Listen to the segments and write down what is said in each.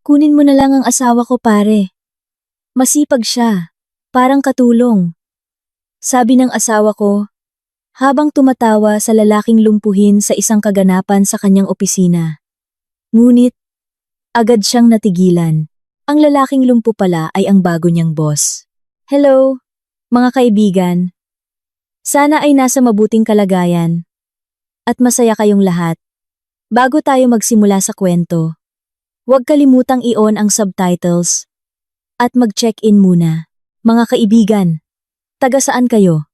Kunin mo na lang ang asawa ko, pare. Masipag siya. Parang katulong. Sabi ng asawa ko, habang tumatawa sa lalaking lumpuhin sa isang kaganapan sa kanyang opisina. Ngunit, agad siyang natigilan. Ang lalaking lumpo pala ay ang bago niyang boss. Hello, mga kaibigan. Sana ay nasa mabuting kalagayan. At masaya kayong lahat. Bago tayo magsimula sa kwento, huwag kalimutang i-on ang subtitles. At mag-check-in muna. Mga kaibigan, taga saan kayo?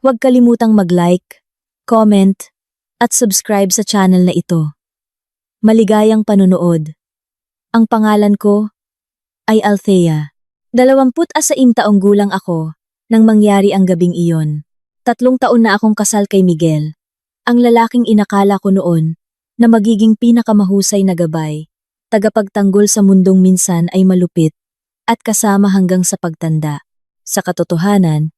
Huwag kalimutang mag-like, comment, at subscribe sa channel na ito. Maligayang panunood. Ang pangalan ko ay Althea. 26 taong gulang ako nang mangyari ang gabing iyon. 3 taon na akong kasal kay Miguel, ang lalaking inakala ko noon na magiging pinakamahusay na gabay, tagapagtanggol sa mundong minsan ay malupit, at kasama hanggang sa pagtanda. Sa katotohanan,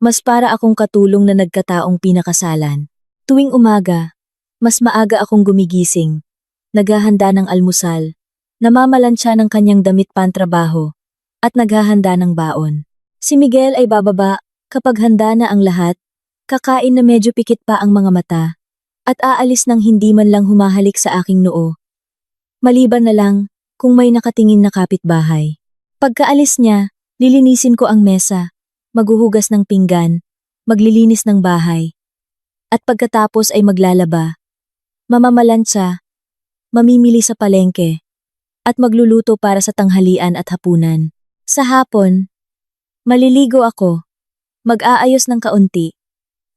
mas para akong katulong na nagkataong pinakasalan. Tuwing umaga, mas maaga akong gumigising, naghahanda ng almusal, namamalansya ng kanyang damit pantrabaho, at naghahanda ng baon. Si Miguel ay bababa kapag handa na ang lahat, kakain na medyo pikit pa ang mga mata, at aalis nang hindi man lang humahalik sa aking noo. Maliban na lang kung may nakatingin na kapitbahay. Pagkaalis niya, lilinisin ko ang mesa, maghuhugas ng pinggan, maglilinis ng bahay. At pagkatapos ay maglalaba, mamamalansya, mamimili sa palengke, at magluluto para sa tanghalian at hapunan. Sa hapon, maliligo ako, mag-aayos ng kaunti,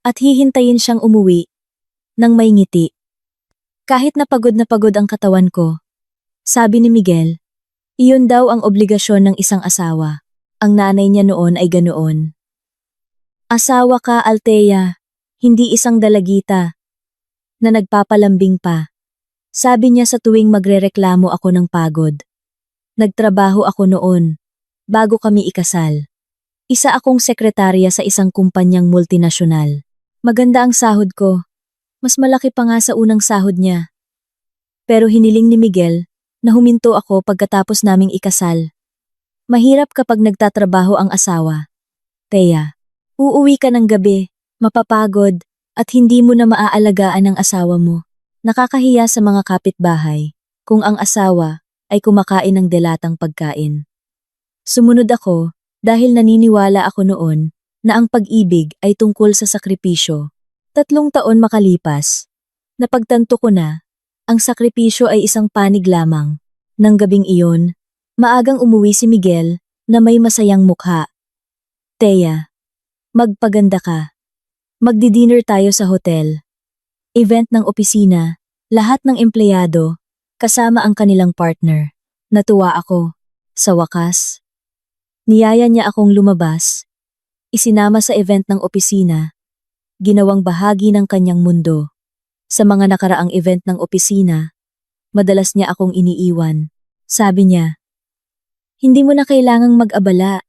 at hihintayin siyang umuwi, nang may ngiti. Kahit na pagod ang katawan ko, sabi ni Miguel, iyon daw ang obligasyon ng isang asawa. Ang nanay niya noon ay ganoon. Asawa ka, Althea, hindi isang dalagita, na nagpapalambing pa. Sabi niya sa tuwing magrereklamo ako ng pagod. Nagtrabaho ako noon, bago kami ikasal. Isa akong sekretarya sa isang kumpanyang multinasyonal. Maganda ang sahod ko, mas malaki pa nga sa unang sahod niya. Pero hiniling ni Miguel na huminto ako pagkatapos naming ikasal. Mahirap kapag nagtatrabaho ang asawa. Thea, uuwi ka ng gabi, mapapagod, at hindi mo na maaalagaan ang asawa mo. Nakakahiya sa mga kapitbahay kung ang asawa ay kumakain ng delatang pagkain. Sumunod ako dahil naniniwala ako noon na ang pag-ibig ay tungkol sa sakripisyo. 3 taon makalipas, napagtanto ko na ang sakripisyo ay isang panig lamang. Nang gabing iyon, maagang umuwi si Miguel na may masayang mukha. Thea, magpaganda ka. Magdi-dinner tayo sa hotel. Event ng opisina, lahat ng empleyado, kasama ang kanilang partner. Natuwa ako. Sa wakas, niyaya niya akong lumabas. Isinama sa event ng opisina. Ginawang bahagi ng kanyang mundo. Sa mga nakaraang event ng opisina, madalas niya akong iniiwan. Sabi niya, hindi mo na kailangang mag-abala.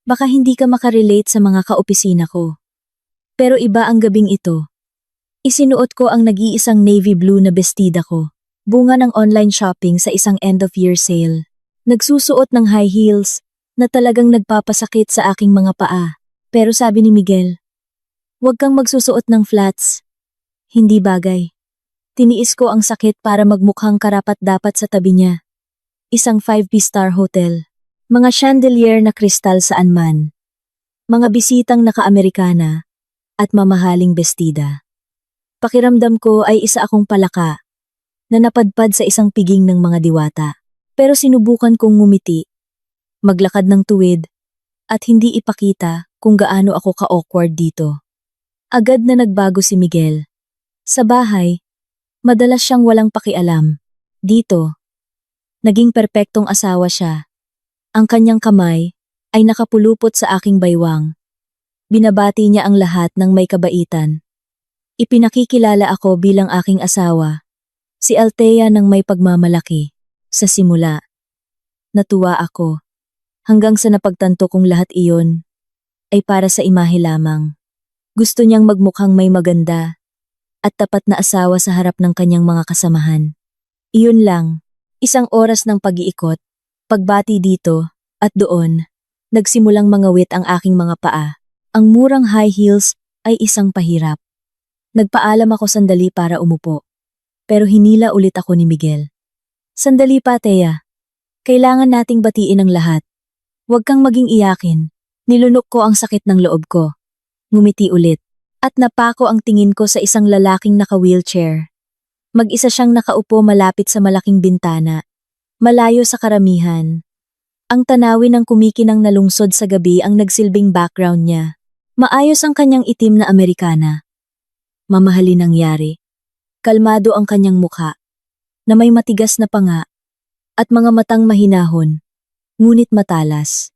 Baka hindi ka makarelate sa mga kaopisina ko. Pero iba ang gabing ito. Isinuot ko ang nag-iisang navy blue na bestida ko. Bunga ng online shopping sa isang end-of-year sale. Nagsusuot ng high heels na talagang nagpapasakit sa aking mga paa. Pero sabi ni Miguel, huwag kang magsusuot ng flats. Hindi bagay. Tiniis ko ang sakit para magmukhang karapat-dapat sa tabi niya. Isang 5-star hotel. Mga chandelier na kristal saan man. Mga bisitang naka-Amerikana at mamahaling bestida. Pakiramdam ko ay isa akong palaka na napadpad sa isang piging ng mga diwata. Pero sinubukan kong ngumiti, maglakad ng tuwid, at hindi ipakita kung gaano ako ka-awkward dito. Agad na nagbago si Miguel. Sa bahay, madalas siyang walang pakialam. Dito, naging perpektong asawa siya. Ang kanyang kamay ay nakapulupot sa aking baywang. Binabati niya ang lahat ng may kabaitan. Ipinakikilala ako bilang aking asawa, si Althea ng may pagmamalaki. Sa simula, natuwa ako, hanggang sa napagtanto kong lahat iyon ay para sa imahe lamang. Gusto niyang magmukhang may maganda at tapat na asawa sa harap ng kanyang mga kasamahan. Iyon lang, Isang oras ng pag-iikot, pagbati dito at doon, nagsimulang mangawit ang aking mga paa. Ang murang high heels ay isang pahirap. Nagpaalam ako sandali para umupo. Pero hinila ulit ako ni Miguel. Sandali pa, Thea. Kailangan nating batiin ang lahat. Huwag kang maging iyakin. Nilunok ko ang sakit ng loob ko. Ngumiti ulit. At napako ang tingin ko sa isang lalaking naka-wheelchair. Mag-isa siyang nakaupo malapit sa malaking bintana. Malayo sa karamihan. Ang tanawin ng kumikinang na lungsod sa gabi ang nagsilbing background niya. Maayos ang kanyang itim na Amerikana. Mamahalin ang yari. Kalmado ang kanyang mukha, na may matigas na panga, at mga matang mahinahon, ngunit matalas.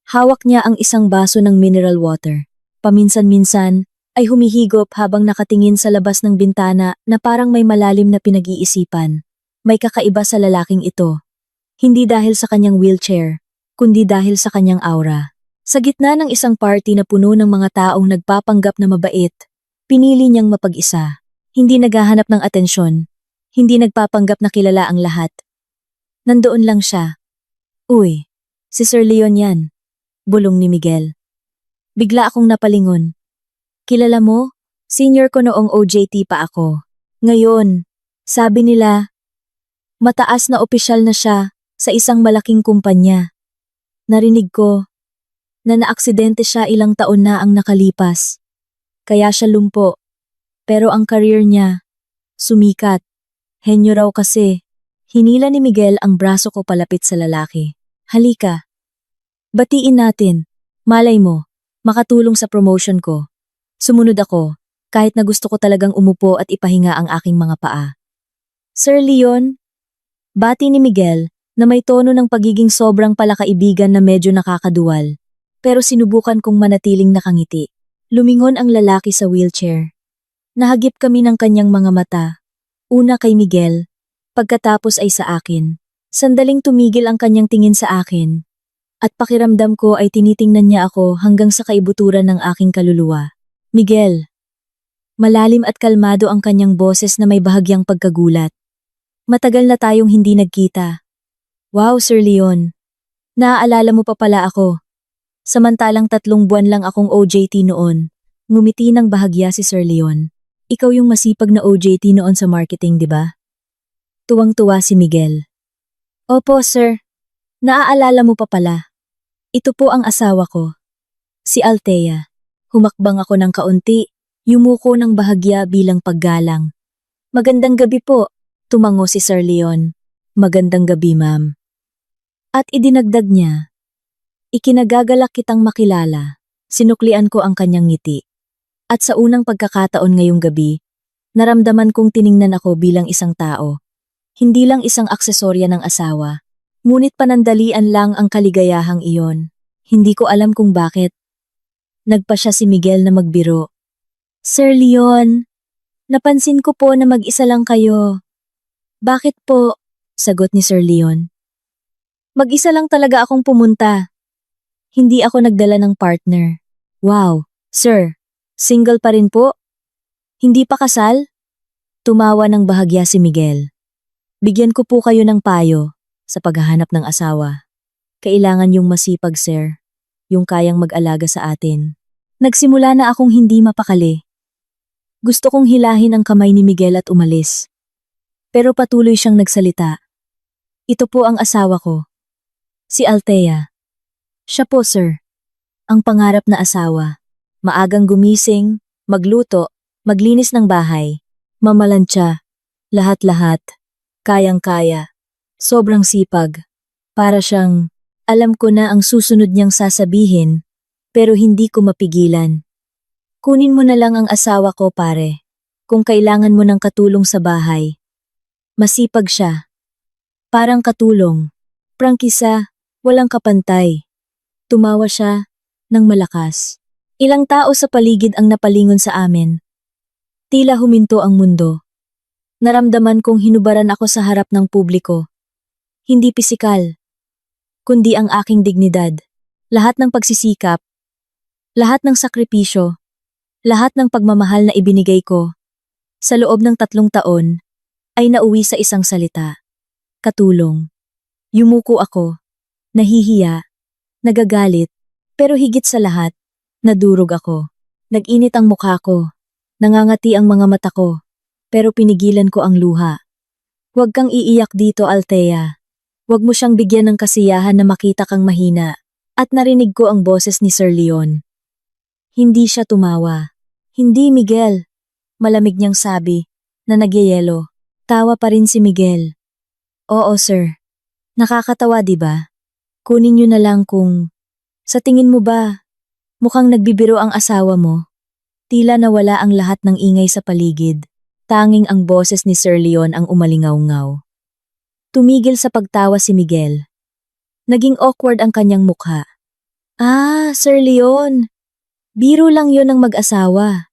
Hawak niya ang isang baso ng mineral water. Paminsan-minsan, ay humihigop habang nakatingin sa labas ng bintana na parang may malalim na pinag-iisipan. May kakaiba sa lalaking ito. Hindi dahil sa kanyang wheelchair, kundi dahil sa kanyang aura. Sa gitna ng isang party na puno ng mga taong nagpapanggap na mabait, pinili niyang mapag-isa. Hindi naghahanap ng atensyon. Hindi nagpapanggap na kilala ang lahat. Nandoon lang siya. Uy, si Sir Leon yan. Bulong ni Miguel. Bigla akong napalingon. Kilala mo? Senior ko noong OJT pa ako. Ngayon, sabi nila, mataas na opisyal na siya sa isang malaking kumpanya. Narinig ko na naaksidente siya ilang taon na ang nakalipas. Kaya siya lumpo. Pero ang career niya, sumikat. Henyo raw kasi. Hinila ni Miguel ang braso ko palapit sa lalaki. Halika. Batiin natin. Malay mo, makatulong sa promotion ko. Sumunod ako, kahit na gusto ko talagang umupo at ipahinga ang aking mga paa. Sir Leon, bati ni Miguel na may tono ng pagiging sobrang palakaibigan na medyo nakakaduwal. Pero sinubukan kong manatiling nakangiti. Lumingon ang lalaki sa wheelchair. Nahagip kami ng kanyang mga mata. Una kay Miguel, pagkatapos ay sa akin. Sandaling tumigil ang kanyang tingin sa akin. At pakiramdam ko ay tinitingnan niya ako hanggang sa kaibuturan ng aking kaluluwa. Miguel. Malalim at kalmado ang kanyang boses na may bahagyang pagkagulat. Matagal na tayong hindi nagkita. Wow, Sir Leon. Naaalala mo pa pala ako. Samantalang 3 buwan lang akong OJT noon. Ngumiti ng bahagya si Sir Leon. Ikaw yung masipag na OJT noon sa marketing, di ba? Tuwang-tuwa si Miguel. Opo, sir. Naaalala mo pa pala. Ito po ang asawa ko. Si Althea. Humakbang ako ng kaunti, yumuko ng bahagya bilang paggalang. Magandang gabi po, tumango si Sir Leon. Magandang gabi, ma'am. At idinagdag niya. Ikinagagalak kitang makilala. Sinuklian ko ang kanyang ngiti. At sa unang pagkakataon ngayong gabi, naramdaman kong tiningnan ako bilang isang tao. Hindi lang isang aksesorya ng asawa. Ngunit panandalian lang ang kaligayahang iyon. Hindi ko alam kung bakit. Nagpa siya si Miguel na magbiro. Sir Leon, napansin ko po na mag-isa lang kayo. Bakit po? Sagot ni Sir Leon. Mag-isa lang talaga akong pumunta. Hindi ako nagdala ng partner. Wow, sir. Single pa rin po? Hindi pa kasal? Tumawa ng bahagya si Miguel. Bigyan ko po kayo ng payo sa paghahanap ng asawa. Kailangan yung masipag, sir. Yung kayang mag-alaga sa atin. Nagsimula na akong hindi mapakali. Gusto kong hilahin ang kamay ni Miguel at umalis. Pero patuloy siyang nagsalita. Ito po ang asawa ko. Si Althea. Siya po, sir. Ang pangarap na asawa. Maagang gumising, magluto, maglinis ng bahay, mamalantya, lahat-lahat, kayang-kaya, sobrang sipag. Para siyang, alam ko na ang susunod niyang sasabihin, pero hindi ko mapigilan. Kunin mo na lang ang asawa ko, pare, kung kailangan mo ng katulong sa bahay. Masipag siya. Parang katulong. Prangkisa, walang kapantay. Tumawa siya ng malakas. Ilang tao sa paligid ang napalingon sa amin. Tila huminto ang mundo. Naramdaman kong hinubaran ako sa harap ng publiko. Hindi pisikal, kundi ang aking dignidad. Lahat ng pagsisikap, lahat ng sakripisyo, lahat ng pagmamahal na ibinigay ko, sa loob ng 3 taon, ay nauwi sa isang salita. katulong. Yumuko ako, nahihiya, nagagalit, pero higit sa lahat, nadurog ako. Nag-init ang mukha ko, nangangati ang mga mata ko, pero pinigilan ko ang luha. Huwag kang iiyak dito, Althea. Huwag mo siyang bigyan ng kasiyahan na makita kang mahina. At narinig ko ang boses ni Sir Leon. Hindi siya tumawa. Hindi, Miguel. Malamig niyang sabi, na nagyayelo. Tawa pa rin si Miguel. Oo, sir. Nakakatawa, di ba? Kunin niyo na lang kung... Sa tingin mo ba, mukhang nagbibiro ang asawa mo? Tila nawala ang lahat ng ingay sa paligid. Tanging ang boses ni Sir Leon ang umalingaw-ngaw. Tumigil sa pagtawa si Miguel. Naging awkward ang kanyang mukha. Ah, Sir Leon. Biro lang yon ng mag-asawa.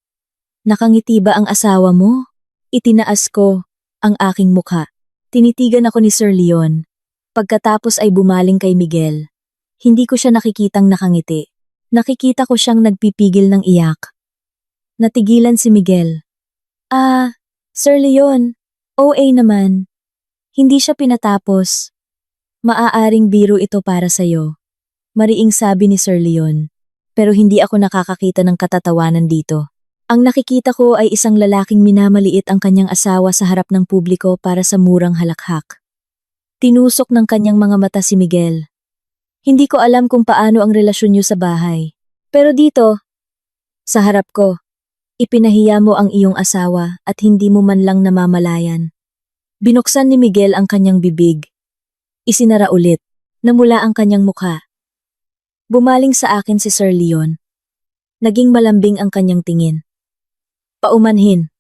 Nakangiti ba ang asawa mo? Itinaas ko ang aking mukha. Tinitigan ako ni Sir Leon. Pagkatapos ay bumaling kay Miguel. Hindi ko siya nakikitang nakangiti. Nakikita ko siyang nagpipigil ng iyak. Natigilan si Miguel. Ah, Sir Leon, OA naman. Hindi siya pinatapos. Maaaring biro ito para sa'yo. Mariing sabi ni Sir Leon. Pero hindi ako nakakakita ng katatawanan dito. Ang nakikita ko ay isang lalaking minamaliit ang kanyang asawa sa harap ng publiko para sa murang halakhak. Tinusok ng kanyang mga mata si Miguel. Hindi ko alam kung paano ang relasyon niyo sa bahay. Pero dito, sa harap ko, ipinahiya mo ang iyong asawa at hindi mo man lang namamalayan. Binuksan ni Miguel ang kanyang bibig. Isinara ulit, namula ang kanyang mukha. Bumaling sa akin si Sir Leon. Naging malambing ang kanyang tingin. Paumanhin.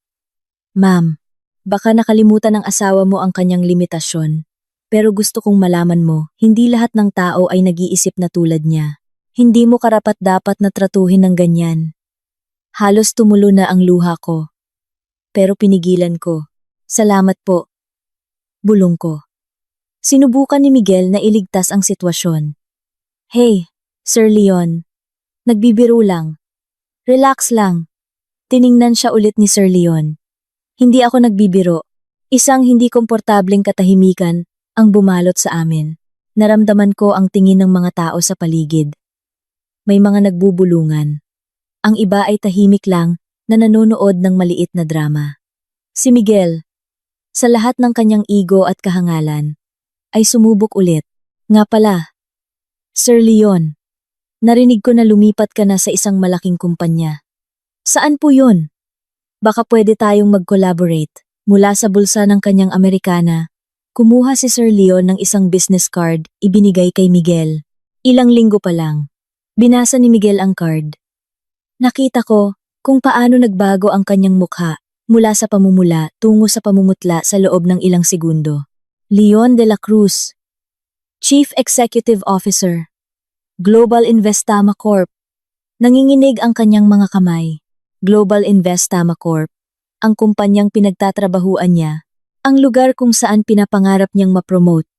Ma'am, baka nakalimutan ng asawa mo ang kanyang limitasyon. Pero gusto kong malaman mo, hindi lahat ng tao ay nag-iisip na tulad niya. Hindi mo karapat-dapat na tratuhin ng ganyan. Halos tumulo na ang luha ko. Pero pinigilan ko. Salamat po. Bulong ko. Sinubukan ni Miguel na iligtas ang sitwasyon. Hey, Sir Leon. Nagbibiro lang. Relax lang. Tiningnan siya ulit ni Sir Leon. Hindi ako nagbibiro. Isang hindi komportableng katahimikan ang bumalot sa amin. Naramdaman ko ang tingin ng mga tao sa paligid. May mga nagbubulungan. Ang iba ay tahimik lang na nanonood ng maliit na drama. Si Miguel, sa lahat ng kanyang ego at kahangalan, ay sumubok ulit. Nga pala, Sir Leon, narinig ko na lumipat ka na sa isang malaking kumpanya. Saan po yun? Baka pwede tayong mag-collaborate. Mula sa bulsa ng kanyang Amerikana, kumuha si Sir Leon ng isang business card, ibinigay kay Miguel. Ilang linggo pa lang. Binasa ni Miguel ang card. Nakita ko kung paano nagbago ang kanyang mukha mula sa pamumula tungo sa pamumutla sa loob ng ilang segundo. Leon de la Cruz, Chief Executive Officer, Global Investama Corp. Nanginginig ang kanyang mga kamay. Global Investama Corp, ang kumpanyang pinagtatrabahuan niya, ang lugar kung saan pinapangarap niyang ma-promote.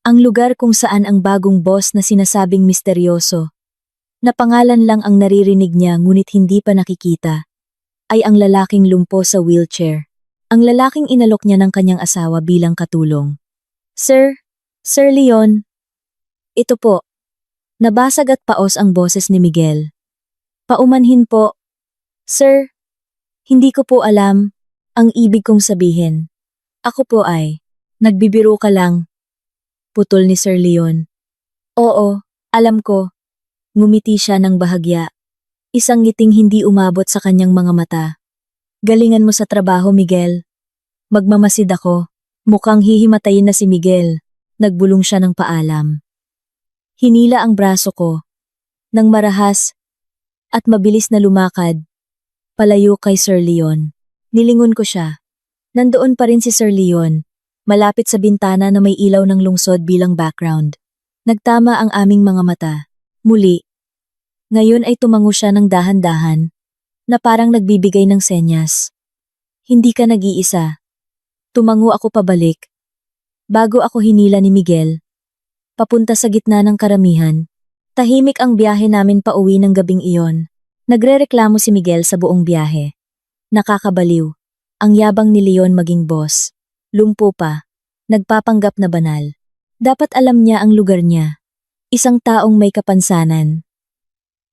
Ang lugar kung saan ang bagong boss na sinasabing misteryoso, na pangalan lang ang naririnig niya ngunit hindi pa nakikita, ay ang lalaking lumpo sa wheelchair. Ang lalaking inalok niya ng kanyang asawa bilang katulong. Sir Leon. Ito po. Nabasag at paos ang boses ni Miguel. Paumanhin po. Sir, hindi ko po alam ang ibig kong sabihin. Ako po ay, nagbibiro ka lang. Putol ni Sir Leon. Oo, alam ko. Ngumiti siya ng bahagya. Isang ngiting hindi umabot sa kanyang mga mata. Galingan mo sa trabaho, Miguel. Magmamasid ako. Mukhang hihimatayin na si Miguel. Nagbulong siya ng paalam. Hinila ang braso ko. Nang marahas at mabilis na lumakad. Palayo kay Sir Leon. Nilingon ko siya. Nandoon pa rin si Sir Leon. Malapit sa bintana na may ilaw ng lungsod bilang background. Nagtama ang aming mga mata. Muli. Ngayon ay tumango siya ng dahan-dahan. Na parang nagbibigay ng senyas. Hindi ka nag-iisa. Tumango ako pabalik. Bago ako hinila ni Miguel. Papunta sa gitna ng karamihan. Tahimik ang biyahe namin pauwi ng gabing iyon. Nagrereklamo si Miguel sa buong biyahe. Nakakabaliw. Ang yabang ni Leon maging boss. Lumpo pa. nagpapanggap na banal. Dapat alam niya ang lugar niya. Isang taong may kapansanan.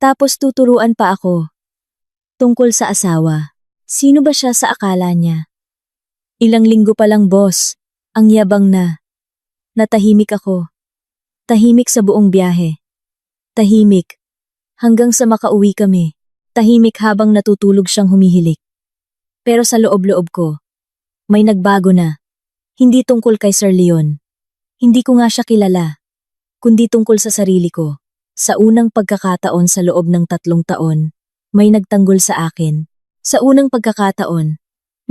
Tapos tuturuan pa ako. Tungkol sa asawa. Sino ba siya sa akala niya? Ilang linggo pa lang, boss. Ang yabang na. Natahimik ako. Tahimik sa buong biyahe. Tahimik. Hanggang sa makauwi kami. Tahimik habang natutulog siyang humihilik. Pero sa loob-loob ko, may nagbago na. Hindi tungkol kay Sir Leon. Hindi ko nga siya kilala. Kundi tungkol sa sarili ko. Sa unang pagkakataon sa loob ng 3 taon, may nagtanggol sa akin. Sa unang pagkakataon,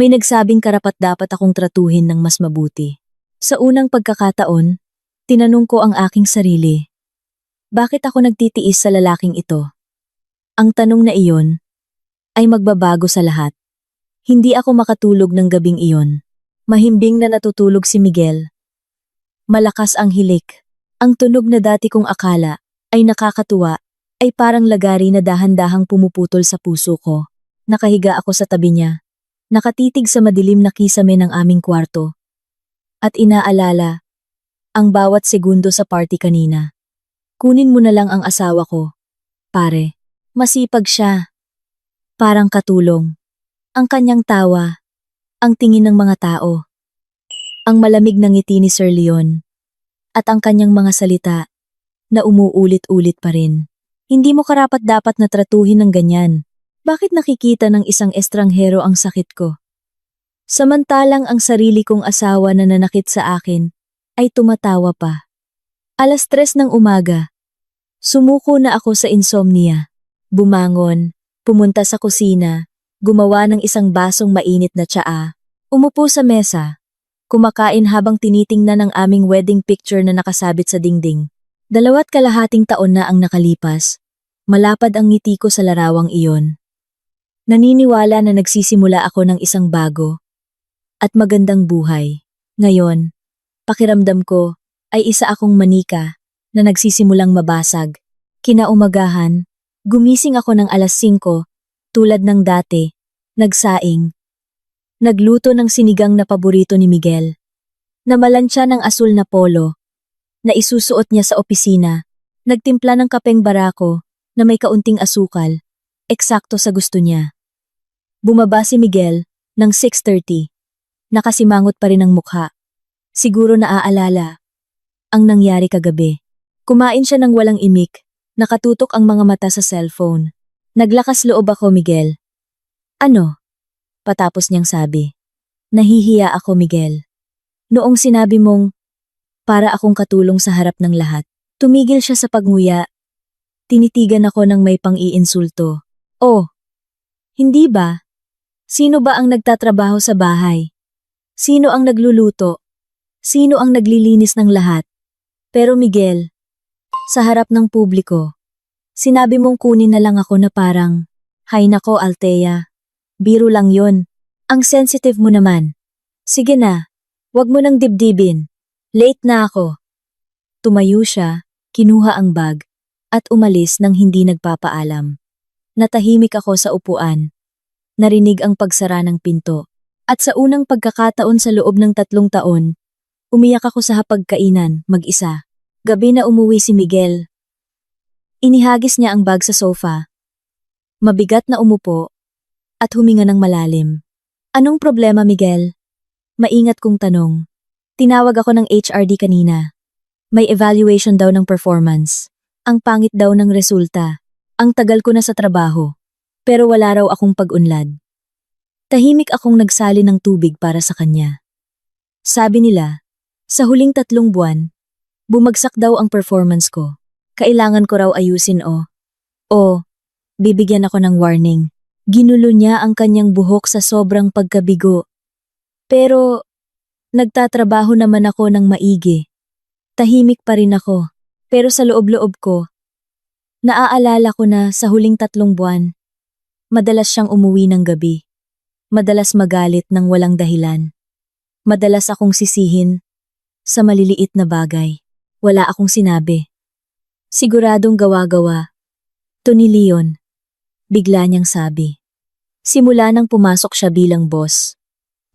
may nagsabing karapat-dapat akong tratuhin ng mas mabuti. Sa unang pagkakataon, tinanong ko ang aking sarili. Bakit ako nagtitiis sa lalaking ito? Ang tanong na iyon ay magbabago sa lahat. Hindi ako makatulog ng gabing iyon. Mahimbing na natutulog si Miguel. Malakas ang hilik. Ang tunog na dati kong akala ay nakakatuwa, ay parang lagari na dahan-dahang pumuputol sa puso ko. Nakahiga ako sa tabi niya. Nakatitig sa madilim na kisame ng aming kwarto. At inaalala ang bawat segundo sa party kanina. Kunin mo na lang ang asawa ko. Pare, masipag siya. Parang katulong. Ang kanyang tawa. Ang tingin ng mga tao. Ang malamig na ngiti ni Sir Leon. At ang kanyang mga salita na umuulit-ulit pa rin. Hindi mo karapat-dapat na tratuhin ng ganyan. Bakit nakikita ng isang estranghero ang sakit ko? Samantalang ang sarili kong asawa na nanakit sa akin ay tumatawa pa. 3:00 ng umaga. Sumuko na ako sa insomnia. Bumangon, pumunta sa kusina, gumawa ng isang basong mainit na tsaa. Umupo sa mesa. Kumakain habang tinitingnan ang aming wedding picture na nakasabit sa dingding. 2.5 taon na ang nakalipas. Malapad ang ngiti ko sa larawang iyon. Naniniwala na nagsisimula ako ng isang bago at magandang buhay. Ngayon, pakiramdam ko ay isa akong manika na nagsisimulang mabasag. Kinaumagahan, gumising ako ng 5:00, tulad ng dati, nagsaing. Nagluto ng sinigang na paborito ni Miguel. Namalansya ng asul na polo, na isusuot niya sa opisina. Nagtimpla ng kapeng barako na may kaunting asukal, eksakto sa gusto niya. Bumaba si Miguel ng 6:30. Nakasimangot pa rin ang mukha. Siguro naaalala ang nangyari kagabi. Kumain siya ng walang imik, nakatutok ang mga mata sa cellphone. Naglakas loob ako, Miguel. Ano? Patapos niyang sabi. Nahihiya ako, Miguel. Noong sinabi mong, para akong katulong sa harap ng lahat. Tumigil siya sa pagnguya. Tinitigan ako ng may pang-iinsulto. Oh, hindi ba? Sino ba ang nagtatrabaho sa bahay? Sino ang nagluluto? Sino ang naglilinis ng lahat? Pero Miguel, sa harap ng publiko, sinabi mong kunin na lang ako na parang, hay nako Althea, biro lang yon. Ang sensitive mo naman. Sige na, wag mo nang dibdibin. Late na ako. Tumayo siya, kinuha ang bag, at umalis nang hindi nagpapaalam. Natahimik ako sa upuan. Narinig ang pagsara ng pinto. At sa unang pagkakataon sa loob ng 3 taon, umiyak ako sa hapagkainan, mag-isa. Gabi na umuwi si Miguel. Inihagis niya ang bag sa sofa. Mabigat na umupo, at huminga ng malalim. Anong problema, Miguel? Maingat kong tanong. Tinawag ako ng HRD kanina. May evaluation daw ng performance. Ang pangit daw ng resulta. Ang tagal ko na sa trabaho. Pero wala raw akong pag-unlad. Tahimik akong nagsali ng tubig para sa kanya. Sabi nila, sa huling 3 buwan, bumagsak daw ang performance ko. Kailangan ko raw ayusin bibigyan ako ng warning. Ginulo niya ang kanyang buhok sa sobrang pagkabigo. Pero, nagtatrabaho naman ako ng maigi. Tahimik pa rin ako. Pero sa loob-loob ko, naaalala ko na sa huling 3 buwan, madalas siyang umuwi ng gabi. Madalas magalit ng walang dahilan. Madalas akong sisihin sa maliliit na bagay. Wala akong sinabi. Siguradong gawa-gawa. To ni Leon. Bigla niyang sabi. Simula nang pumasok siya bilang boss,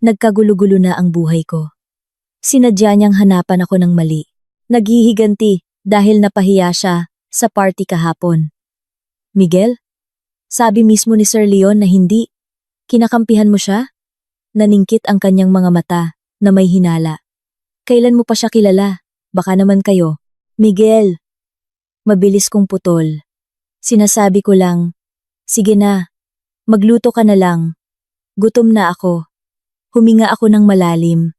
nagkagulo-gulo na ang buhay ko. Sinadya niyang hanapan ako ng mali. Naghihiganti dahil napahiya siya sa party kahapon. Miguel? Sabi mismo ni Sir Leon na hindi. Kinakampihan mo siya? Naningkit ang kanyang mga mata na may hinala. Kailan mo pa siya kilala? Baka naman kayo. Miguel! Mabilis kong putol. Sinasabi ko lang, sige na, magluto ka na lang. Gutom na ako. Huminga ako ng malalim.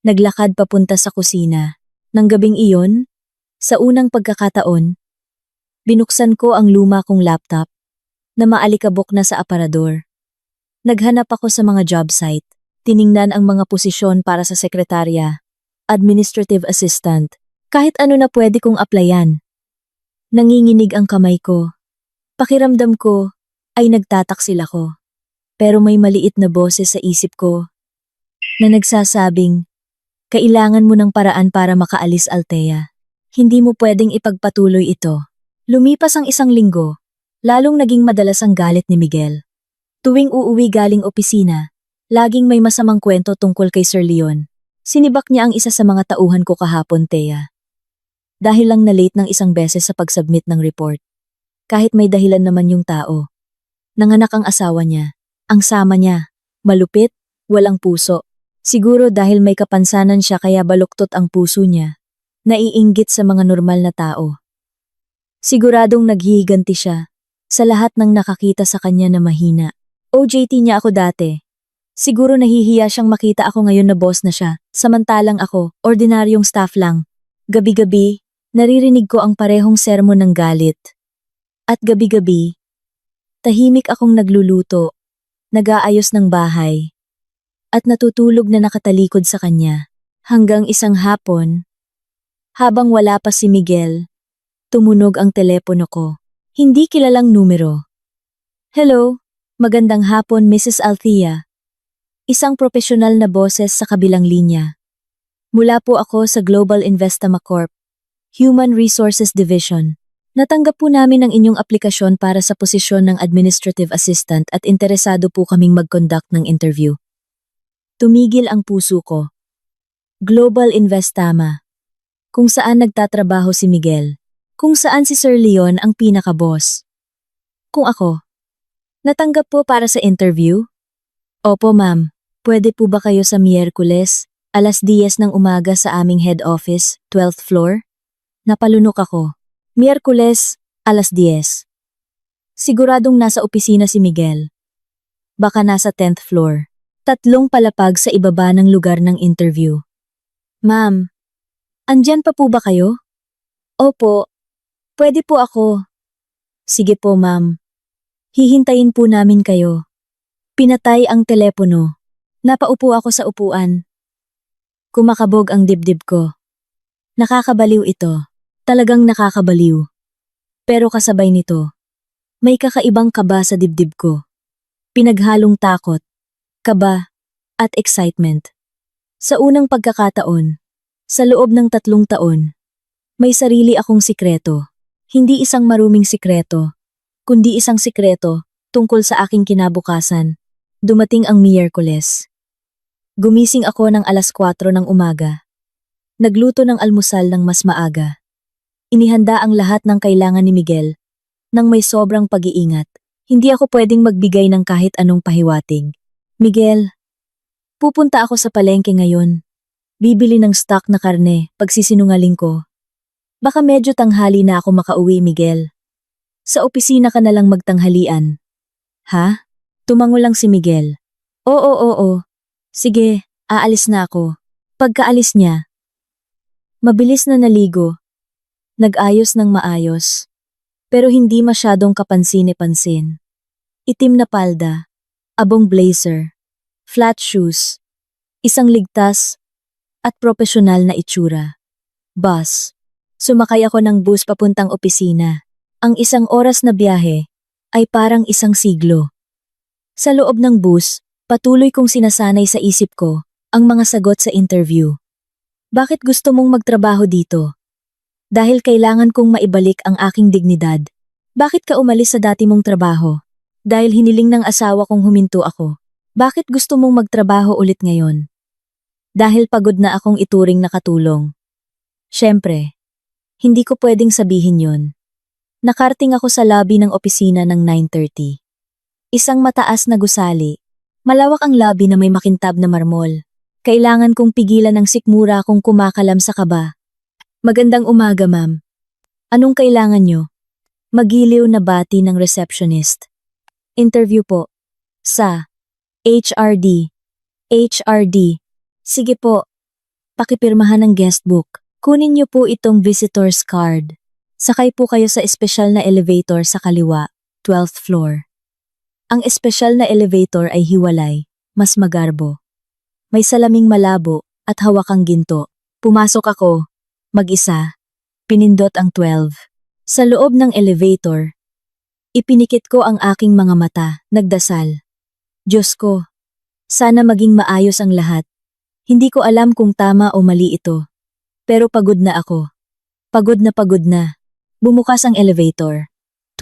Naglakad papunta sa kusina. Nang gabing iyon, sa unang pagkakataon, binuksan ko ang luma kong laptop na maalikabok na sa aparador. Naghanap ako sa mga job site. Tiningnan ang mga posisyon para sa sekretarya, administrative assistant, kahit ano na pwede kong applyan. Nanginginig ang kamay ko. Pakiramdam ko ay nagtataksil ako. Pero may maliit na boses sa isip ko na nagsasabing, kailangan mo ng paraan para makaalis, Althea. Hindi mo pwedeng ipagpatuloy ito. Lumipas ang 1 linggo, lalong naging madalas ang galit ni Miguel. Tuwing uuwi galing opisina, laging may masamang kwento tungkol kay Sir Leon. Sinibak niya ang isa sa mga tauhan ko kahapon, Thea. Dahil lang na-late ng 1 beses sa pag-submit ng report. Kahit may dahilan naman yung tao. Nanganak ang asawa niya. Ang sama niya. Malupit, walang puso. Siguro dahil may kapansanan siya kaya baluktot ang puso niya. Naiinggit sa mga normal na tao. Siguradong naghihiganti siya sa lahat ng nakakita sa kanya na mahina. OJT niya ako dati. Siguro nahihiya siyang makita ako ngayon na boss na siya, samantalang ako, ordinaryong staff lang. Gabi-gabi, naririnig ko ang parehong sermon ng galit. At gabi-gabi, tahimik akong nagluluto, nag-aayos ng bahay, at natutulog na nakatalikod sa kanya. Hanggang isang hapon, habang wala pa si Miguel, tumunog ang telepono ko. Hindi kilalang numero. Hello, magandang hapon Mrs. Althea. Isang profesional na boses sa kabilang linya. Mula po ako sa Global Investama Corp, Human Resources Division. Natanggap po namin ang inyong aplikasyon para sa posisyon ng Administrative Assistant at interesado po kaming mag-conduct ng interview. Tumigil ang puso ko. Global Investama. Kung saan nagtatrabaho si Miguel. Kung saan si Sir Leon ang pinaka-boss. Kung ako. Natanggap po para sa interview? Opo ma'am, pwede po ba kayo sa Miyerkules, 10:00 ng umaga sa aming head office, 12th floor? Napalunok ako. Miyerkules, 10:00. Siguradong nasa opisina si Miguel. Baka nasa 10th floor. 3 palapag sa ibaba ng lugar ng interview. Ma'am, andyan pa po ba kayo? Opo, pwede po ako. Sige po ma'am. Hihintayin po namin kayo. Pinatay ang telepono. Napaupo ako sa upuan. Kumakabog ang dibdib ko. Nakakabaliw ito. Talagang nakakabaliw. Pero kasabay nito, may kakaibang kaba sa dibdib ko. Pinaghalong takot, kaba, at excitement. Sa unang pagkakataon, sa loob ng 3 taon, may sarili akong sikreto. Hindi isang maruming sikreto, kundi isang sikreto tungkol sa aking kinabukasan. Dumating ang Miyerkules. Gumising ako ng 4:00 ng umaga. Nagluto ng almusal ng mas maaga. Inihanda ang lahat ng kailangan ni Miguel nang may sobrang pag-iingat. Hindi ako pwedeng magbigay ng kahit anong pahiwatig. Miguel, pupunta ako sa palengke ngayon. Bibili ng stock na karne, pagsisinungaling ko. Baka medyo tanghali na ako makauwi, Miguel. Sa opisina ka na lang magtanghalian. Ha? Tumango lang si Miguel. Oo. Sige, aalis na ako. Pagkaalis niya, mabilis na naligo. Nag-ayos ng maayos. Pero hindi masyadong kapansin-pansin. Itim na palda, abong blazer, flat shoes, isang ligtas, at propesyonal na itsura. Bus. Sumakay ako ng bus papuntang opisina. Ang 1 oras na biyahe ay parang 1 siglo. Sa loob ng bus, patuloy kong sinasanay sa isip ko ang mga sagot sa interview. Bakit gusto mong magtrabaho dito? Dahil kailangan kong maibalik ang aking dignidad. Bakit ka umalis sa dati mong trabaho? Dahil hiniling ng asawa kong huminto ako. Bakit gusto mong magtrabaho ulit ngayon? Dahil pagod na akong ituring na katulong. Siyempre, hindi ko pwedeng sabihin yon. Nakarating ako sa lobby ng opisina ng 9:30. Isang mataas na gusali. Malawak ang lobby na may makintab na marmol. Kailangan kong pigilan ang sikmura kung kumakalam sa kaba. Magandang umaga, ma'am. Anong kailangan nyo? Magiliw na bati ng receptionist. Interview po. Sa HRD. HRD. Sige po. Pakipirmahan ng guestbook. Kunin niyo po itong visitor's card. Sakay po kayo sa espesyal na elevator sa kaliwa, 12th floor. Ang espesyal na elevator ay hiwalay, mas magarbo. May salaming malabo at hawakang ginto. Pumasok ako, mag-isa. Pinindot ang 12. Sa loob ng elevator, ipinikit ko ang aking mga mata, nagdasal. Diyos ko, sana maging maayos ang lahat. Hindi ko alam kung tama o mali ito. Pero pagod na ako. Pagod na pagod na. Bumukas ang elevator.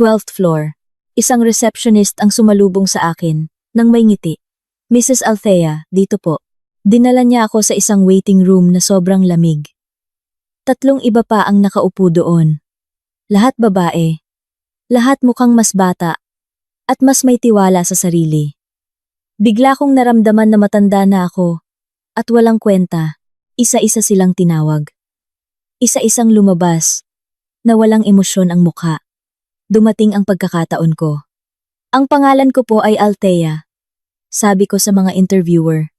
12th floor. Isang receptionist ang sumalubong sa akin, nang may ngiti. Mrs. Althea, dito po. Dinala niya ako sa isang waiting room na sobrang lamig. 3 iba pa ang nakaupo doon. Lahat babae. Lahat mukhang mas bata. At mas may tiwala sa sarili. Bigla kong naramdaman na matanda na ako. At walang kwenta, isa-isa silang tinawag. Isa-isang lumabas, na walang emosyon ang mukha. Dumating ang pagkakataon ko. Ang pangalan ko po ay Althea. Sabi ko sa mga interviewer.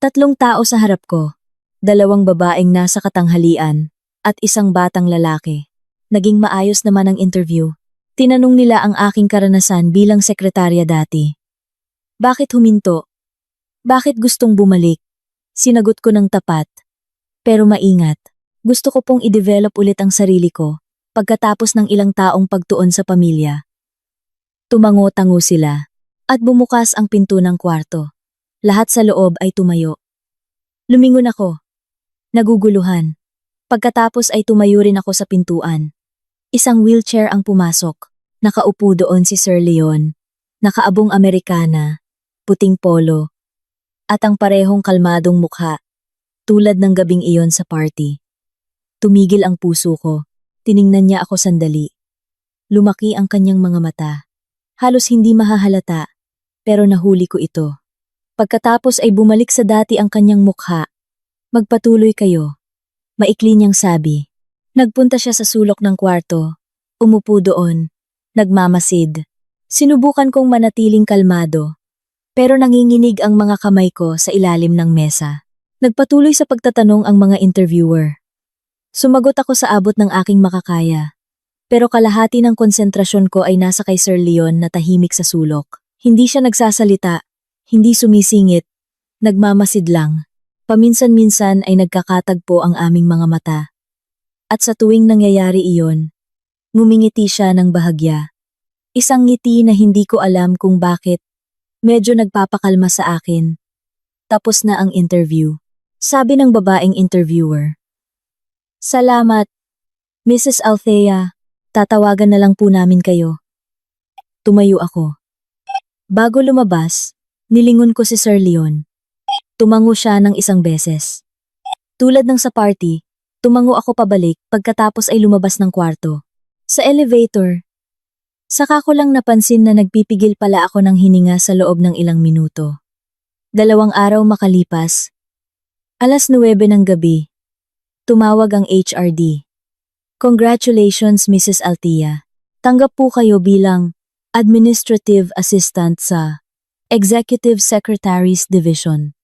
3 tao sa harap ko. 2 babaeng nasa katanghalian, at isang batang lalaki. Naging maayos naman ang interview. Tinanong nila ang aking karanasan bilang sekretarya dati. Bakit huminto? Bakit gustong bumalik? Sinagot ko ng tapat. Pero maingat, gusto ko pong i-develop ulit ang sarili ko pagkatapos ng ilang taong pagtuon sa pamilya. Tumango-tango sila at bumukas ang pinto ng kwarto. Lahat sa loob ay tumayo. Lumingon ako. Naguguluhan. Pagkatapos ay tumayo rin ako sa pintuan. Isang wheelchair ang pumasok. Nakaupo doon si Sir Leon. Nakaabong Amerikana, puting polo, at ang parehong kalmadong mukha, tulad ng gabing iyon sa party. Tumigil ang puso ko, tiningnan niya ako sandali. Lumaki ang kanyang mga mata. Halos hindi mahahalata, pero nahuli ko ito. Pagkatapos ay bumalik sa dati ang kanyang mukha. Magpatuloy kayo. Maikli niyang sabi. Nagpunta siya sa sulok ng kwarto. Umupo doon. Nagmamasid. Sinubukan kong manatiling kalmado. Pero nanginginig ang mga kamay ko sa ilalim ng mesa. Nagpatuloy sa pagtatanong ang mga interviewer. Sumagot ako sa abot ng aking makakaya. Pero kalahati ng konsentrasyon ko ay nasa kay Sir Leon na tahimik sa sulok. Hindi siya nagsasalita, hindi sumisingit, nagmamasid lang. Paminsan-minsan ay nagkakatagpo ang aming mga mata. At sa tuwing nangyayari iyon, ngumingiti siya ng bahagya. Isang ngiti na hindi ko alam kung bakit. Medyo nagpapakalma sa akin. Tapos na ang interview. Sabi ng babaeng interviewer. Salamat, Mrs. Althea. Tatawagan na lang po namin kayo. Tumayo ako. Bago lumabas, nilingon ko si Sir Leon. Tumango siya ng isang beses. Tulad ng sa party, tumango ako pabalik pagkatapos ay lumabas ng kwarto. Sa elevator, saka ko lang napansin na nagpipigil pala ako ng hininga sa loob ng ilang minuto. 2 araw makalipas. 9:00 ng gabi. Tumawag ang HRD. Congratulations, Mrs. Althea. Tanggap po kayo bilang Administrative Assistant sa Executive Secretary's Division.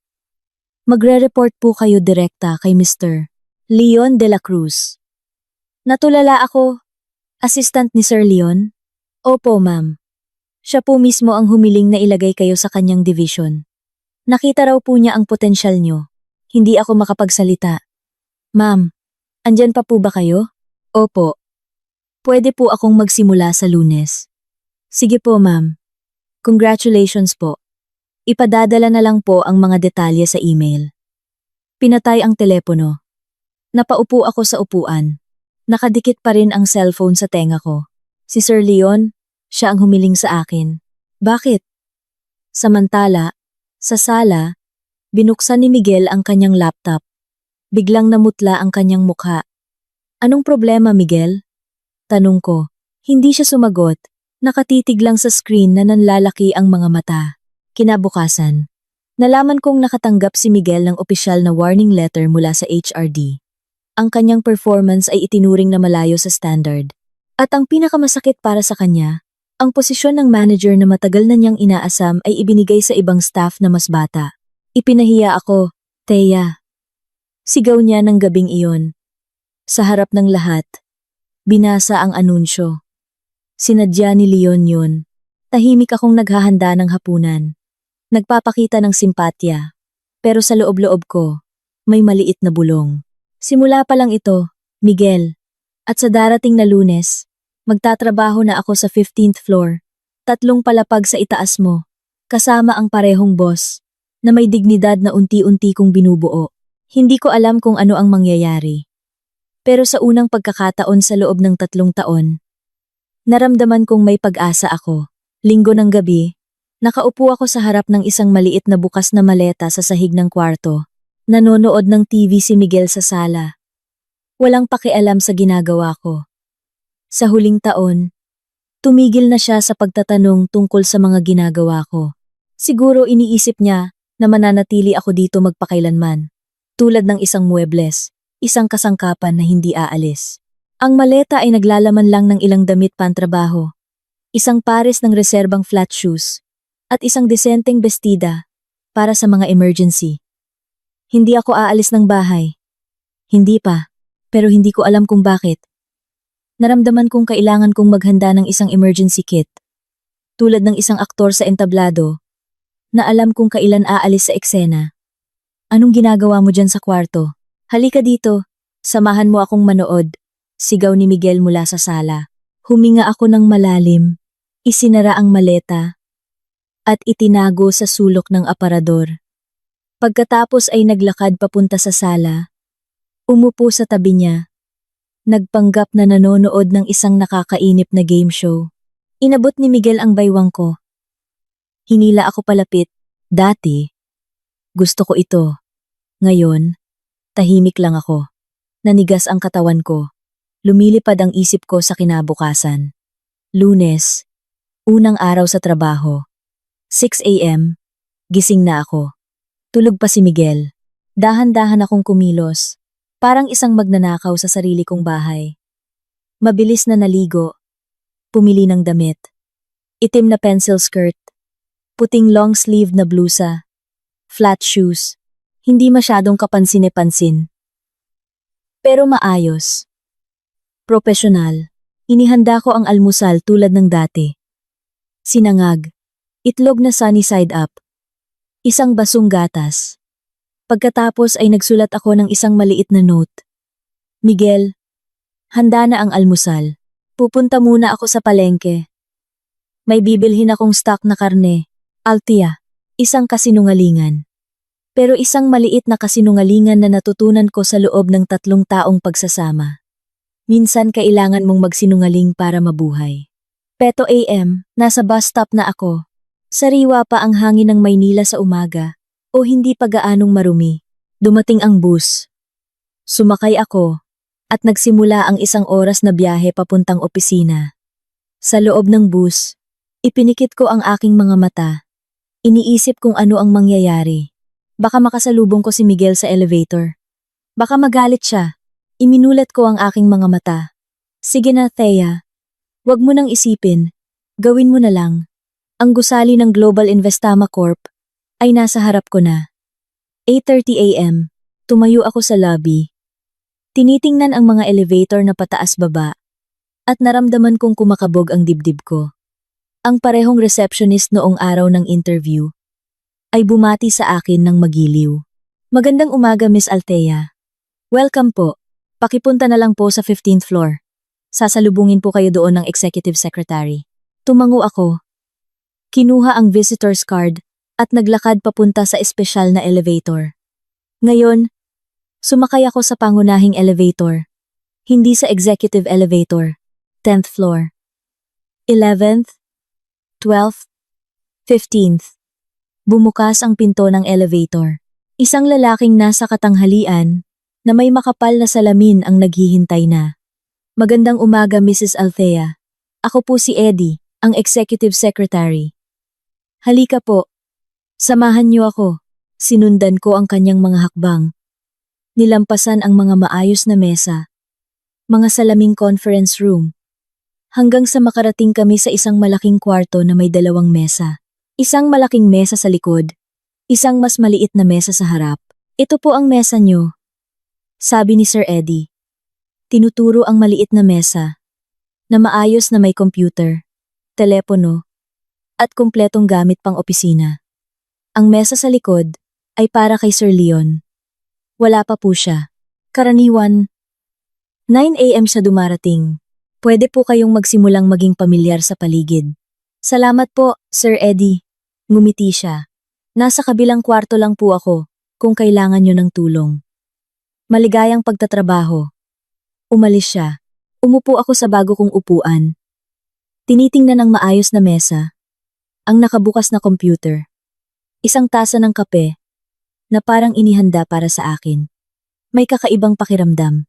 Magre-report po kayo direkta kay Mr. Leon de la Cruz. Natulala ako. Assistant ni Sir Leon? Opo, ma'am. Siya po mismo ang humiling na ilagay kayo sa kanyang division. Nakita raw po niya ang potensyal nyo. Hindi ako makapagsalita. Ma'am, andyan pa po ba kayo? Opo. Pwede po akong magsimula sa Lunes. Sige po, ma'am. Congratulations po. Ipadadala na lang po ang mga detalye sa email. Pinatay ang telepono. Napaupo ako sa upuan. Nakadikit pa rin ang cellphone sa tenga ko. Si Sir Leon, siya ang humiling sa akin. Bakit? Samantala, sa sala, Binuksan ni Miguel ang kanyang laptop. Biglang namutla ang kanyang mukha. Anong problema, Miguel? Tanong ko. Hindi siya sumagot. Nakatitig lang sa screen na nanlalaki ang mga mata. Kinabukasan, nalaman kong nakatanggap si Miguel ng opisyal na warning letter mula sa HRD. Ang kanyang performance ay itinuring na malayo sa standard. At ang pinakamasakit para sa kanya, ang posisyon ng manager na matagal na niyang inaasam ay ibinigay sa ibang staff na mas bata. Ipinahiya ako, Thea. Sigaw niya ng gabing iyon. Sa harap ng lahat, binasa ang anunsyo. Sinadya ni Leon yun. Tahimik akong naghahanda ng hapunan. Nagpapakita ng simpatya. Pero sa loob-loob ko, may maliit na bulong. Simula pa lang ito, Miguel. At sa darating na Lunes, magtatrabaho na ako sa 15th floor. 3 palapag sa itaas mo. Kasama ang parehong boss, na may dignidad na unti-unti kong binubuo. Hindi ko alam kung ano ang mangyayari. Pero sa unang pagkakataon sa loob ng 3 taon, naramdaman kong may pag-asa ako. Linggo ng gabi, nakaupo ako sa harap ng isang maliit na bukas na maleta sa sahig ng kwarto. Nanonood ng TV si Miguel sa sala. Walang pakialam sa ginagawa ko. Sa huling taon, tumigil na siya sa pagtatanong tungkol sa mga ginagawa ko. Siguro iniisip niya na mananatili ako dito magpakailanman. Tulad ng isang muebles, isang kasangkapan na hindi aalis. Ang maleta ay naglalaman lang ng ilang damit pantrabaho, isang pares ng reserbang flat shoes, at isang desenteng bestida para sa mga emergency. Hindi ako aalis ng bahay. Hindi pa, pero hindi ko alam kung bakit. Naramdaman kong kailangan kong maghanda ng isang emergency kit. Tulad ng isang aktor sa entablado, na alam kung kailan aalis sa eksena. Anong ginagawa mo dyan sa kwarto? Halika dito, samahan mo akong manood. Sigaw ni Miguel mula sa sala. Huminga ako ng malalim, isinara ang maleta, at itinago sa sulok ng aparador. Pagkatapos ay naglakad papunta sa sala. Umupo sa tabi niya. Nagpanggap na nanonood ng isang nakakainip na game show. Inabot ni Miguel ang baywang ko. Hinila ako palapit. Dati, gusto ko ito. Ngayon, tahimik lang ako. Nanigas ang katawan ko. Lumilipad ang isip ko sa kinabukasan. Lunes, unang araw sa trabaho. 6 a.m., gising na ako. Tulog pa si Miguel. Dahan-dahan akong kumilos, parang isang magnanakaw sa sarili kong bahay. Mabilis na naligo, pumili ng damit. Itim na pencil skirt, puting long sleeve na blusa, flat shoes, hindi masyadong kapansin-pansin. Pero maayos. Propesyonal. Inihanda ko ang almusal tulad ng dati. Sinangag. Itlog na sunny side up. Isang basong gatas. Pagkatapos ay nagsulat ako ng isang maliit na note. Miguel, handa na ang almusal. Pupunta muna ako sa palengke. May bibilhin akong stock na karne. Altia. Isang kasinungalingan. Pero isang maliit na kasinungalingan na natutunan ko sa loob ng 3 taong pagsasama. Minsan kailangan mong magsinungaling para mabuhay. Peto AM, nasa bus stop na ako. Sariwa pa ang hangin ng Maynila sa umaga, o hindi pa gaanong marumi. Dumating ang bus. Sumakay ako, at nagsimula ang 1 oras na biyahe papuntang opisina. Sa loob ng bus, ipinikit ko ang aking mga mata. Iniisip kung ano ang mangyayari. Baka makasalubong ko si Miguel sa elevator. Baka magalit siya. Iminulat ko ang aking mga mata. Sige na, Thea. Huwag mo nang isipin. Gawin mo na lang. Ang gusali ng Global Investama Corp ay nasa harap ko na. 8:30 a.m. Tumayo ako sa lobby. Tinitingnan ang mga elevator na pataas-baba at naramdaman kong kumakabog ang dibdib ko. Ang parehong receptionist noong araw ng interview ay bumati sa akin ng magiliw. Magandang umaga, Miss Althea. Welcome po. Pakipunta na lang po sa 15th floor. Sasalubungin po kayo doon ng executive secretary. Tumango ako. Kinuha ang visitor's card at naglakad papunta sa espesyal na elevator. Ngayon, sumakay ako sa pangunahing elevator. Hindi sa executive elevator. 10th floor. 11th, 12th, 15th. Bumukas ang pinto ng elevator. Isang lalaking nasa katanghalian na may makapal na salamin ang naghihintay na. Magandang umaga, Mrs. Althea. Ako po si Eddie, ang Executive Secretary. Halika po. Samahan niyo ako. Sinundan ko ang kanyang mga hakbang. Nilampasan ang mga maayos na mesa, mga salaming conference room, hanggang sa makarating kami sa isang malaking kwarto na may 2 mesa. Isang malaking mesa sa likod, isang mas maliit na mesa sa harap. Ito po ang mesa niyo, sabi ni Sir Eddie. Tinuturo ang maliit na mesa, na maayos na may computer, telepono, at kumpletong gamit pang opisina. Ang mesa sa likod ay para kay Sir Leon. Wala pa po siya. Karaniwan, 9 a.m. siya dumarating. Pwede po kayong magsimulang maging pamilyar sa paligid. Salamat po, Sir Eddie. Ngumiti siya. Nasa kabilang kwarto lang po ako, kung kailangan nyo ng tulong. Maligayang pagtatrabaho. Umalis siya. Umupo ako sa bago kong upuan. Tinitingnan ang maayos na mesa, ang nakabukas na computer, isang tasa ng kape, na parang inihanda para sa akin. May kakaibang pakiramdam.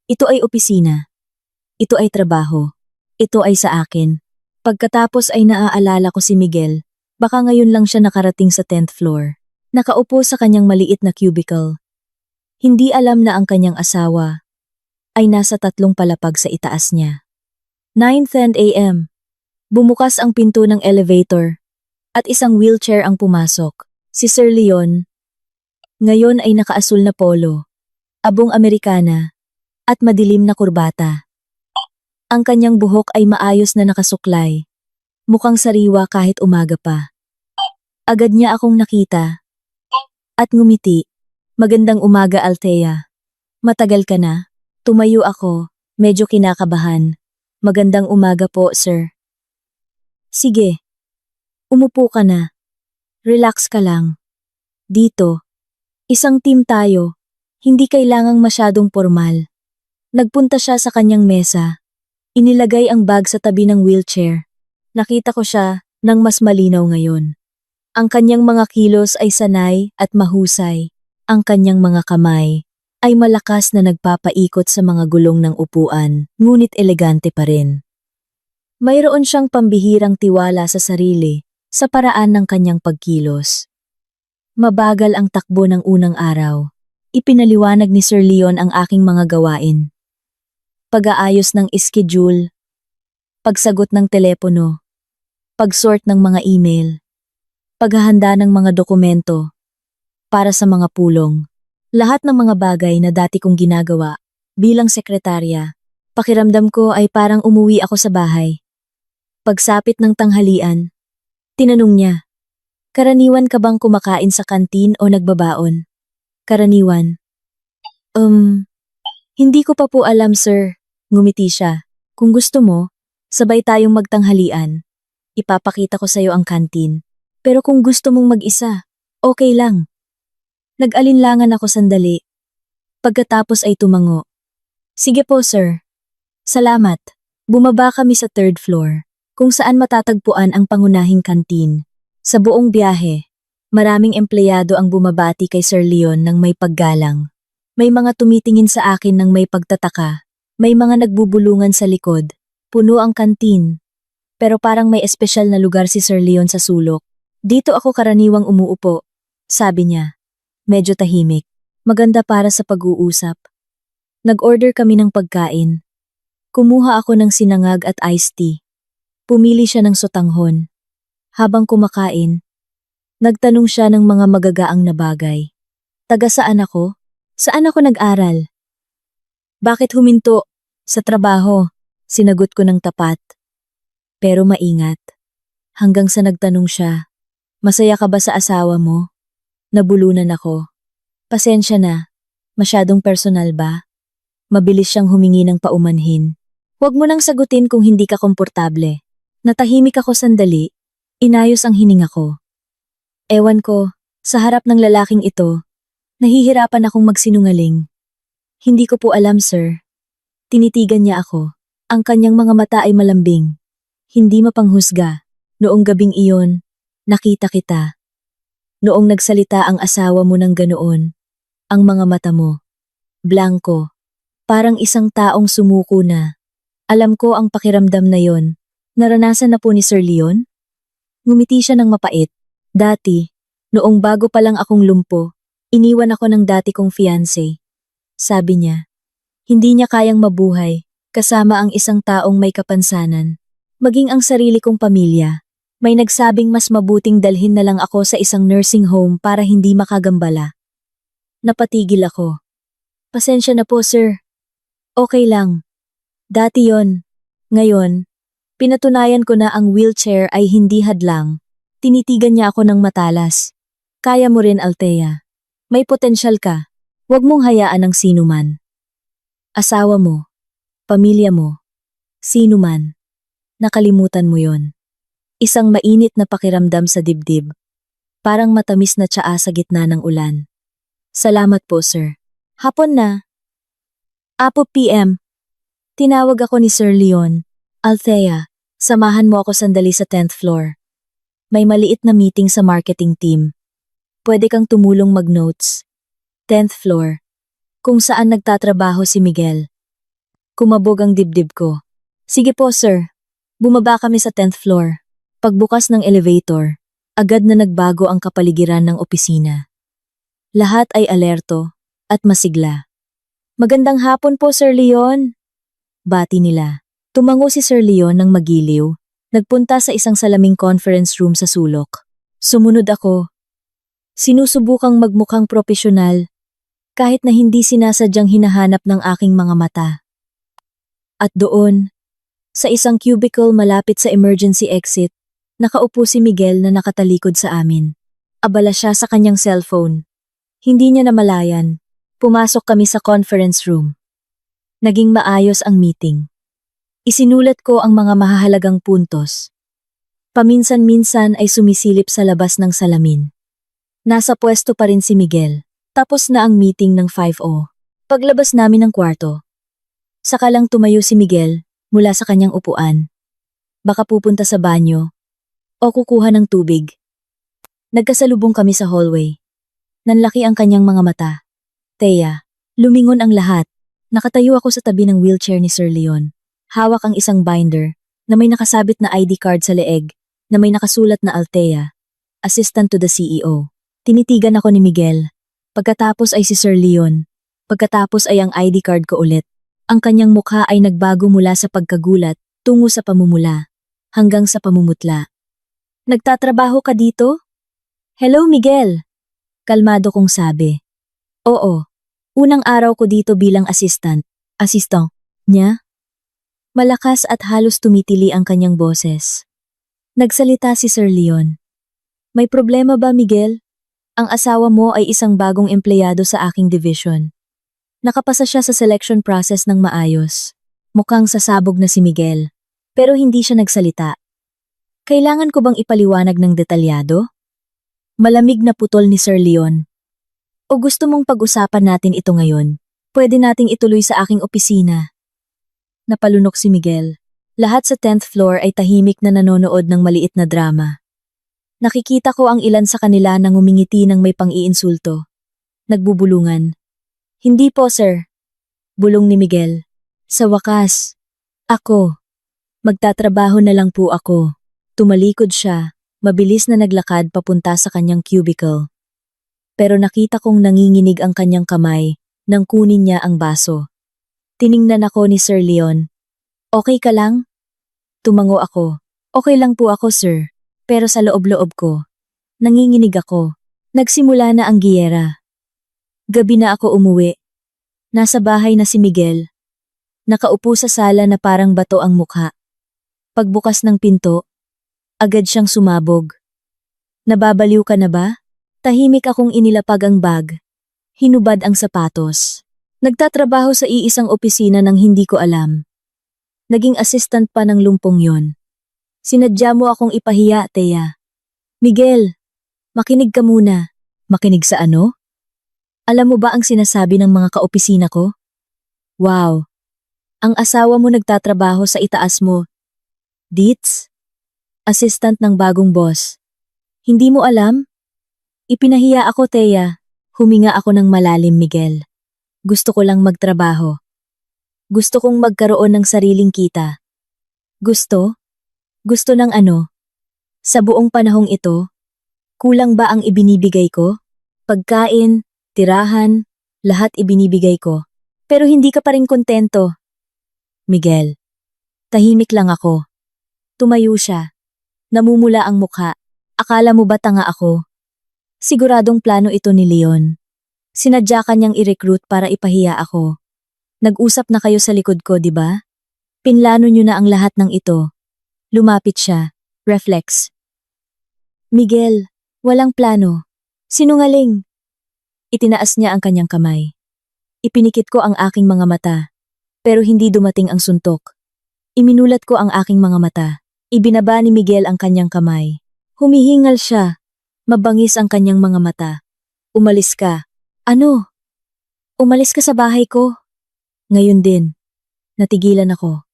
Ito ay opisina. Ito ay trabaho. Ito ay sa akin. Pagkatapos ay naaalala ko si Miguel. Baka ngayon lang siya nakarating sa 10th floor. Nakaupo sa kanyang maliit na cubicle. Hindi alam na ang kanyang asawa ay nasa 3 palapag sa itaas niya. 9:10 a.m. Bumukas ang pinto ng elevator at isang wheelchair ang pumasok. Si Sir Leon. Ngayon ay nakaasul na polo, abong Amerikana, at madilim na kurbata. Ang kanyang buhok ay maayos na nakasuklay. Mukhang sariwa kahit umaga pa. Agad niya akong nakita. At ngumiti. Magandang umaga, Althea. Matagal ka na? Tumayo ako, medyo kinakabahan. Magandang umaga po, sir. Sige. Umupo ka na. Relax ka lang. Dito. Isang team tayo. Hindi kailangang masyadong formal. Nagpunta siya sa kanyang mesa. Inilagay ang bag sa tabi ng wheelchair. Nakita ko siya nang mas malinaw ngayon. Ang kanyang mga kilos ay sanay at mahusay. Ang kanyang mga kamay ay malakas na nagpapaikot sa mga gulong ng upuan, ngunit elegante pa rin. Mayroon siyang pambihirang tiwala sa sarili sa paraan ng kanyang pagkilos. Mabagal ang takbo ng unang araw. Ipinaliwanag ni Sir Leon ang aking mga gawain. Pag-aayos ng schedule, pagsagot ng telepono, pagsort ng mga email, paghahanda ng mga dokumento para sa mga pulong. Lahat ng mga bagay na dati kong ginagawa bilang sekretarya, pakiramdam ko ay parang umuwi ako sa bahay. Pagsapit ng tanghalian, tinanong niya, "Karaniwan ka bang kumakain sa kantin o nagbabaon?" Karaniwan. Hindi ko pa po alam, sir. Ngumiti siya. Kung gusto mo, sabay tayong magtanghalian. Ipapakita ko sa'yo ang kantin. Pero kung gusto mong mag-isa, okay lang. Nag-alinlangan ako sandali. Pagkatapos ay tumango. Sige po, sir. Salamat. Bumaba kami sa 3rd floor, kung saan matatagpuan ang pangunahing kantin. Sa buong biyahe, maraming empleyado ang bumabati kay Sir Leon ng may paggalang. May mga tumitingin sa akin ng may pagtataka. May mga nagbubulungan sa likod. Puno ang kantin. Pero parang may espesyal na lugar si Sir Leon sa sulok. Dito ako karaniwang umuupo, sabi niya. Medyo tahimik. Maganda para sa pag-uusap. Nag-order kami ng pagkain. Kumuha ako ng sinangag at iced tea. Pumili siya ng sotanghon. Habang kumakain, nagtanong siya ng mga magagaang na bagay. Taga saan ako? Saan ako nag-aral? Bakit huminto? Sa trabaho, sinagot ko ng tapat. Pero maingat. Hanggang sa nagtanong siya, masaya ka ba sa asawa mo? Nabulunan ako. Pasensya na, masyadong personal ba? Mabilis siyang humingi ng paumanhin. Huwag mo nang sagutin kung hindi ka komportable. Natahimik ako sandali, inayos ang hininga ko. Ewan ko, sa harap ng lalaking ito, nahihirapan akong magsinungaling. Hindi ko po alam, sir. Tinitigan niya ako. Ang kanyang mga mata ay malambing. Hindi mapanghusga. Noong gabing iyon, nakita kita. Noong nagsalita ang asawa mo ng ganoon, ang mga mata mo, blanko, parang isang taong sumuko na. Alam ko ang pakiramdam na yon. Naranasan na po ni Sir Leon? Ngumiti siya ng mapait. Dati, noong bago pa lang akong lumpo, iniwan ako ng dati kong fiancé. Sabi niya, hindi niya kayang mabuhay, kasama ang isang taong may kapansanan. Maging ang sarili kong pamilya. May nagsabing mas mabuting dalhin na lang ako sa isang nursing home para hindi makagambala. Napatigil ako. Pasensya na po, sir. Okay lang. Dati yon. Ngayon, pinatunayan ko na ang wheelchair ay hindi hadlang. Tinitigan niya ako ng matalas. Kaya mo rin, Althea. May potensyal ka. Huwag mong hayaan ng sinuman. Asawa mo, pamilya mo, sino man. Nakalimutan mo yon. Isang mainit na pakiramdam sa dibdib. Parang matamis na tsaa sa gitna ng ulan. Salamat po, sir. Hapon na. 4 PM. Tinawag ako ni Sir Leon. Althea, samahan mo ako sandali sa 10th floor. May maliit na meeting sa marketing team. Pwede kang tumulong mag-notes. 10th floor. Kung saan nagtatrabaho si Miguel. Kumabog ang dibdib ko. Sige po, sir. Bumaba kami sa 10th floor. Pagbukas ng elevator, agad na nagbago ang kapaligiran ng opisina. Lahat ay alerto at masigla. Magandang hapon po, Sir Leon. Bati nila. Tumango si Sir Leon ng magiliw. Nagpunta sa isang salaming conference room sa sulok. Sumunod ako. Sinusubukang magmukhang propesyonal, kahit na hindi sinasadyang hinahanap ng aking mga mata. At doon, sa isang cubicle malapit sa emergency exit, nakaupo si Miguel na nakatalikod sa amin. Abala siya sa kanyang cellphone. Hindi niya namalayan. Pumasok kami sa conference room. Naging maayos ang meeting. Isinulat ko ang mga mahahalagang puntos. Paminsan-minsan ay sumisilip sa labas ng salamin. Nasa pwesto pa rin si Miguel. Tapos na ang meeting ng 5:00. Paglabas namin ng kwarto, saka lang tumayo si Miguel mula sa kanyang upuan. Baka pupunta sa banyo o kukuha ng tubig. Nagkasalubong kami sa hallway. Nanlaki ang kanyang mga mata. Thea, lumingon ang lahat. Nakatayo ako sa tabi ng wheelchair ni Sir Leon. Hawak ang isang binder na may nakasabit na ID card sa leeg na may nakasulat na Althea, Assistant to the CEO. Tinitigan ako ni Miguel. Pagkatapos ay si Sir Leon. Pagkatapos ay ang ID card ko ulit. Ang kanyang mukha ay nagbago mula sa pagkagulat tungo sa pamumula hanggang sa pamumutla. Nagtatrabaho ka dito? Hello, Miguel. Kalmado kong sabi. Oo. Unang araw ko dito bilang assistant. Assistant niya? Malakas at halos tumitili ang kanyang boses. Nagsalita si Sir Leon. May problema ba, Miguel? Ang asawa mo ay isang bagong empleyado sa aking division. Nakapasa siya sa selection process ng maayos. Mukhang sasabog na si Miguel. Pero hindi siya nagsalita. Kailangan ko bang ipaliwanag ng detalyado? Malamig na putol ni Sir Leon. O gusto mong pag-usapan natin ito ngayon? Pwede nating ituloy sa aking opisina. Napalunok si Miguel. Lahat sa 10th floor ay tahimik na nanonood ng maliit na drama. Nakikita ko ang ilan sa kanila na ngumingiti ng may pang-iinsulto. Nagbubulungan. Hindi po, sir. Bulong ni Miguel. Sa wakas, ako. Magtatrabaho na lang po ako. Tumalikod siya, mabilis na naglakad papunta sa kanyang cubicle. Pero nakita kong nanginginig ang kanyang kamay nang kunin niya ang baso. Tiningnan ako ni Sir Leon. Okay ka lang? Tumango ako. Okay lang po ako, sir. Pero sa loob-loob ko, nanginginig ako. Nagsimula na ang giyera. Gabi na ako umuwi. Nasa bahay na si Miguel. Nakaupo sa sala na parang bato ang mukha. Pagbukas ng pinto, agad siyang sumabog. Nababaliw ka na ba? Tahimik akong inilapag ang bag. Hinubad ang sapatos. Nagtatrabaho sa iisang opisina nang hindi ko alam. Naging assistant pa ng lumpong yon. Sinadya mo akong ipahiya, Thea. Miguel, makinig ka muna. Makinig sa ano? Alam mo ba ang sinasabi ng mga kaopisina ko? Wow. Ang asawa mo nagtatrabaho sa itaas mo. Deets? Assistant ng bagong boss. Hindi mo alam? Ipinahiya ako, Thea. Huminga ako ng malalim, Miguel. Gusto ko lang magtrabaho. Gusto kong magkaroon ng sariling kita. Gusto? Gusto ng ano? Sa buong panahong ito, kulang ba ang ibinibigay ko? Pagkain, tirahan, lahat ibinibigay ko. Pero hindi ka pa rin kontento. Miguel, tahimik lang ako. Tumayo siya. Namumula ang mukha. Akala mo ba tanga ako? Siguradong plano ito ni Leon. Sinadya kanyang i-recruit para ipahiya ako. Nag-usap na kayo sa likod ko, di ba? Pinlano niyo na ang lahat ng ito. Lumapit siya. Reflex. Miguel, walang plano. Sinungaling. Itinaas niya ang kanyang kamay. Ipinikit ko ang aking mga mata. Pero hindi dumating ang suntok. Iminulat ko ang aking mga mata. Ibinaba ni Miguel ang kanyang kamay. Humihingal siya. Mabangis ang kanyang mga mata. Umalis ka. Ano? Umalis ka sa bahay ko? Ngayon din. Natigilan ako.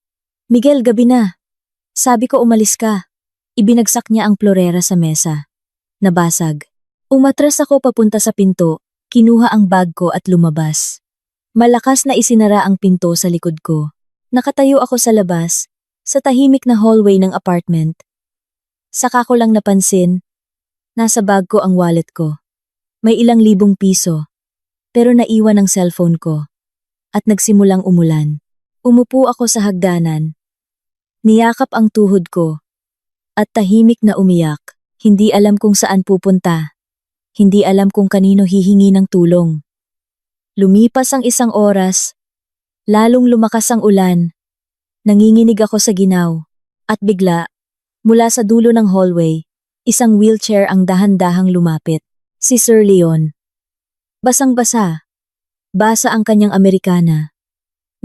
Miguel, gabi na. Sabi ko umalis ka. Ibinagsak niya ang plorera sa mesa. Nabasag. Umatras ako papunta sa pinto, kinuha ang bag ko at lumabas. Malakas na isinara ang pinto sa likod ko. Nakatayo ako sa labas, sa tahimik na hallway ng apartment. Saka ko lang napansin, nasa bag ko ang wallet ko. May ilang libong piso, pero naiwan ang cellphone ko. At nagsimulang umulan. Umupo ako sa hagdanan. Niyakap ang tuhod ko. At tahimik na umiyak. Hindi alam kung saan pupunta. Hindi alam kung kanino hihingi ng tulong. Lumipas ang isang oras. Lalong lumakas ang ulan. Nanginginig ako sa ginaw. At bigla, mula sa dulo ng hallway, isang wheelchair ang dahan-dahang lumapit. Si Sir Leon. Basang-basa. Basa ang kanyang Amerikana.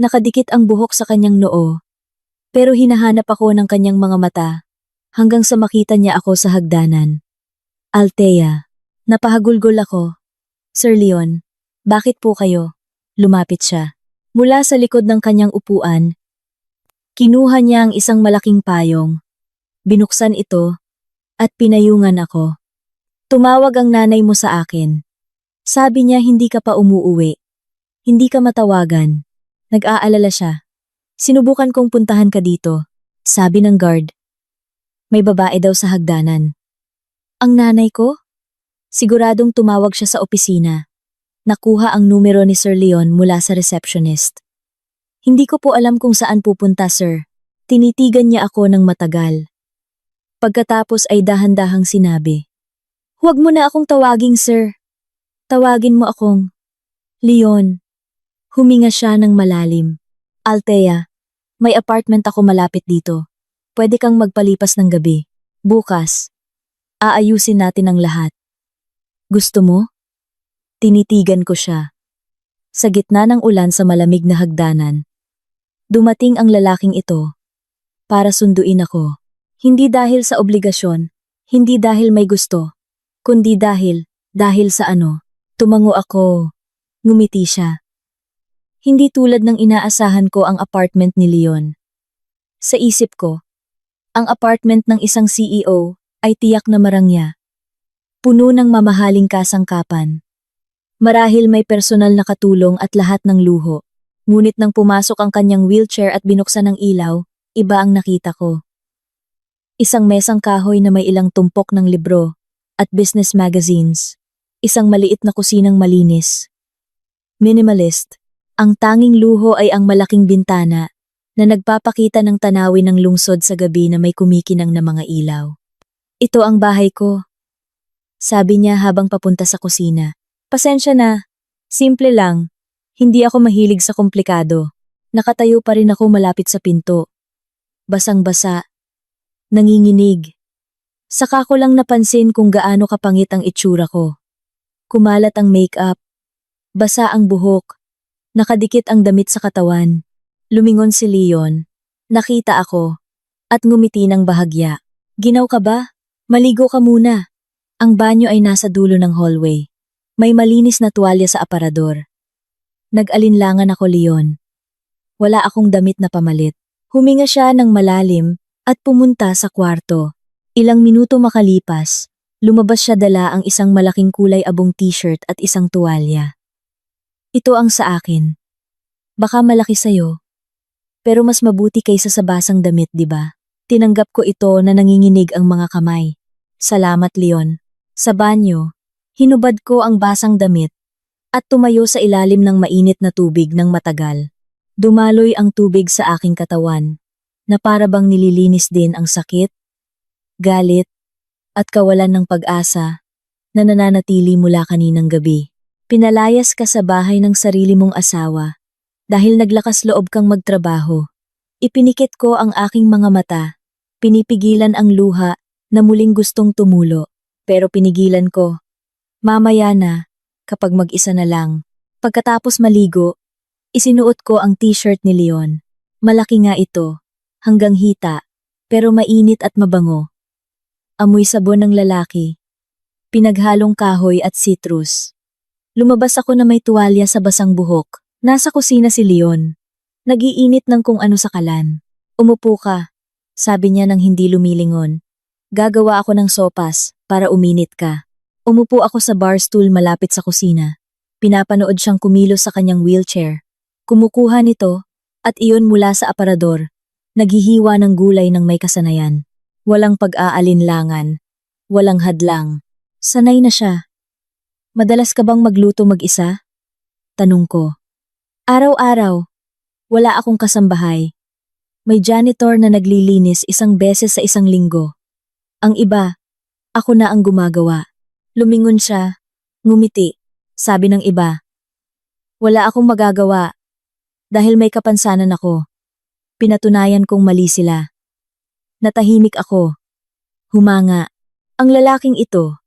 Nakadikit ang buhok sa kanyang noo. Pero hinahanap ako ng kanyang mga mata hanggang sa makita niya ako sa hagdanan. Althea. Napahagulgol ako. Sir Leon, bakit po kayo? Lumapit siya. Mula sa likod ng kanyang upuan, kinuha niya ang isang malaking payong. Binuksan ito at pinayungan ako. Tumawag ang nanay mo sa akin. Sabi niya hindi ka pa umuuwi. Hindi ka matawagan. Nag-aalala siya. Sinubukan kong puntahan ka dito. Sabi ng guard. May babae daw sa hagdanan. Ang nanay ko? Siguradong tumawag siya sa opisina. Nakuha ang numero ni Sir Leon mula sa receptionist. Hindi ko po alam kung saan pupunta, sir. Tinitigan niya ako ng matagal. Pagkatapos ay dahan-dahang sinabi. Huwag mo na akong tawaging sir. Tawagin mo akong Leon. Huminga siya ng malalim. Althea, may apartment ako malapit dito. Pwede kang magpalipas ng gabi. Bukas. Aayusin natin ang lahat. Gusto mo? Tinitigan ko siya. Sa gitna ng ulan sa malamig na hagdanan, dumating ang lalaking ito para sunduin ako. Hindi dahil sa obligasyon, hindi dahil may gusto, kundi dahil sa ano. Tumango ako. Ngumiti siya. Hindi tulad ng inaasahan ko ang apartment ni Leon. Sa isip ko, ang apartment ng isang CEO ay tiyak na marangya. Puno ng mamahaling kasangkapan. Marahil may personal na katulong at lahat ng luho. Ngunit nang pumasok ang kanyang wheelchair at binuksan ang ilaw, iba ang nakita ko. Isang mesang kahoy na may ilang tumpok ng libro at business magazines. Isang maliit na kusinang malinis. Minimalist. Ang tanging luho ay ang malaking bintana na nagpapakita ng tanawin ng lungsod sa gabi na may kumikinang na mga ilaw. Ito ang bahay ko. Sabi niya habang papunta sa kusina. Pasensya na. Simple lang. Hindi ako mahilig sa komplikado. Nakatayo pa rin ako malapit sa pinto. Basang-basa. Nanginginig. Saka ko lang napansin kung gaano kapangit ang itsura ko. Kumalat ang makeup. Basa ang buhok. Nakadikit ang damit sa katawan. Lumingon si Leon. Nakita ako. At ngumiti ng bahagya. Ginaw ka ba? Maligo ka muna. Ang banyo ay nasa dulo ng hallway. May malinis na tuwalya sa aparador. Nag-alinlangan ako, Leon. Wala akong damit na pamalit. Huminga siya ng malalim at pumunta sa kwarto. Ilang minuto makalipas, Lumabas siya dala ang isang malaking kulay abong t-shirt at isang tuwalya. Ito ang sa akin. Baka malaki sa'yo, pero mas mabuti kaysa sa basang damit, di ba? Tinanggap ko ito na nanginginig ang mga kamay. Salamat, Leon. Sa banyo, hinubad ko ang basang damit at tumayo sa ilalim ng mainit na tubig ng matagal. Dumaloy ang tubig sa aking katawan, na para bang nililinis din ang sakit, galit, at kawalan ng pag-asa na nananatili mula kaninang gabi. Pinalayas ka sa bahay ng sarili mong asawa dahil naglakas loob kang magtrabaho. Ipinikit ko ang aking mga mata, pinipigilan ang luha na muling gustong tumulo, pero pinigilan ko. Mamaya na, kapag mag-isa na lang. Pagkatapos maligo, isinuot ko ang t-shirt ni Leon. Malaki nga ito, hanggang hita, pero mainit at mabango. Amoy sabon ng lalaki. Pinaghalong kahoy at citrus. Lumabas ako na may tuwalya sa basang buhok. Nasa kusina si Leon. Nag-iinit ng kung ano sa kalan. Umupo ka, sabi niya nang hindi lumilingon. Gagawa ako ng sopas para uminit ka. Umupo ako sa bar stool malapit sa kusina. Pinapanood siyang kumilos sa kanyang wheelchair. Kumukuha nito at iyon mula sa aparador. Naghihiwa ng gulay ng may kasanayan. Walang pag-aalinlangan. Walang hadlang. Sanay na siya. Madalas ka bang magluto mag-isa? Tanong ko. Araw-araw. Wala akong kasambahay. May janitor na naglilinis isang beses sa isang linggo. Ang iba, ako na ang gumagawa. Lumingon siya. Ngumiti. Sabi ng iba. Wala akong magagawa. Dahil may kapansanan ako. Pinatunayan kong mali sila. Natahimik ako. Humanga. Ang lalaking ito,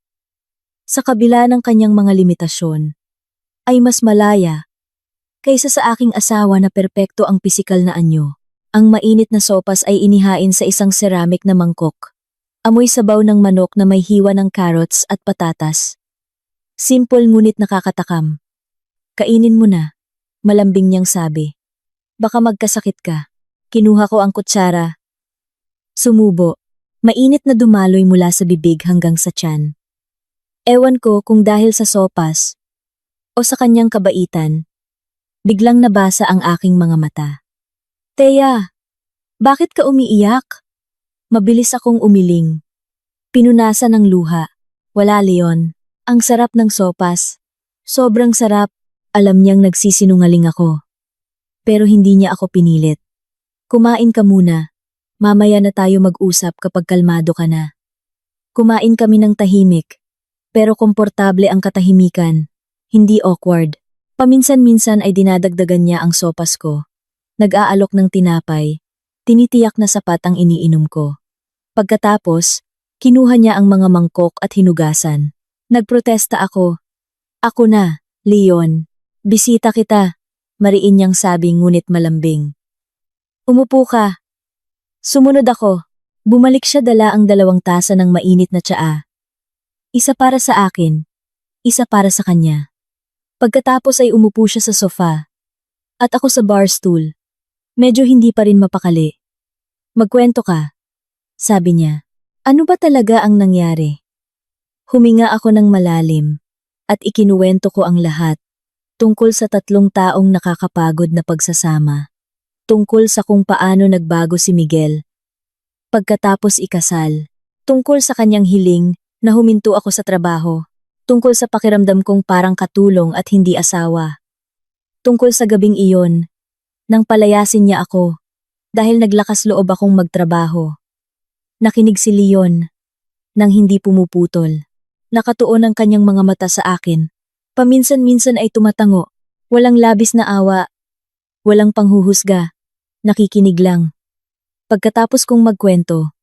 sa kabila ng kanyang mga limitasyon, ay mas malaya kaysa sa aking asawa na perpekto ang pisikal na anyo. Ang mainit na sopas ay inihain sa isang ceramic na mangkok. Amoy sabaw ng manok na may hiwa ng carrots at patatas. Simple ngunit nakakatakam. Kainin mo na, malambing niyang sabi. Baka magkasakit ka. Kinuha ko ang kutsara. Sumubo. Mainit na dumaloy mula sa bibig hanggang sa tiyan. Ewan ko kung dahil sa sopas o sa kanyang kabaitan, biglang nabasa ang aking mga mata. Teya, bakit ka umiiyak? Mabilis akong umiling. Pinunasan ng luha. Wala, Leon. Ang sarap ng sopas. Sobrang sarap. Alam niyang nagsisinungaling ako. Pero hindi niya ako pinilit. Kumain ka muna. Mamaya na tayo mag-usap kapag kalmado ka na. Kumain kami ng tahimik. Pero komportable ang katahimikan. Hindi awkward. Paminsan-minsan ay dinadagdagan niya ang sopas ko. Nag-aalok ng tinapay. Tinitiyak na sapat ang iniinom ko. Pagkatapos, kinuha niya ang mga mangkok at hinugasan. Nagprotesta ako. Ako na, Leon. Bisita kita. Mariin niyang sabi ngunit malambing. Umupo ka. Sumunod ako. Bumalik siya dala ang 2 tasa ng mainit na tsaa. Isa para sa akin. Isa para sa kanya. Pagkatapos ay umupo siya sa sofa. At ako sa bar stool. Medyo hindi pa rin mapakali. Magkwento ka. Sabi niya. Ano ba talaga ang nangyari? Huminga ako ng malalim. At ikinuwento ko ang lahat. Tungkol sa 3 taong nakakapagod na pagsasama. Tungkol sa kung paano nagbago si Miguel. Pagkatapos ikasal. Tungkol sa kanyang hiling na huminto ako sa trabaho. Tungkol sa pakiramdam kong parang katulong at hindi asawa. Tungkol sa gabing iyon, nang palayasin niya ako, dahil naglakas loob akong magtrabaho. Nakinig si Leon, nang hindi pumuputol. Nakatuon ang kanyang mga mata sa akin. Paminsan-minsan ay tumatango, walang labis na awa, walang panghuhusga, nakikinig lang. Pagkatapos kong magkwento,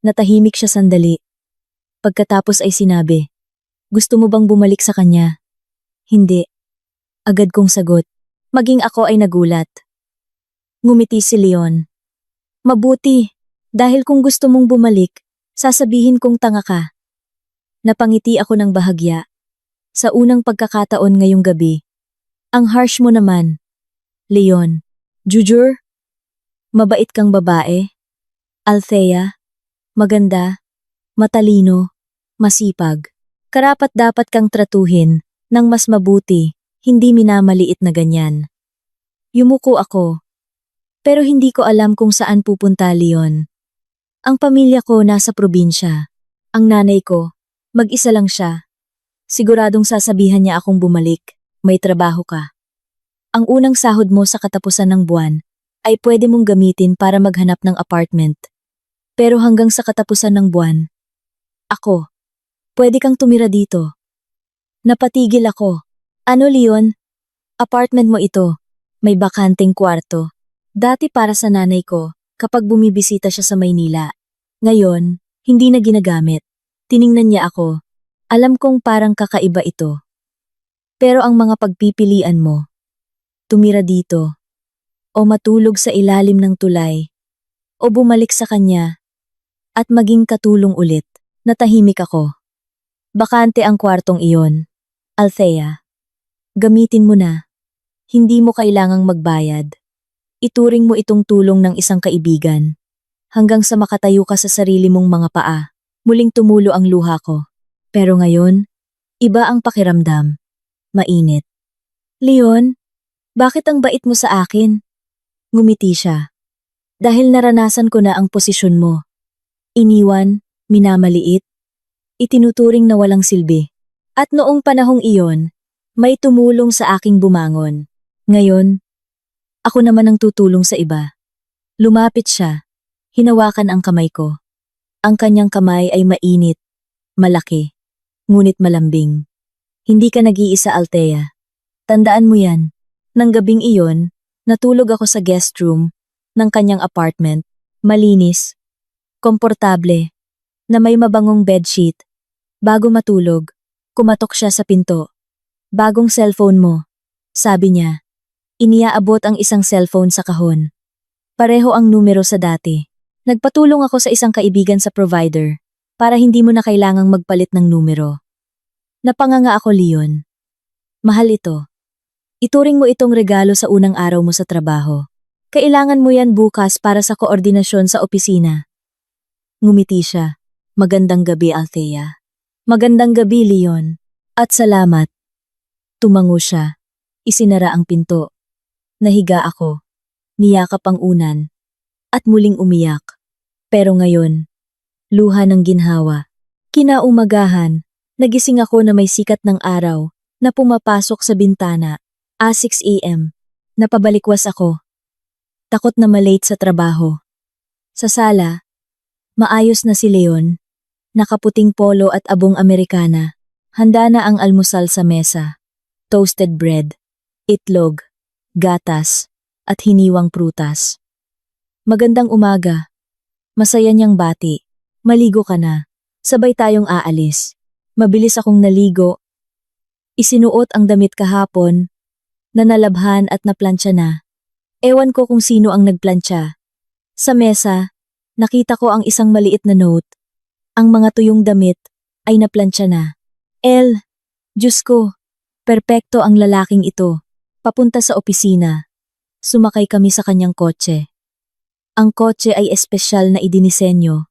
natahimik siya sandali. Pagkatapos ay sinabi, gusto mo bang bumalik sa kanya? Hindi. Agad kong sagot. Maging ako ay nagulat. Ngumiti si Leon. Mabuti, dahil kung gusto mong bumalik, sasabihin kong tanga ka. Napangiti ako ng bahagya. Sa unang pagkakataon ngayong gabi. Ang harsh mo naman. Leon. Jujur? Mabait kang babae? Althea? Maganda? Matalino? masipag. Karapat-dapat kang tratuhin ng mas mabuti, hindi minamaliit na ganyan. Yumuko ako. Pero hindi ko alam kung saan pupunta, Leon. Ang pamilya ko nasa probinsya. Ang nanay ko, mag-isa lang siya. Siguradong sasabihan niya akong bumalik, may trabaho ka. Ang unang sahod mo sa katapusan ng buwan ay pwede mong gamitin para maghanap ng apartment. Pero hanggang sa katapusan ng buwan, ako, pwede kang tumira dito. Napatigil ako. Ano, Leon? Apartment mo ito. May bakanteng kwarto. Dati para sa nanay ko kapag bumibisita siya sa Maynila. Ngayon, hindi na ginagamit. Tiningnan niya ako. Alam kong parang kakaiba ito. Pero ang mga pagpipilian mo, tumira dito, o matulog sa ilalim ng tulay, o bumalik sa kanya, at maging katulong ulit, natahimik ako. Bakante ang kwartong iyon. Althea, gamitin mo na. Hindi mo kailangang magbayad. Ituring mo itong tulong ng isang kaibigan. Hanggang sa makatayo ka sa sarili mong mga paa, muling tumulo ang luha ko. Pero ngayon, iba ang pakiramdam. Mainit. Leon, bakit ang bait mo sa akin? Ngumiti siya. Dahil naranasan ko na ang posisyon mo. Iniwan, minamaliit, itinuturing na walang silbi. At noong panahong iyon, may tumulong sa aking bumangon. Ngayon, ako naman ang tutulong sa iba. Lumapit siya. Hinawakan ang kamay ko. Ang kanyang kamay ay mainit, malaki, ngunit malambing. Hindi ka nag-iisa, Althea. Tandaan mo yan. Nang gabing iyon, natulog ako sa guest room ng kanyang apartment, malinis, komportable, na may mabangong bedsheet. Bago matulog, kumatok siya sa pinto. Bagong cellphone mo, sabi niya. Iniaabot ang isang cellphone sa kahon. Pareho ang numero sa dati. Nagpatulong ako sa isang kaibigan sa provider para hindi mo na kailangang magpalit ng numero. Napanganga ako, Leon. Mahal ito. Ituring mo itong regalo sa unang araw mo sa trabaho. Kailangan mo yan bukas para sa koordinasyon sa opisina. Ngumiti siya. Magandang gabi, Althea. Magandang gabi, Leon. At salamat. Tumango siya. Isinara ang pinto. Nahiga ako. Niyakap ang unan. At muling umiyak. Pero ngayon, luha ng ginhawa. Kinaumagahan, nagising ako na may sikat ng araw na pumapasok sa bintana. 6 a.m. Napabalikwas ako. Takot na malate sa trabaho. Sa sala, maayos na si Leon. Nakaputing polo at abong Amerikana. Handa na ang almusal sa mesa. Toasted bread, itlog, gatas, at hiniwang prutas. Magandang umaga. Masaya niyang bati. Maligo ka na. Sabay tayong aalis. Mabilis akong naligo. Isinuot ang damit kahapon. Nanalabhan at naplantsa na. Ewan ko kung sino ang nagplantsa. Sa mesa, nakita ko ang isang maliit na note. Ang mga tuyong damit ay naplantsa na. Diyos ko, perpekto ang lalaking ito. Papunta sa opisina. Sumakay kami sa kanyang kotse. Ang kotse ay espesyal na idinisenyo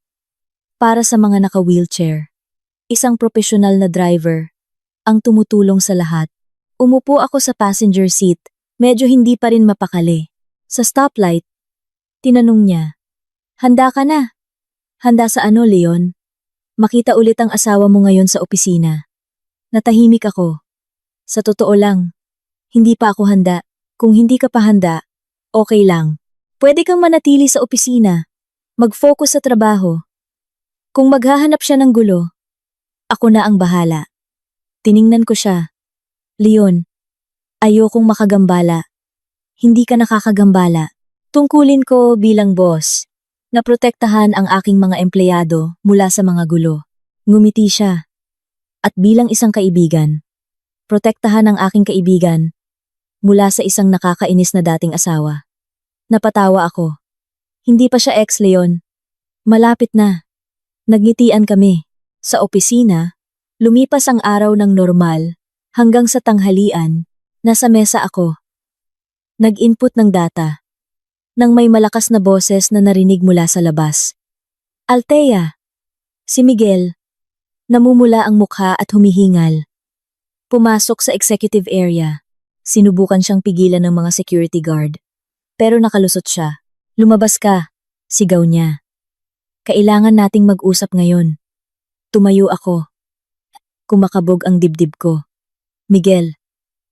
para sa mga naka-wheelchair. Isang profesional na driver ang tumutulong sa lahat. Umupo ako sa passenger seat, medyo hindi pa rin mapakali. Sa stoplight, tinanong niya, "Handa ka na?" "Handa sa ano, Leon?" "Makita ulit ang asawa mo ngayon sa opisina." Natahimik ako. Sa totoo lang, hindi pa ako handa. Kung hindi ka pa handa, okay lang. Pwede kang manatili sa opisina. Mag-focus sa trabaho. Kung maghahanap siya ng gulo, ako na ang bahala. Tiningnan ko siya. Leon, ayokong makagambala. Hindi ka nakakagambala. Tungkulin ko bilang boss na protektahan ang aking mga empleyado mula sa mga gulo. Ngumiti siya. At bilang isang kaibigan, protektahan ang aking kaibigan mula sa isang nakakainis na dating asawa. Napatawa ako. Hindi pa siya ex-Leon. Malapit na. Nagngitian kami. Sa opisina, lumipas ang araw ng normal hanggang sa tanghalian, nasa mesa ako. Nag-input ng data. Nang may malakas na boses na narinig mula sa labas. "Althea!" "Si Miguel." Namumula ang mukha at humihingal. Pumasok sa executive area. Sinubukan siyang pigilan ng mga security guard. Pero nakalusot siya. Lumabas ka, sigaw niya. Kailangan nating mag-usap ngayon. Tumayo ako. Kumakabog ang dibdib ko. Miguel,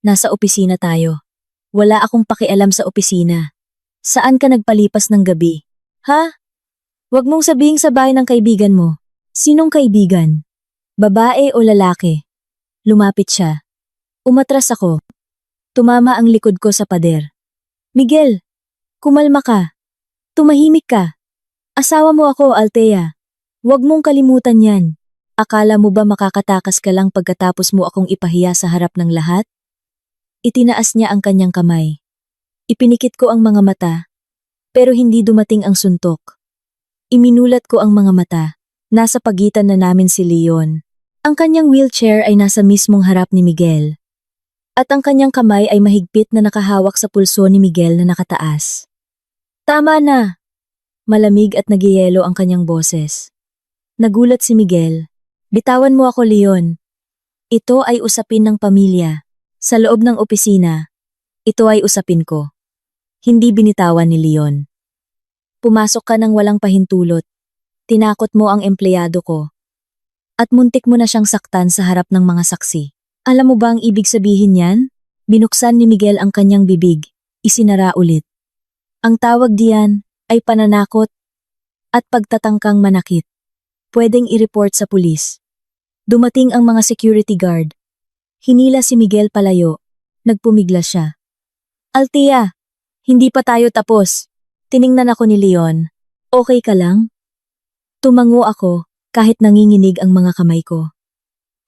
nasa opisina tayo. Wala akong pakialam sa opisina. Saan ka nagpalipas ng gabi? Ha? Huwag mong sabihing sa bahay ng kaibigan mo. Sinong kaibigan? Babae o lalaki? Lumapit siya. Umatras ako. Tumama ang likod ko sa pader. Miguel, kumalma ka. Tumahimik ka. Asawa mo ako, Althea. Huwag mong kalimutan yan. Akala mo ba makakatakas ka lang pagkatapos mo akong ipahiya sa harap ng lahat? Itinaas niya ang kanyang kamay. Ipinikit ko ang mga mata, pero hindi dumating ang suntok. Iminulat ko ang mga mata. Nasa pagitan na namin si Leon. Ang kanyang wheelchair ay nasa mismong harap ni Miguel. At ang kanyang kamay ay mahigpit na nakahawak sa pulso ni Miguel na nakataas. Tama na! Malamig at nagyayelo ang kanyang boses. Nagulat si Miguel. Bitawan mo ako, Leon. Ito ay usapin ng pamilya. Sa loob ng opisina, ito ay usapin ko. Hindi binitawan ni Leon. Pumasok ka ng walang pahintulot. Tinakot mo ang empleyado ko. At muntik mo na siyang saktan sa harap ng mga saksi. Alam mo ba ang ibig sabihin niyan? Binuksan ni Miguel ang kanyang bibig. Isinara ulit. Ang tawag diyan ay pananakot at pagtatangkang manakit. Pwedeng i-report sa pulis. Dumating ang mga security guard. Hinila si Miguel palayo. Nagpumigla siya. Althea, hindi pa tayo tapos. Tiningnan ako ni Leon. Okay ka lang? Tumango ako kahit nanginginig ang mga kamay ko.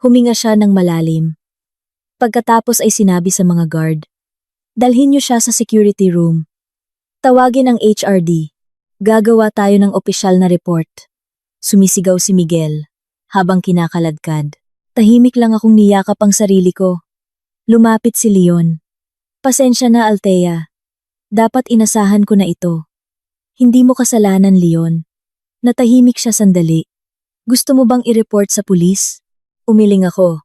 Huminga siya ng malalim. Pagkatapos ay sinabi sa mga guard. Dalhin niyo siya sa security room. Tawagin ang HRD. Gagawa tayo ng opisyal na report. Sumisigaw si Miguel habang kinakaladkad. Tahimik lang akong niyakap ang sarili ko. Lumapit si Leon. Pasensya na, Althea. Dapat inasahan ko na ito. Hindi mo kasalanan, Leon. Natahimik siya sandali. Gusto mo bang i-report sa pulis? Umiling ako.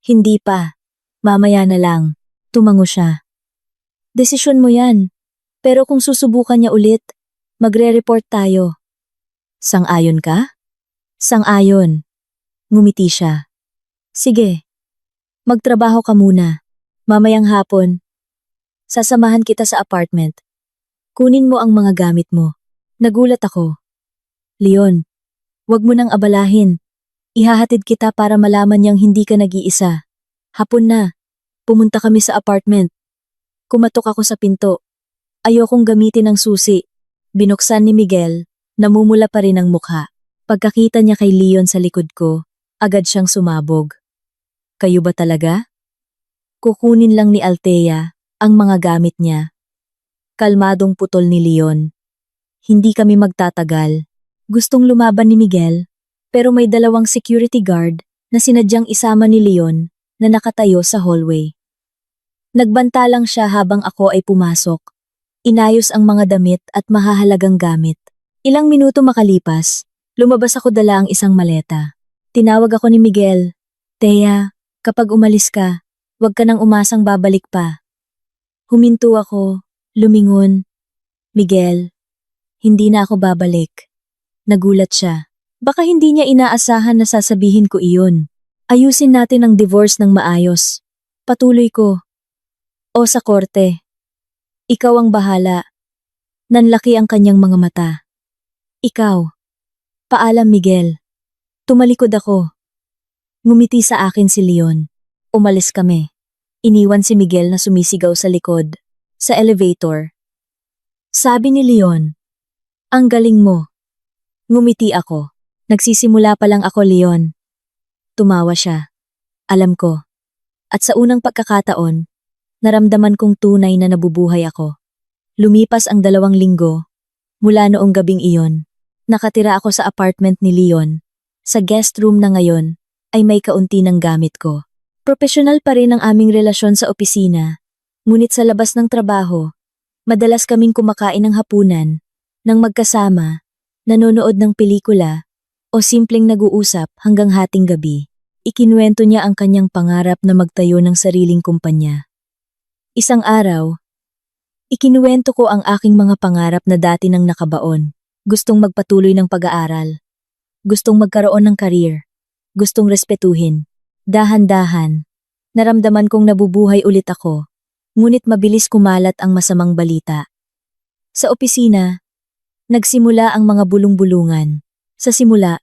Hindi pa. Mamaya na lang. Tumango siya. Desisyon mo yan. Pero kung susubukan niya ulit, magre-report tayo. Sang-ayon ka? Sang-ayon. Ngumiti siya. Sige. Magtrabaho ka muna. Mamayang hapon. Sasamahan kita sa apartment. Kunin mo ang mga gamit mo. Nagulat ako. Leon, wag mo nang abalahin. Ihahatid kita para malaman niyang hindi ka nag-iisa. Hapon na. Pumunta kami sa apartment. Kumatok ako sa pinto. Ayokong gamitin ang susi. Binuksan ni Miguel, namumula pa rin ang mukha. Pagkakita niya kay Leon sa likod ko, agad siyang sumabog. Kayo ba talaga? Kukunin lang ni Althea ang mga gamit niya. Kalmadong putol ni Leon. Hindi kami magtatagal. Gustong lumaban ni Miguel, pero may dalawang security guard na sinadyang isama ni Leon na nakatayo sa hallway. Nagbanta lang siya habang ako ay pumasok. Inayos ang mga damit at mahahalagang gamit. Ilang minuto makalipas, lumabas ako dala ang isang maleta. Tinawag ako ni Miguel. Thea, kapag umalis ka, huwag ka nang umasang babalik pa. Huminto ako, lumingon. Miguel, hindi na ako babalik. Nagulat siya. Baka hindi niya inaasahan na sasabihin ko iyon. Ayusin natin ang divorce ng maayos. Patuloy ko. O sa korte. Ikaw ang bahala. Nanlaki ang kanyang mga mata. Ikaw. Paalam, Miguel. Tumalikod ako. Ngumiti sa akin si Leon. Umalis kami. Iniwan si Miguel na sumisigaw sa likod. Sa elevator. Sabi ni Leon. Ang galing mo. Ngumiti ako. Nagsisimula pa lang ako, Leon. Tumawa siya. Alam ko. At sa unang pagkakataon, naramdaman kong tunay na nabubuhay ako. Lumipas ang 2 linggo. Mula noong gabing iyon, nakatira ako sa apartment ni Leon. Sa guest room na ngayon, ay may kaunti ng gamit ko. Profesional pa rin ang aming relasyon sa opisina. Ngunit sa labas ng trabaho, madalas kaming kumakain ng hapunan, nang magkasama, nanonood ng pelikula, o simpleng nag-uusap hanggang hating gabi. Ikinuwento niya ang kanyang pangarap na magtayo ng sariling kumpanya. Isang araw, ikinuwento ko ang aking mga pangarap na dati nang nakabaon. Gustong magpatuloy ng pag-aaral. Gustong magkaroon ng career. Gustong respetuhin. Dahan-dahan, naramdaman kong nabubuhay ulit ako. Ngunit mabilis kumalat ang masamang balita. Sa opisina, nagsimula ang mga bulong-bulungan. Sa simula,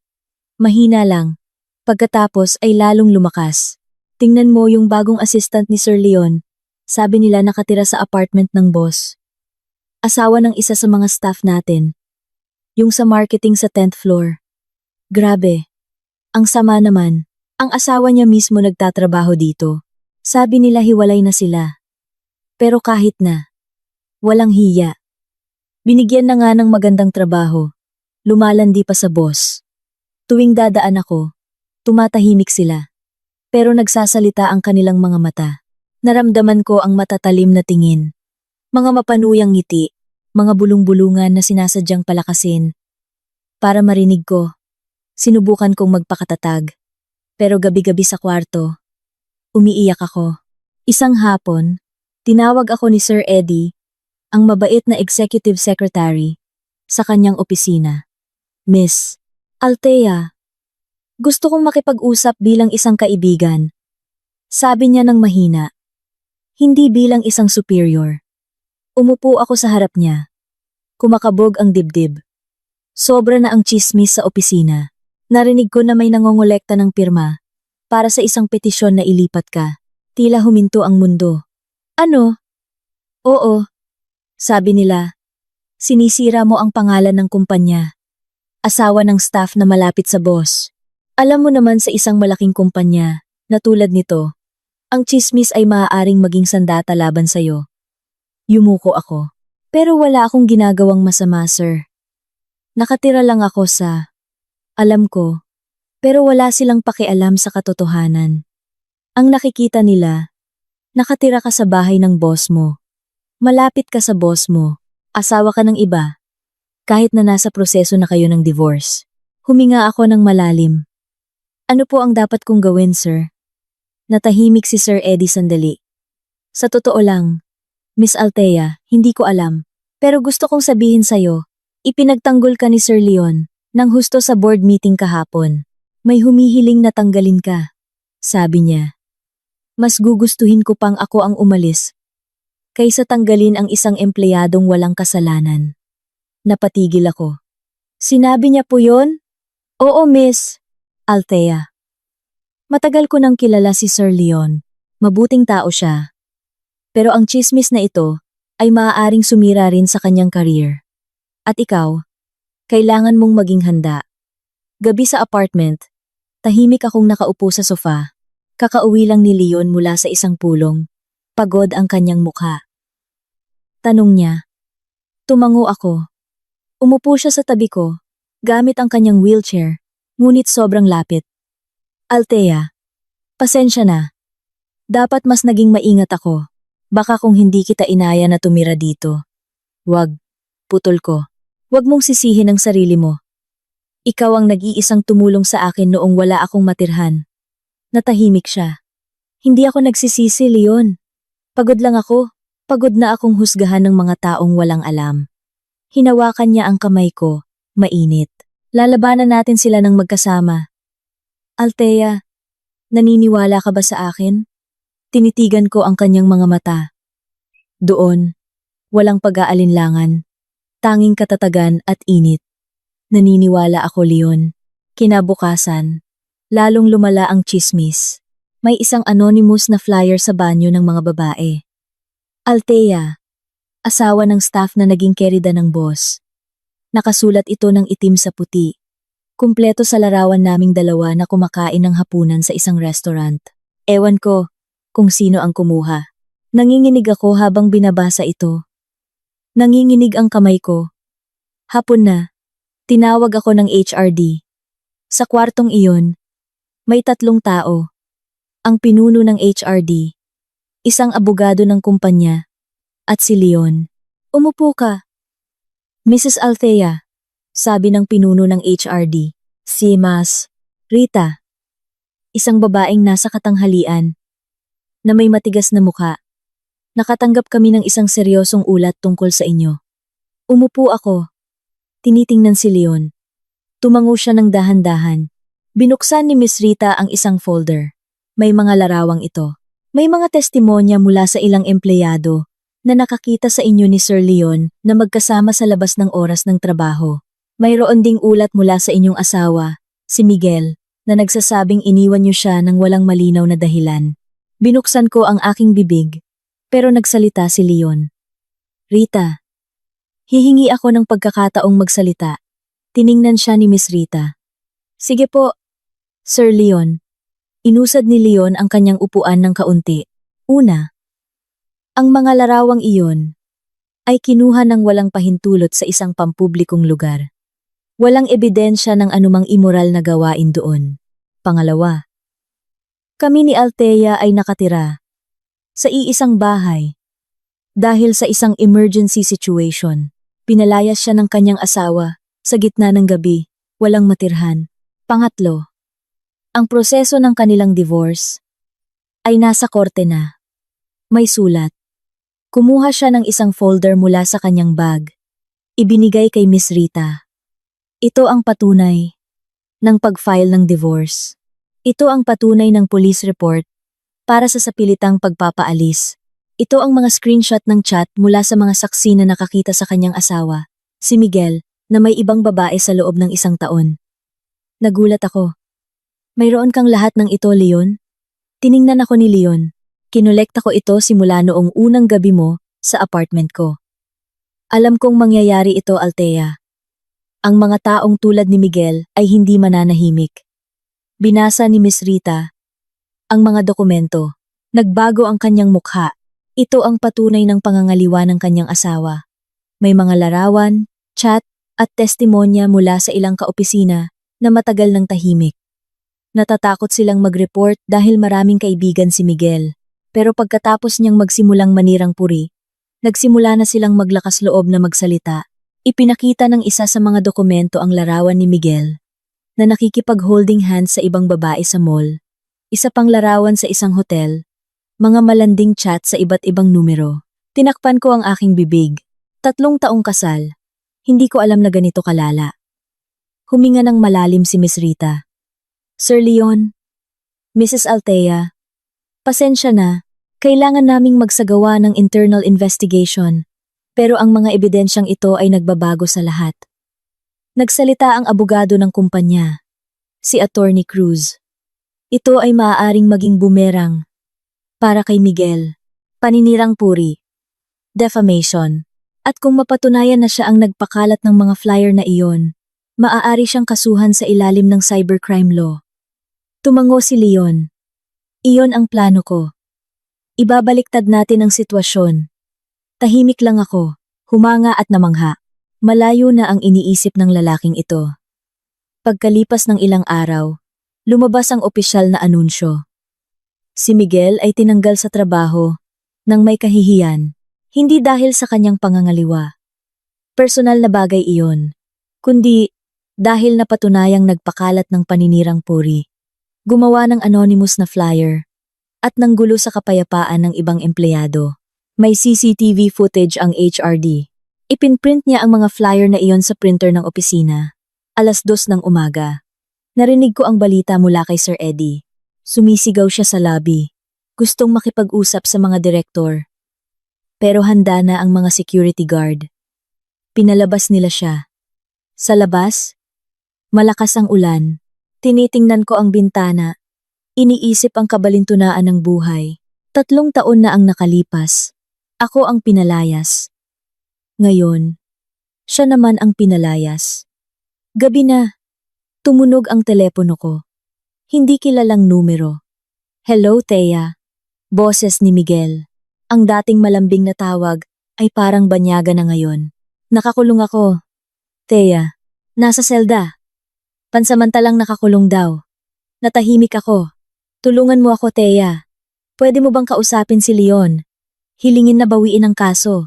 mahina lang. Pagkatapos ay lalong lumakas. Tingnan mo yung bagong assistant ni Sir Leon. Sabi nila nakatira sa apartment ng boss. Asawa ng isa sa mga staff natin. Yung sa marketing sa 10th floor. Grabe. Ang sama naman. Ang asawa niya mismo nagtatrabaho dito. Sabi nila hiwalay na sila. Pero kahit na, walang hiya. Binigyan na nga ng magandang trabaho. Lumalandi pa sa boss. Tuwing dadaan ako, tumatahimik sila. Pero nagsasalita ang kanilang mga mata. Naramdaman ko ang matatalim na tingin. Mga mapanuyang ngiti, mga bulong-bulungan na sinasadyang palakasin. Para marinig ko, sinubukan kong magpakatatag. Pero gabi-gabi sa kwarto, umiiyak ako. Isang hapon, tinawag ako ni Sir Eddie, ang mabait na executive secretary, sa kanyang opisina. Miss Althea, gusto kong makipag-usap bilang isang kaibigan. Sabi niya ng mahina. Hindi bilang isang superior. Umupo ako sa harap niya. Kumakabog ang dibdib. Sobra na ang tsismis sa opisina. Narinig ko na may nangongolekta ng pirma para sa isang petisyon na ilipat ka. Tila huminto ang mundo. Ano? Oo. Sabi nila. Sinisira mo ang pangalan ng kumpanya. Asawa ng staff na malapit sa boss. Alam mo naman sa isang malaking kumpanya na tulad nito, ang tsismis ay maaaring maging sandata laban sa'yo. Yumuko ako. Pero wala akong ginagawang masama, sir. Nakatira lang ako sa... Alam ko, pero wala silang pakialam sa katotohanan. Ang nakikita nila, nakatira ka sa bahay ng boss mo. Malapit ka sa boss mo, asawa ka ng iba. Kahit na nasa proseso na kayo ng divorce. Huminga ako ng malalim. Ano po ang dapat kong gawin, sir? Natahimik si Sir Eddie sandali. Sa totoo lang, Miss Althea, hindi ko alam. Pero gusto kong sabihin sa'yo, ipinagtanggol ka ni Sir Leon. Nang husto sa board meeting kahapon, may humihiling na tanggalin ka. Sabi niya. Mas gugustuhin ko pang ako ang umalis kaysa tanggalin ang isang empleyadong walang kasalanan. Napatigil ako. Sinabi niya po yon? Oo, Miss Althea. Matagal ko nang kilala si Sir Leon. Mabuting tao siya. Pero ang tsismis na ito ay maaaring sumira rin sa kanyang career. At ikaw, kailangan mong maging handa. Gabi sa apartment, tahimik akong nakaupo sa sofa. Kakauwi lang ni Leon mula sa isang pulong. Pagod ang kanyang mukha. Tanong niya. Tumango ako. Umupo siya sa tabi ko, gamit ang kanyang wheelchair, ngunit sobrang lapit. Althea, pasensya na. Dapat mas naging maingat ako. Baka kung hindi kita inaya na tumira dito. Wag, putol ko. Huwag mong sisihin ang sarili mo. Ikaw ang nag-iisang tumulong sa akin noong wala akong matirhan. Natahimik siya. Hindi ako nagsisisi, Leon. Pagod lang ako. Pagod na akong husgahan ng mga taong walang alam. Hinawakan niya ang kamay ko, mainit. Lalabanan natin sila ng magkasama. Althea, naniniwala ka ba sa akin? Tinitigan ko ang kanyang mga mata. Doon, walang pag-aalinlangan. Tanging katatagan at init. Naniniwala ako, Leon. Kinabukasan, lalong lumala ang tsismis. May isang anonymous na flyer sa banyo ng mga babae. Althea, asawa ng staff na naging kerida ng boss. Nakasulat ito ng itim sa puti. Kumpleto sa larawan naming dalawa na kumakain ng hapunan sa isang restaurant. Ewan ko kung sino ang kumuha. Nanginginig ako habang binabasa ito. Nanginginig ang kamay ko. Hapon na, tinawag ako ng HRD. Sa kwartong iyon, may 3 tao. Ang pinuno ng HRD, isang abogado ng kumpanya, at si Leon. Umupo ka. Mrs. Althea, sabi ng pinuno ng HRD. Si Mas Rita, isang babaeng nasa katanghalian, na may matigas na mukha. Nakatanggap kami ng isang seryosong ulat tungkol sa inyo. Umupo ako. Tinitingnan si Leon. Tumango siya ng dahan-dahan. Binuksan ni Miss Rita ang isang folder. May mga larawang ito. May mga testimonya mula sa ilang empleyado na nakakita sa inyo ni Sir Leon na magkasama sa labas ng oras ng trabaho. Mayroon ding ulat mula sa inyong asawa, si Miguel, na nagsasabing iniwan niyo siya ng walang malinaw na dahilan. Binuksan ko ang aking bibig, pero nagsalita si Leon. Rita, hihingi ako ng pagkakataong magsalita. Tiningnan siya ni Miss Rita. Sige po, Sir Leon. Inusad ni Leon ang kanyang upuan ng kaunti. Una, ang mga larawang iyon ay kinuha ng walang pahintulot sa isang pampublikong lugar. Walang ebidensya ng anumang immoral na gawain doon. Pangalawa, kami ni Althea ay nakatira sa iisang bahay. Dahil sa isang emergency situation, pinalayas siya ng kanyang asawa sa gitna ng gabi, walang matirhan. Pangatlo, ang proseso ng kanilang divorce ay nasa korte na. May sulat. Kumuha siya ng isang folder mula sa kanyang bag. Ibinigay kay Miss Rita. Ito ang patunay ng pag-file ng divorce. Ito ang patunay ng police report para sa sapilitang pagpapaalis. Ito ang mga screenshot ng chat mula sa mga saksi na nakakita sa kanyang asawa, si Miguel, na may ibang babae sa loob ng 1 taon. Nagulat ako. Mayroon kang lahat ng ito, Leon? Tiningnan ako ni Leon. Kinolekta ko ito simula noong unang gabi mo sa apartment ko. Alam kong mangyayari ito, Althea. Ang mga taong tulad ni Miguel ay hindi mananahimik. Binasa ni Miss Rita ang mga dokumento. Nagbago ang kanyang mukha. Ito ang patunay ng pangangaliwa ng kanyang asawa. May mga larawan, chat, at testimonya mula sa ilang kaopisina na matagal ng tahimik. Natatakot silang mag-report dahil maraming kaibigan si Miguel. Pero pagkatapos niyang magsimulang manirang puri, nagsimula na silang maglakas loob na magsalita. Ipinakita ng isa sa mga dokumento ang larawan ni Miguel na nakikipag-holding hands sa ibang babae sa mall. Isa pang larawan sa isang hotel. Mga malanding chat sa iba't ibang numero. Tinakpan ko ang aking bibig. 3 taong kasal. Hindi ko alam na ganito kalala. Huminga ng malalim si Miss Rita. Sir Leon, Mrs. Althea, pasensya na, kailangan naming magsagawa ng internal investigation, pero ang mga ebidensyang ito ay nagbabago sa lahat. Nagsalita ang abogado ng kumpanya, si Attorney Cruz. Ito ay maaaring maging bumerang para kay Miguel, paninirang puri, defamation, at kung mapatunayan na siya ang nagpakalat ng mga flyer na iyon, maaari siyang kasuhan sa ilalim ng cybercrime law. Tumango si Leon. Iyon ang plano ko. Ibabaliktad natin ang sitwasyon. Tahimik lang ako, humanga at namangha. Malayo na ang iniisip ng lalaking ito. Pagkalipas ng ilang araw, lumabas ang opisyal na anunsyo. Si Miguel ay tinanggal sa trabaho nang may kahihiyan, hindi dahil sa kanyang pangangaliwa. Personal na bagay iyon, kundi dahil napatunayang nagpakalat ng paninirang puri. Gumawa ng anonymous na flyer at nanggulo sa kapayapaan ng ibang empleyado. May CCTV footage ang HRD. Ipinprint niya ang mga flyer na iyon sa printer ng opisina. 2:00 ng umaga. Narinig ko ang balita mula kay Sir Eddie. Sumisigaw siya sa lobby. Gustong makipag-usap sa mga direktor. Pero handa na ang mga security guard. Pinalabas nila siya. Sa labas, malakas ang ulan. Tinitingnan ko ang bintana. Iniisip ang kabalintunaan ng buhay. 3 taon na ang nakalipas. Ako ang pinalayas. Ngayon, siya naman ang pinalayas. Gabi na. Tumunog ang telepono ko. Hindi kilalang numero. Hello, Thea. Boses ni Miguel. Ang dating malambing na tawag ay parang banyaga na ngayon. Nakakulong ako. Thea, nasa selda. Pansamantalang nakakulong daw. Natahimik ako. Tulungan mo ako, Thea. Pwede mo bang kausapin si Leon? Hilingin na bawiin ang kaso.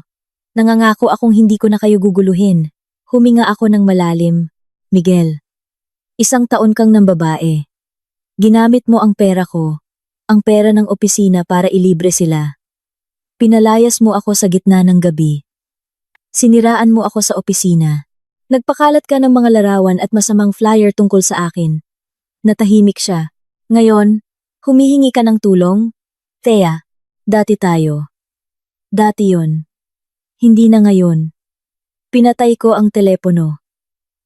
Nangangako akong hindi ko na kayo guguluhin. Huminga ako ng malalim. Miguel, Isang taon kang ng babae. Ginamit mo ang pera ko, ang pera ng opisina para ilibre sila. Pinalayas mo ako sa gitna ng gabi. Siniraan mo ako sa opisina. Nagpakalat ka ng mga larawan at masamang flyer tungkol sa akin. Natahimik siya. Ngayon, humihingi ka ng tulong? Thea, dati tayo. Dati yon. Hindi na ngayon. Pinatay ko ang telepono.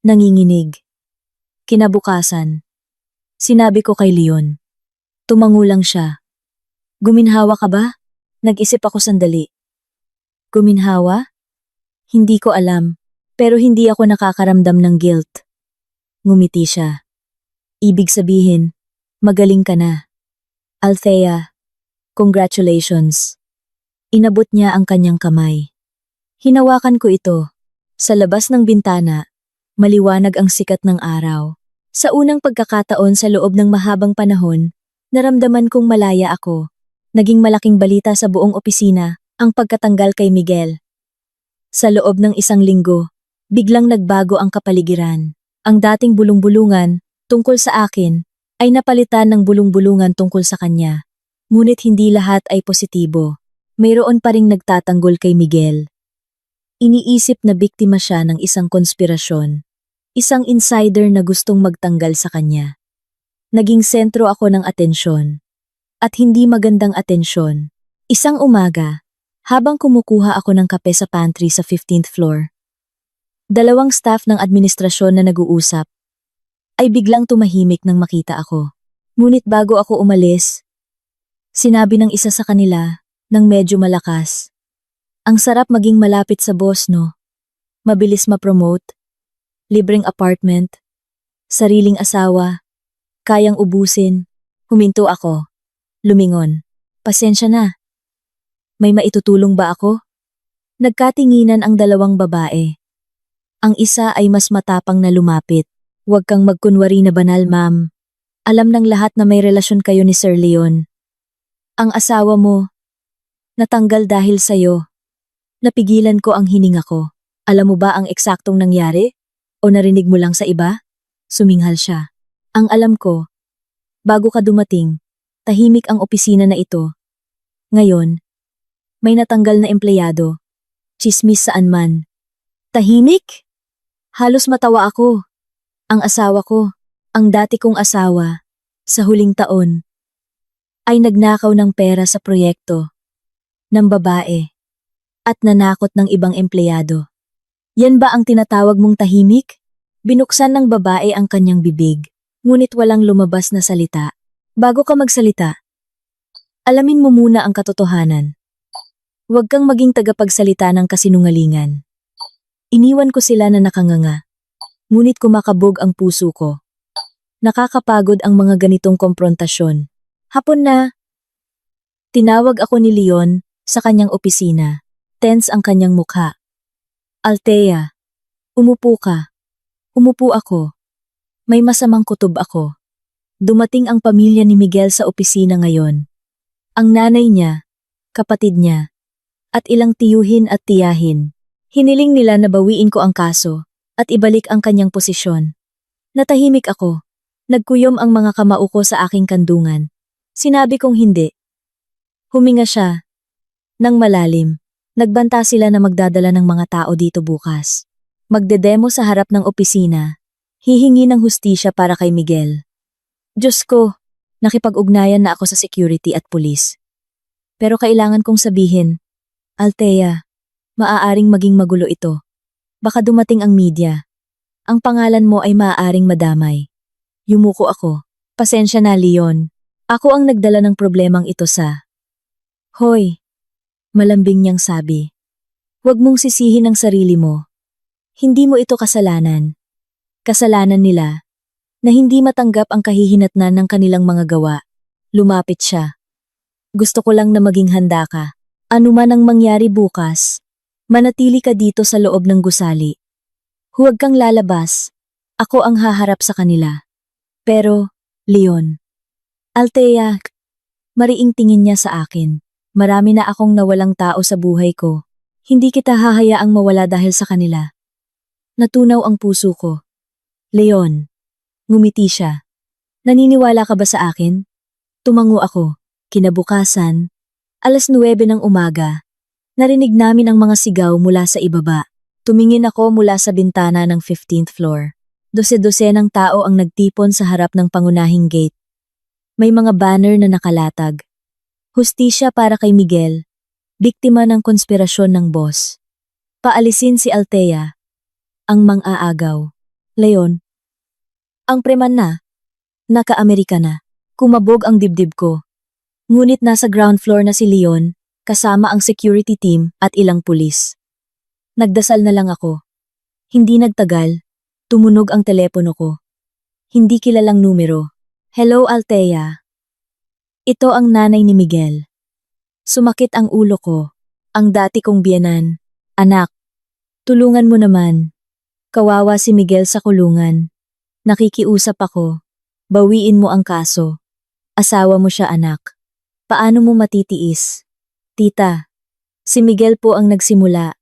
Nanginginig. Kinabukasan. Sinabi ko kay Leon. Tumango lang siya. Guminhawa ka ba? Nag-isip ako sandali. Guminhawa? Hindi ko alam, pero hindi ako nakakaramdam ng guilt. Ngumiti siya. Ibig sabihin, magaling ka na. Althea, congratulations. Inabot niya ang kanyang kamay. Hinawakan ko ito. Sa labas ng bintana, maliwanag ang sikat ng araw. Sa unang pagkakataon sa loob ng mahabang panahon, naramdaman kong malaya ako. Naging malaking balita sa buong opisina ang pagkatanggal kay Miguel. Sa loob ng isang linggo, biglang nagbago ang kapaligiran. Ang dating bulong-bulungan tungkol sa akin ay napalitan ng bulong-bulungan tungkol sa kanya. Ngunit hindi lahat ay positibo. Mayroon pa ring nagtatanggol kay Miguel. Iniisip na biktima siya ng isang konspirasyon. Isang insider na gustong magtanggal sa kanya. Naging sentro ako ng atensyon. At hindi magandang atensyon. Isang umaga, habang kumukuha ako ng kape sa pantry sa 15th floor, dalawang staff ng administrasyon na nag-uusap ay biglang tumahimik nang makita ako. Ngunit bago ako umalis, sinabi ng isa sa kanila nang medyo malakas, "Ang sarap maging malapit sa boss, no? Mabilis ma-promote, libreng apartment, sariling asawa, kayang ubusin." Huminto ako. Lumingon. Pasensya na. May maitutulong ba ako? Nagkatinginan ang dalawang babae. Ang isa ay mas matapang na lumapit. "Huwag kang magkunwari na banal, ma'am. Alam ng lahat na may relasyon kayo ni Sir Leon. Ang asawa mo, natanggal dahil sa'yo." Napigilan ko ang hininga ko. "Alam mo ba ang eksaktong nangyari? O narinig mo lang sa iba?" Suminghal siya. "Ang alam ko, bago ka dumating, tahimik ang opisina na ito. Ngayon, may natanggal na empleyado. Tsismis saan man." Tahimik? Halos matawa ako. Ang asawa ko, ang dati kong asawa, sa huling taon, ay nagnakaw ng pera sa proyekto ng babae at nanakot ng ibang empleyado. Yan ba ang tinatawag mong tahimik? Binuksan ng babae ang kanyang bibig, ngunit walang lumabas na salita. "Bago ka magsalita, alamin mo muna ang katotohanan. Huwag kang maging tagapagsalita ng kasinungalingan." Iniwan ko sila na nakanganga. Ngunit kumakabog ang puso ko. Nakakapagod ang mga ganitong komprontasyon. Hapon na. Tinawag ako ni Leon sa kanyang opisina. Tense ang kanyang mukha. "Althea, umupo ka." Umupo ako. May masamang kutob ako. Dumating ang pamilya ni Miguel sa opisina ngayon. Ang nanay niya, kapatid niya, at ilang tiyuhin at tiyahin. Hiniling nila na bawiin ko ang kaso at ibalik ang kanyang posisyon. Natahimik ako. Nagkuyom ang mga kamao ko sa aking kandungan. Sinabi kong hindi. Huminga siya. Nang malalim, nagbanta sila na magdadala ng mga tao dito bukas. Magdedemo sa harap ng opisina. Hihingi ng hustisya para kay Miguel. Diyos ko, nakipag-ugnayan na ako sa security at pulis. Pero kailangan kong sabihin, Althea, maaaring maging magulo ito. Baka dumating ang media. Ang pangalan mo ay maaaring madamay. Yumuko ako. Pasensya na, Leon. Ako ang nagdala ng problemang ito sa... Hoy, malambing niyang sabi. Huwag mong sisihin ang sarili mo. Hindi mo ito kasalanan. Kasalanan nila na hindi matanggap ang kahihinatnan ng kanilang mga gawa. Lumapit siya. Gusto ko lang na maging handa ka. Ano man ang mangyari bukas, manatili ka dito sa loob ng gusali. Huwag kang lalabas. Ako ang haharap sa kanila. Pero, Leon, Althea, mariing tingin niya sa akin. Marami na akong nawalang tao sa buhay ko. Hindi kita hahayaang mawala dahil sa kanila. Natunaw ang puso ko. Leon, Ngumiti siya. Naniniwala ka ba sa akin? Tumango ako. Kinabukasan, 9:00 ng umaga, narinig namin ang mga sigaw mula sa ibaba. Tumingin ako mula sa bintana ng 15th floor. Dose-dosenang tao ang nagtipon sa harap ng pangunahing gate. May mga banner na nakalatag. Hustisya para kay Miguel, biktima ng konspirasyon ng boss. Paalisin si Althea, ang mang-aagaw. Leon, ang preman na, naka-Amerika na. Kumabog ang dibdib ko. Ngunit nasa ground floor na si Leon, kasama ang security team at ilang pulis. Nagdasal na lang ako. Hindi nagtagal, tumunog ang telepono ko. Hindi kilalang numero. Hello Althea. Ito ang nanay ni Miguel. Sumakit ang ulo ko. Ang dati kong biyenan. Anak, tulungan mo naman. Kawawa si Miguel sa kulungan. Nakikiusap ako. Bawiin mo ang kaso. Asawa mo siya anak. Paano mo matitiis? Tita, si Miguel po ang nagsimula.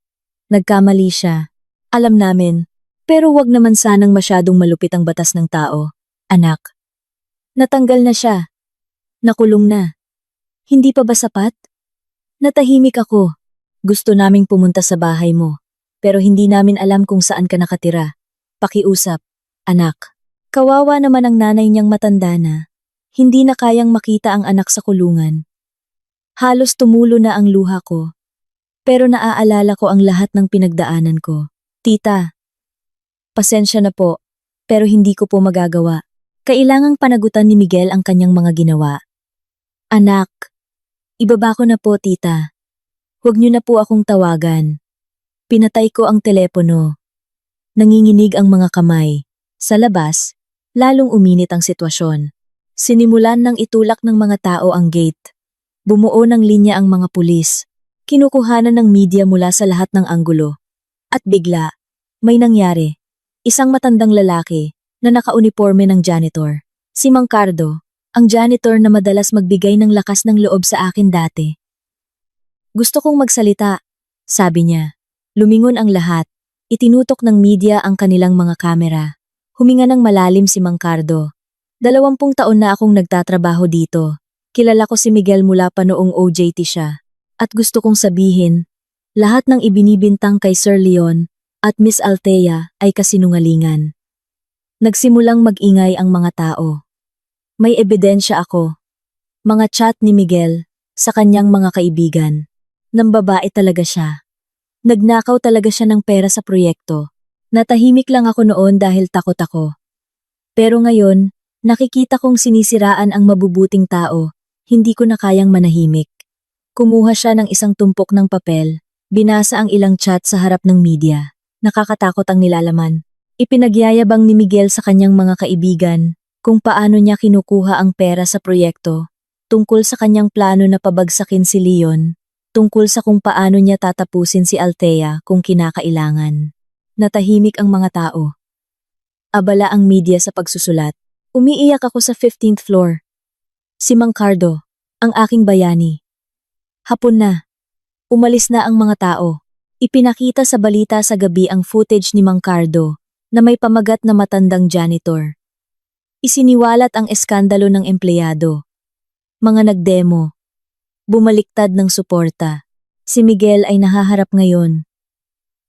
Nagkamali siya. Alam namin. Pero wag naman sanang masyadong malupit ang batas ng tao. Anak. Natanggal na siya. Nakulong na. Hindi pa ba sapat? Natahimik ako. Gusto naming pumunta sa bahay mo. Pero hindi namin alam kung saan ka nakatira. Pakiusap. Anak. Kawawa naman ang nanay niyang matanda na. Hindi na kayang makita ang anak sa kulungan. Halos tumulo na ang luha ko. Pero naaalala ko ang lahat ng pinagdaanan ko. Tita, pasensya na po, pero hindi ko po magagawa. Kailangang panagutan ni Miguel ang kanyang mga ginawa. Anak, ibaba ko na po tita. Huwag niyo na po akong tawagan. Pinatay ko ang telepono. Nanginginig ang mga kamay. Sa labas, lalong uminit ang sitwasyon. Sinimulan ng itulak ng mga tao ang gate. Bumuo ng linya ang mga pulis. Kinukuhanan ng media mula sa lahat ng anggulo. At bigla, may nangyari. Isang matandang lalaki na nakauniforme ng janitor. Si Mang Cardo, ang janitor na madalas magbigay ng lakas ng loob sa akin dati. Gusto kong magsalita, sabi niya. Lumingon ang lahat. Itinutok ng media ang kanilang mga kamera. Huminga ng malalim si Mang Cardo. 20 taon na akong nagtatrabaho dito. Kilala ko si Miguel mula pa noong OJT siya. At gusto kong sabihin, lahat ng ibinibintang kay Sir Leon at Miss Althea ay kasinungalingan. Nagsimulang mag-ingay ang mga tao. May ebidensya ako. Mga chat ni Miguel sa kanyang mga kaibigan. Nang babae talaga siya. Nagnakaw talaga siya ng pera sa proyekto. Natahimik lang ako noon dahil takot ako. Pero ngayon, nakikita kong sinisiraan ang mabubuting tao. Hindi ko na kayang manahimik. Kumuha siya ng isang tumpok ng papel. Binasa ang ilang chat sa harap ng media. Nakakatakot ang nilalaman. Ipinagyayabang ni Miguel sa kanyang mga kaibigan kung paano niya kinukuha ang pera sa proyekto, tungkol sa kanyang plano na pabagsakin si Leon, tungkol sa kung paano niya tatapusin si Althea kung kinakailangan. Natahimik ang mga tao. Abala ang media sa pagsusulat. Umiiyak ako sa 15th floor. Si Mang Cardo, ang aking bayani. Hapon na. Umalis na ang mga tao. Ipinakita sa balita sa gabi ang footage ni Mang Cardo na may pamagat na matandang janitor. Isiniwalat ang eskandalo ng empleyado. Mga nagdemo. Bumaliktad ng suporta. Si Miguel ay nahaharap ngayon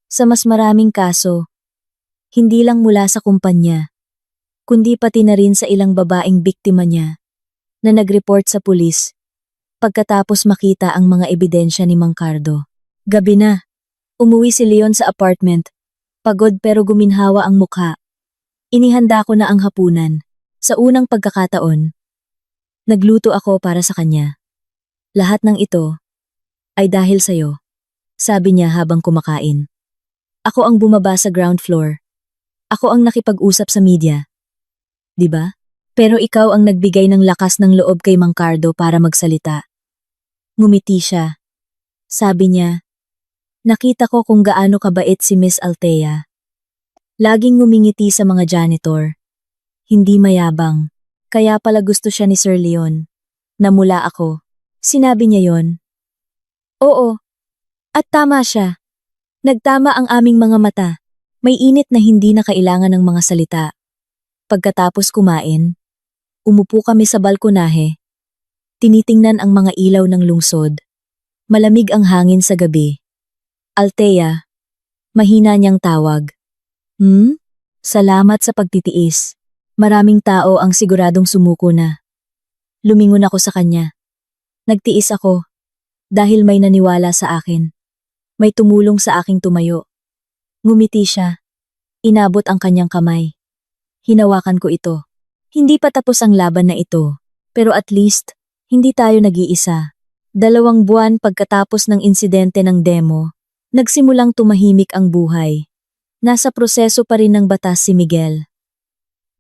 sa mas maraming kaso, hindi lang mula sa kumpanya, kundi pati na rin sa ilang babaeng biktima niya na nag-report sa pulis pagkatapos makita ang mga ebidensya ni Mang Cardo. Gabi na. Umuwi si Leon sa apartment. Pagod pero guminhawa ang mukha. Inihanda ko na ang hapunan. Sa unang pagkakataon, nagluto ako para sa kanya. Lahat ng ito ay dahil sa'yo, sabi niya habang kumakain. Ako ang bumaba sa ground floor. Ako ang nakipag-usap sa media. Diba? Pero ikaw ang nagbigay ng lakas ng loob kay Mang Cardo para magsalita. Ngumiti siya. Sabi niya, nakita ko kung gaano kabait si Miss Althea. Laging ngumingiti sa mga janitor. Hindi mayabang. Kaya pala gusto siya ni Sir Leon. Namula ako. Sinabi niya yon. Oo. At tama siya. Nagtama ang aming mga mata. May init na hindi na kailangan ng mga salita. Pagkatapos kumain, umupo kami sa balkonahe. Tinitingnan ang mga ilaw ng lungsod. Malamig ang hangin sa gabi. Althea, mahina niyang tawag. Salamat sa pagtitiis. Maraming tao ang siguradong sumuko na. Lumingon ako sa kanya. Nagtiis ako dahil may naniwala sa akin. May tumulong sa aking tumayo. Ngumiti siya. Inabot ang kanyang kamay. Hinawakan ko ito. Hindi pa tapos ang laban na ito, pero at least, hindi tayo nag-iisa. 2 buwan pagkatapos ng insidente ng demo, nagsimulang tumahimik ang buhay. Nasa proseso pa rin ng batas si Miguel.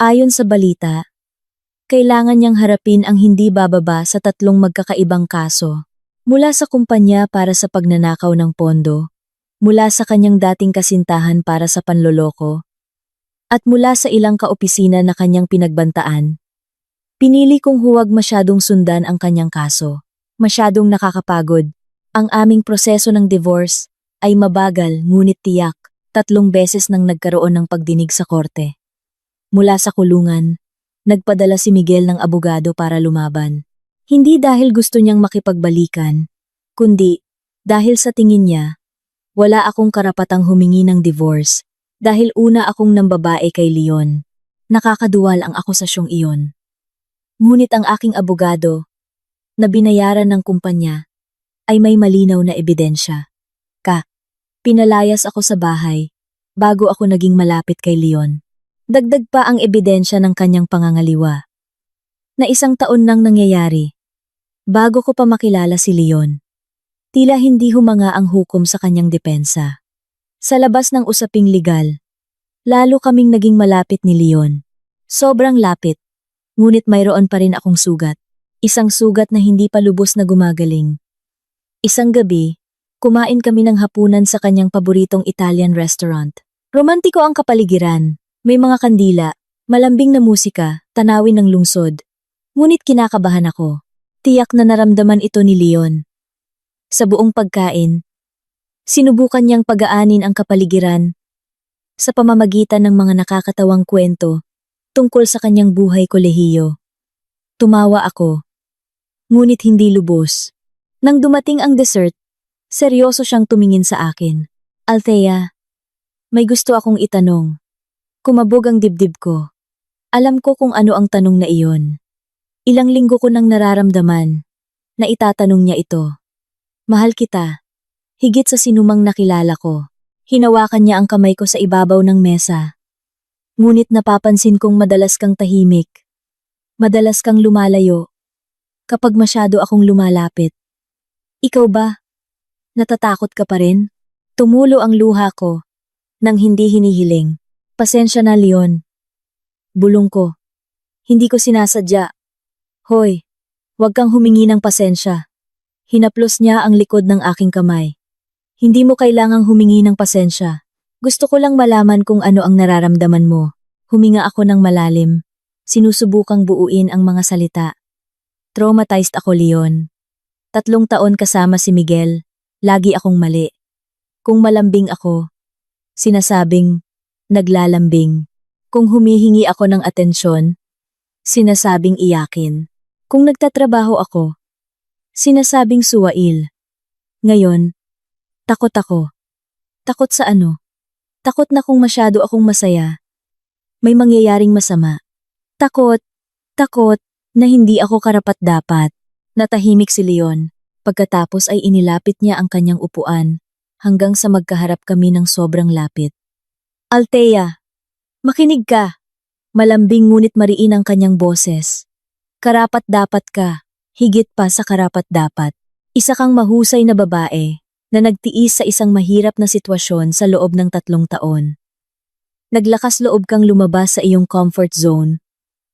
Ayon sa balita, kailangan niyang harapin ang hindi bababa sa 3 magkakaibang kaso. Mula sa kumpanya para sa pagnanakaw ng pondo, mula sa kanyang dating kasintahan para sa panloloko, at mula sa ilang kaopisina na kanyang pinagbantaan. Pinili kong huwag masyadong sundan ang kanyang kaso. Masyadong nakakapagod. Ang aming proseso ng divorce ay mabagal ngunit tiyak. 3 beses nang nagkaroon ng pagdinig sa korte. Mula sa kulungan, nagpadala si Miguel ng abogado para lumaban. Hindi dahil gusto niyang makipagbalikan, kundi dahil sa tingin niya, wala akong karapatang humingi ng divorce. Dahil una akong nambabae kay Leon, nakakaduwal ang akusasyong iyon. Ngunit ang aking abogado, na binayaran ng kumpanya, ay may malinaw na ebidensya. Pinalayas ako sa bahay, bago ako naging malapit kay Leon. Dagdag pa ang ebidensya ng kanyang pangangaliwa. Na 1 taon nang nangyayari, bago ko pa makilala si Leon. Tila hindi humanga ang hukom sa kanyang depensa. Sa labas ng usaping legal, lalo kaming naging malapit ni Leon. Sobrang lapit, ngunit mayroon pa rin akong sugat. Isang sugat na hindi pa lubos na gumagaling. Isang gabi, kumain kami ng hapunan sa kanyang paboritong Italian restaurant. Romantiko ang kapaligiran, may mga kandila, malambing na musika, tanawin ng lungsod. Ngunit kinakabahan ako. Tiyak na naramdaman ito ni Leon. Sa buong pagkain, sinubukan niyang pagaanin ang kapaligiran sa pamamagitan ng mga nakakatawang kwento tungkol sa kanyang buhay kolehiyo. Tumawa ako, ngunit hindi lubos. Nang dumating ang dessert, seryoso siyang tumingin sa akin. Althea, may gusto akong itanong. Kumabog ang dibdib ko. Alam ko kung ano ang tanong na iyon. Ilang linggo ko nang nararamdaman na itatanong niya ito. Mahal kita. Higit sa sinumang nakilala ko. Hinawakan niya ang kamay ko sa ibabaw ng mesa. Ngunit napapansin kong madalas kang tahimik. Madalas kang lumalayo. Kapag masyado akong lumalapit. Ikaw ba? Natatakot ka pa rin? Tumulo ang luha ko nang hindi hinihiling. Pasensya na, Leon. Bulong ko. Hindi ko sinasadya. Hoy, huwag kang humingi ng pasensya. Hinaplos niya ang likod ng aking kamay. Hindi mo kailangang humingi ng pasensya. Gusto ko lang malaman kung ano ang nararamdaman mo. Huminga ako ng malalim. Sinusubukang buuin ang mga salita. Traumatized ako, Leon. 3 taon kasama si Miguel. Lagi akong mali. Kung malambing ako, sinasabing naglalambing. Kung humihingi ako ng atensyon, sinasabing iyakin. Kung nagtatrabaho ako, sinasabing suwail. Ngayon, takot ako. Takot sa ano? Takot na kung masyado akong masaya, may mangyayaring masama. Takot na hindi ako karapat-dapat. Natahimik si Leon. Pagkatapos ay inilapit niya ang kanyang upuan hanggang sa magkaharap kami ng sobrang lapit. Althea, makinig ka. Malambing ngunit mariin ang kanyang boses. Karapat-dapat ka, higit pa sa karapat-dapat. Isa kang mahusay na babae na nagtiis sa isang mahirap na sitwasyon sa loob ng 3 taon. Naglakas loob kang lumabas sa iyong comfort zone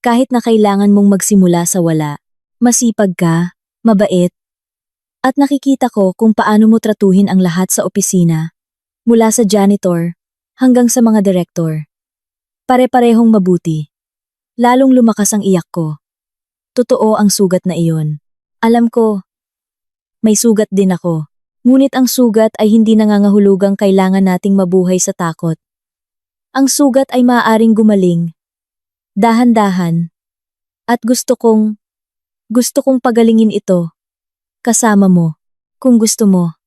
kahit na kailangan mong magsimula sa wala. Masipag ka, mabait, at nakikita ko kung paano mo tratuhin ang lahat sa opisina, mula sa janitor hanggang sa mga direktor. Pare-parehong mabuti. Lalong lumakas ang iyak ko. Totoo ang sugat na iyon. Alam ko, may sugat din ako. Ngunit ang sugat ay hindi nangangahulugang kailangan nating mabuhay sa takot. Ang sugat ay maaaring gumaling Dahan-dahan. At gusto kong pagalingin ito. Kasama mo. Kung gusto mo.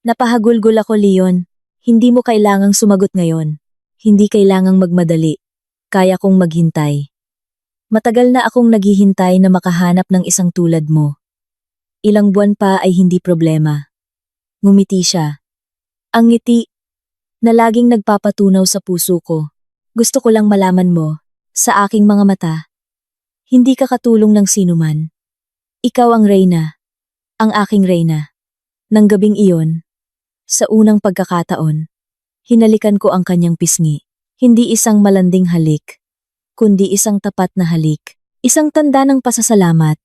Napahagulgol ako, Leon. Hindi mo kailangang sumagot ngayon. Hindi kailangang magmadali. Kaya kong maghintay. Matagal na akong naghihintay na makahanap ng isang tulad mo. Ilang buwan pa ay hindi problema. Ngumiti siya. Ang ngiti na laging nagpapatunaw sa puso ko. Gusto ko lang malaman mo, sa aking mga mata, hindi ka katulong ng sinuman. Ikaw ang reyna, ang aking reyna. Nang gabing iyon, sa unang pagkakataon, hinalikan ko ang kanyang pisngi. Hindi isang malanding halik, kundi isang tapat na halik. Isang tanda ng pasasalamat.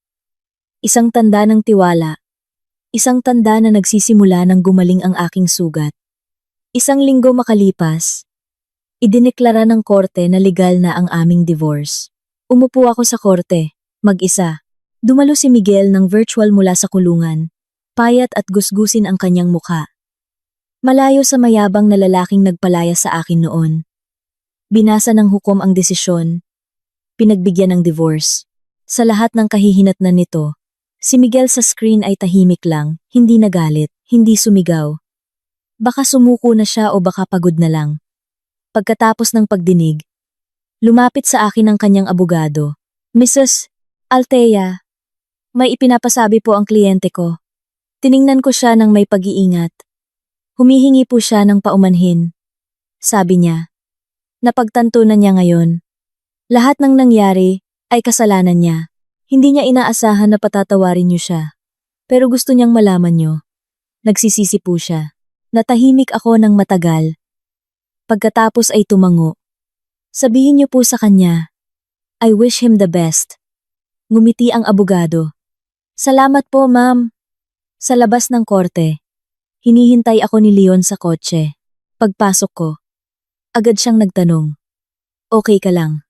Isang tanda ng tiwala. Isang tanda na nagsisimula ng gumaling ang aking sugat. Isang linggo makalipas, idineklara ng korte na legal na ang aming divorce. Umupo ako sa korte, mag-isa. Dumalo si Miguel ng virtual mula sa kulungan. Payat at gusgusin ang kanyang mukha. Malayo sa mayabang na lalaking nagpalaya sa akin noon. Binasa ng hukom ang desisyon. Pinagbigyan ng divorce. Sa lahat ng kahihinatnan nito, si Miguel sa screen ay tahimik lang, hindi nagalit, hindi sumigaw. Baka sumuko na siya o baka pagod na lang. Pagkatapos ng pagdinig, lumapit sa akin ang kanyang abogado. Mrs. Althea, may ipinapasabi po ang kliyente ko. Tiningnan ko siya ng may pag-iingat. Humihingi po siya ng paumanhin. Sabi niya, napagtanto na niya ngayon. Lahat ng nangyari ay kasalanan niya. Hindi niya inaasahan na patatawarin niyo siya. Pero gusto niyang malaman niyo. Nagsisisi po siya. Natahimik ako ng matagal. Pagkatapos ay tumango. Sabihin niyo po sa kanya, I wish him the best. Ngumiti ang abogado. Salamat po, ma'am. Sa labas ng korte, hinihintay ako ni Leon sa kotse. Pagpasok ko, agad siyang nagtanong. Okay ka lang?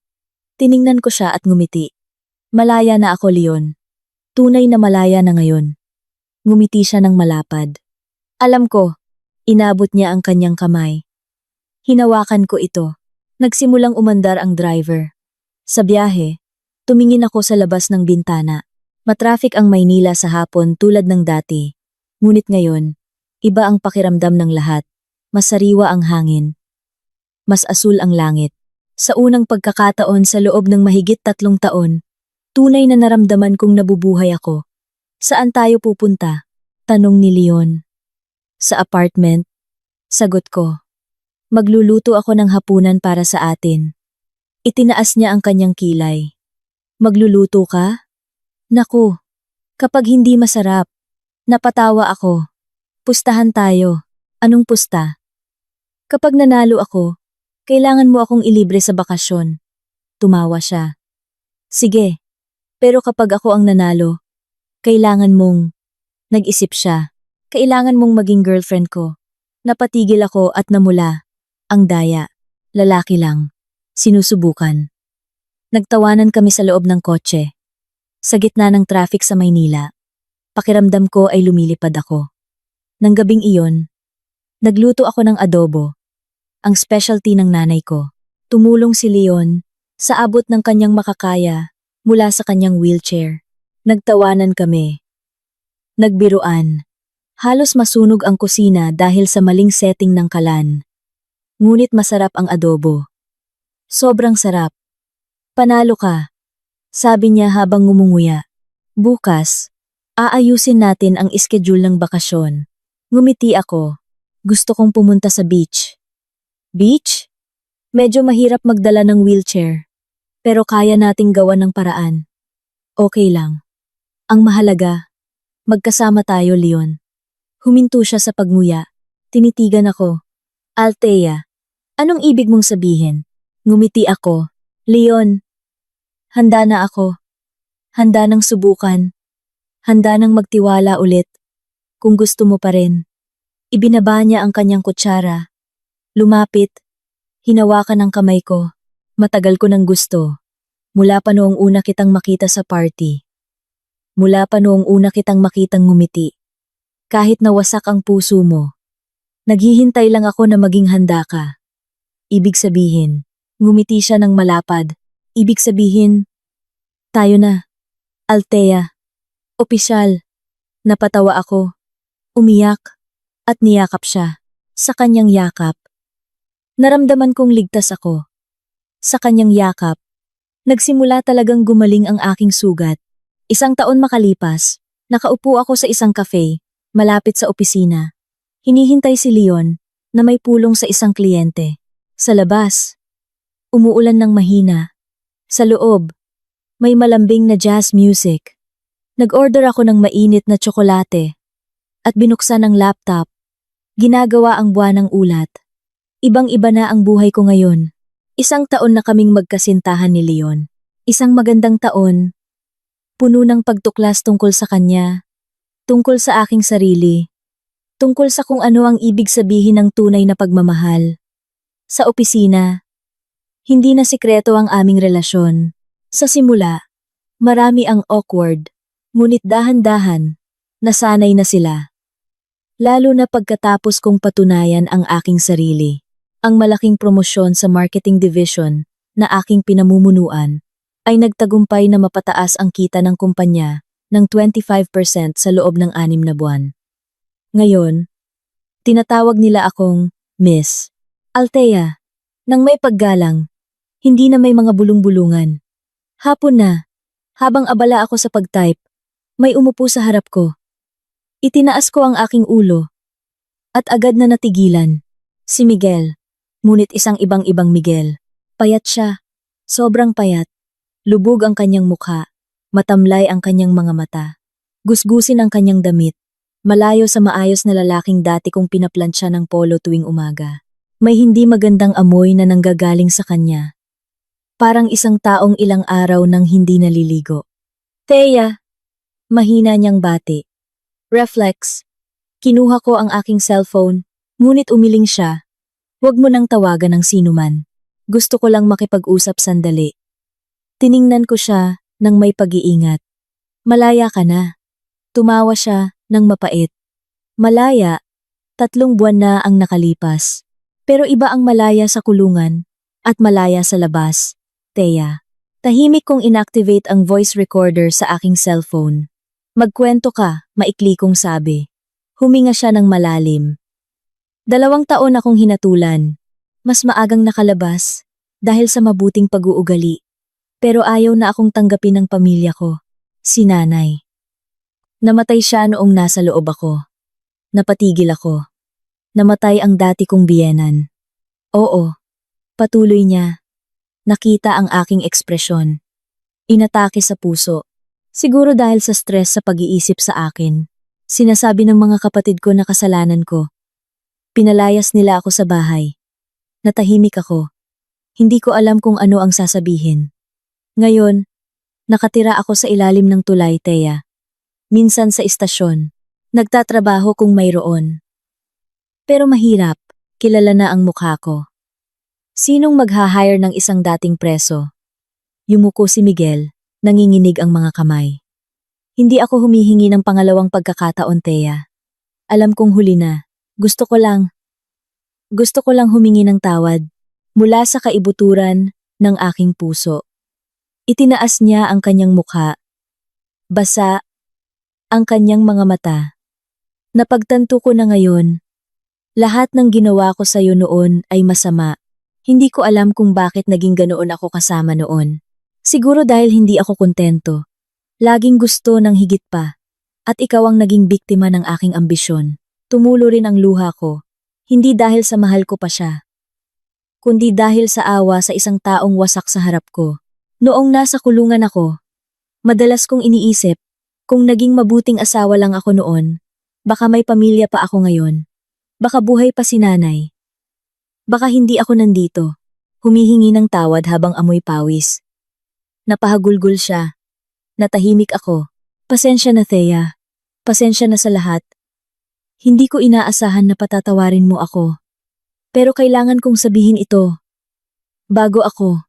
Tiningnan ko siya at ngumiti. Malaya na ako, Leon. Tunay na malaya na ngayon. Ngumiti siya ng malapad. Alam ko, inabot niya ang kanyang kamay. Hinawakan ko ito. Nagsimulang umandar ang driver. Sa biyahe, tumingin ako sa labas ng bintana. Matrafik ang Maynila sa hapon tulad ng dati. Ngunit ngayon, iba ang pakiramdam ng lahat. Mas sariwa ang hangin. Mas asul ang langit. Sa unang pagkakataon sa loob ng mahigit 3 taon, tunay na naramdaman kong nabubuhay ako. Saan tayo pupunta? Tanong ni Leon. Sa apartment, sagot ko. Magluluto ako ng hapunan para sa atin. Itinaas niya ang kanyang kilay. Magluluto ka? Naku, kapag hindi masarap. Napatawa ako. Pustahan tayo. Anong pusta? Kapag nanalo ako, kailangan mo akong ilibre sa bakasyon. Tumawa siya. Sige, pero kapag ako ang nanalo, kailangan mong... Nag-isip siya. Kailangan mong maging girlfriend ko. Napatigil ako at namula. Ang daya. Lalaki lang. Sinusubukan. Nagtawanan kami sa loob ng kotse. Sa gitna ng traffic sa Maynila. Pakiramdam ko ay lumilipad ako. Nang gabing iyon, nagluto ako ng adobo. Ang specialty ng nanay ko. Tumulong si Leon sa abot ng kanyang makakaya mula sa kanyang wheelchair. Nagtawanan kami. Nagbiruan. Halos masunog ang kusina dahil sa maling setting ng kalan. Ngunit masarap ang adobo. Sobrang sarap. Panalo ka, sabi niya habang ngumunguya. Bukas, aayusin natin ang schedule ng bakasyon. Ngumiti ako. Gusto kong pumunta sa beach. Beach? Medyo mahirap magdala ng wheelchair. Pero kaya nating gawan ng paraan. Okay lang. Ang mahalaga, magkasama tayo, Leon. Huminto siya sa pagnguya. Tinitigan ako. Althea, anong ibig mong sabihin? Ngumiti ako. Leon, handa na ako. Handa nang subukan. Handa nang magtiwala ulit. Kung gusto mo pa rin. Ibinaba niya ang kanyang kutsara. Lumapit. Hinawakan ang kamay ko. Matagal ko nang gusto. Mula pa noong una kitang makita sa party. Mula pa noong una kitang makitang ngumiti. Kahit nawasak ang puso mo. Naghihintay lang ako na maging handa ka. Ibig sabihin, ngumiti siya ng malapad. Ibig sabihin, tayo na. Althea. Opisyal. Napatawa ako. Umiyak. At niyakap siya. Sa kanyang yakap. Naramdaman kong ligtas ako. Sa kanyang yakap. Nagsimula talagang gumaling ang aking sugat. 1 taon makalipas, nakaupo ako sa isang cafe, malapit sa opisina. Hinihintay si Leon na may pulong sa isang kliyente. Sa labas, umuulan ng mahina. Sa loob, may malambing na jazz music. Nag-order ako ng mainit na tsokolate at binuksan ang laptop. Ginagawa ang buwan ng ulat. Ibang-iba na ang buhay ko ngayon. 1 taon na kaming magkasintahan ni Leon. Isang magandang taon, puno ng pagtuklas tungkol sa kanya, tungkol sa aking sarili, tungkol sa kung ano ang ibig sabihin ng tunay na pagmamahal. Sa opisina, hindi na sikreto ang aming relasyon. Sa simula, marami ang awkward, ngunit dahan-dahan, nasanay na sila. Lalo na pagkatapos kong patunayan ang aking sarili. Ang malaking promosyon sa marketing division na aking pinamumunuan ay nagtagumpay na mapataas ang kita ng kumpanya ng 25% sa loob ng 6 na buwan. Ngayon, tinatawag nila akong Miss Althea, nang may paggalang, hindi na may mga bulong-bulungan. Hapon na, habang abala ako sa pag-type, may umupo sa harap ko. Itinaas ko ang aking ulo, at agad na natigilan. Si Miguel, ngunit isang ibang-ibang Miguel. Payat siya, sobrang payat. Lubog ang kanyang mukha, matamlay ang kanyang mga mata. Gusgusin ang kanyang damit, malayo sa maayos na lalaking dati kong pinaplansya ng polo tuwing umaga. May hindi magandang amoy na nanggagaling sa kanya. Parang isang taong ilang araw nang hindi naliligo. Thea! Mahina niyang bati. Reflex. Kinuha ko ang aking cellphone, ngunit umiling siya. Huwag mo nang tawagan ng sinuman. Gusto ko lang makipag-usap sandali. Tiningnan ko siya nang may pag-iingat. Malaya ka na. Tumawa siya nang mapait. Malaya, 3 buwan na ang nakalipas. Pero iba ang malaya sa kulungan at malaya sa labas. Thea. Tahimik kong inactivate ang voice recorder sa aking cellphone. Magkwento ka, maikli kong sabi. Huminga siya ng malalim. 2 taon akong hinatulan. Mas maagang nakalabas dahil sa mabuting pag-uugali. Pero ayaw na akong tanggapin ng pamilya ko. Si nanay. Namatay siya noong nasa loob ako. Napatigil ako. Namatay ang dati kong biyenan. Oo. Patuloy niya. Nakita ang aking ekspresyon. Inatake sa puso. Siguro dahil sa stress sa pag-iisip sa akin. Sinasabi ng mga kapatid ko na kasalanan ko. Pinalayas nila ako sa bahay. Natahimik ako. Hindi ko alam kung ano ang sasabihin. Ngayon, nakatira ako sa ilalim ng tulay, Thea. Minsan sa istasyon. Nagtatrabaho kung mayroon. Pero mahirap, kilala na ang mukha ko. Sinong magha-hire ng isang dating preso? Yumuko si Miguel, nanginginig ang mga kamay. Hindi ako humihingi ng pangalawang pagkakataon, Thea. Alam kong huli na. Gusto ko lang humingi ng tawad mula sa kaibuturan ng aking puso. Itinaas niya ang kanyang mukha. Basa ang kanyang mga mata. Napagtanto ko na ngayon, lahat ng ginawa ko sa iyo noon ay masama. Hindi ko alam kung bakit naging ganoon ako kasama noon. Siguro dahil hindi ako kontento. Laging gusto ng higit pa. At ikaw ang naging biktima ng aking ambisyon. Tumulo rin ang luha ko. Hindi dahil sa mahal ko pa siya. Kundi dahil sa awa sa isang taong wasak sa harap ko. Noong nasa kulungan ako, madalas kong iniisip, kung naging mabuting asawa lang ako noon, baka may pamilya pa ako ngayon. Baka buhay pa si nanay. Baka hindi ako nandito, humihingi ng tawad habang amoy pawis. Napahagulgol siya. Natahimik ako. Pasensya na, Thea. Pasensya na sa lahat. Hindi ko inaasahan na patatawarin mo ako. Pero kailangan kong sabihin ito. Bago ako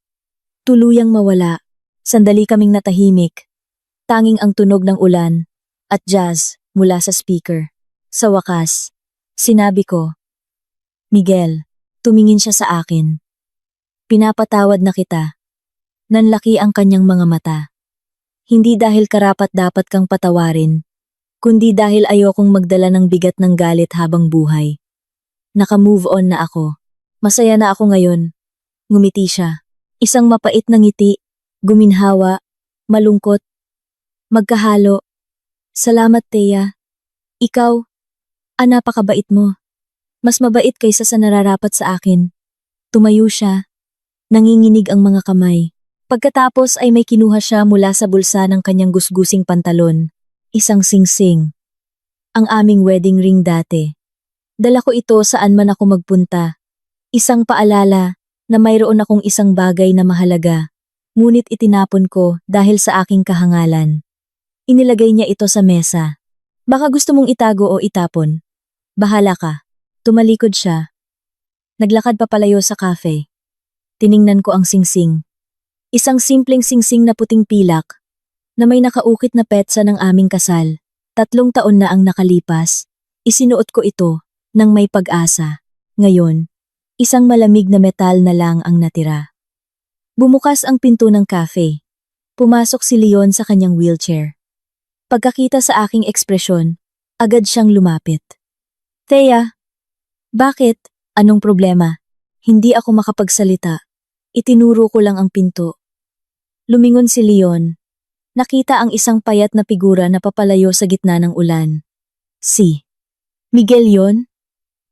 tuluyang mawala, sandali kaming natahimik. Tanging ang tunog ng ulan at jazz mula sa speaker. Sa wakas, sinabi ko, Miguel. Tumingin siya sa akin. Pinapatawad na kita. Nanlaki ang kanyang mga mata. Hindi dahil karapat-dapat kang patawarin, kundi dahil ayokong magdala ng bigat ng galit habang buhay. Naka-move on na ako. Masaya na ako ngayon. Ngumiti siya. Isang mapait na ngiti, guminhawa, malungkot, magkahalo. Salamat, Thea. Ikaw, napakabait mo. Mas mabait kaysa sa nararapat sa akin. Tumayo siya. Nanginginig ang mga kamay. Pagkatapos ay may kinuha siya mula sa bulsa ng kanyang gusgusing pantalon. Isang singsing. Ang aming wedding ring dati. Dala ko ito saan man ako magpunta. Isang paalala na mayroon akong isang bagay na mahalaga. Ngunit itinapon ko dahil sa aking kahangalan. Inilagay niya ito sa mesa. Baka gusto mong itago o itapon. Bahala ka. Tumalikod siya. Naglakad papalayo sa cafe. Tiningnan ko ang singsing. Isang simpleng singsing na puting pilak, na may nakaukit na petsa ng aming kasal. 3 taon na ang nakalipas. Isinuot ko ito, nang may pag-asa. Ngayon, isang malamig na metal na lang ang natira. Bumukas ang pinto ng cafe. Pumasok si Leon sa kanyang wheelchair. Pagkakita sa aking ekspresyon, agad siyang lumapit. Thea, bakit? Anong problema? Hindi ako makapagsalita. Itinuro ko lang ang pinto. Lumingon si Leon. Nakita ang isang payat na figura na papalayo sa gitna ng ulan. Si Miguel yon?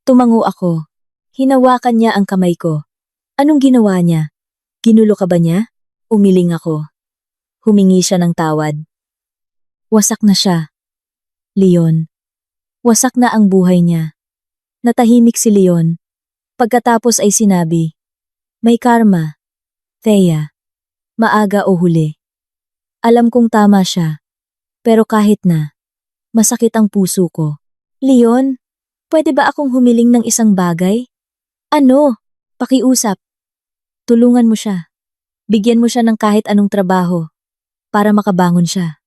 Tumango ako. Hinawakan niya ang kamay ko. Anong ginawa niya? Ginulo ka ba niya? Umiling ako. Humingi siya ng tawad. Wasak na siya. Leon. Wasak na ang buhay niya. Natahimik si Leon. Pagkatapos ay sinabi, may karma. Thea. Maaga o huli. Alam kong tama siya. Pero kahit na, masakit ang puso ko. Leon, pwede ba akong humiling ng isang bagay? Ano? Pakiusap. Tulungan mo siya. Bigyan mo siya ng kahit anong trabaho para makabangon siya.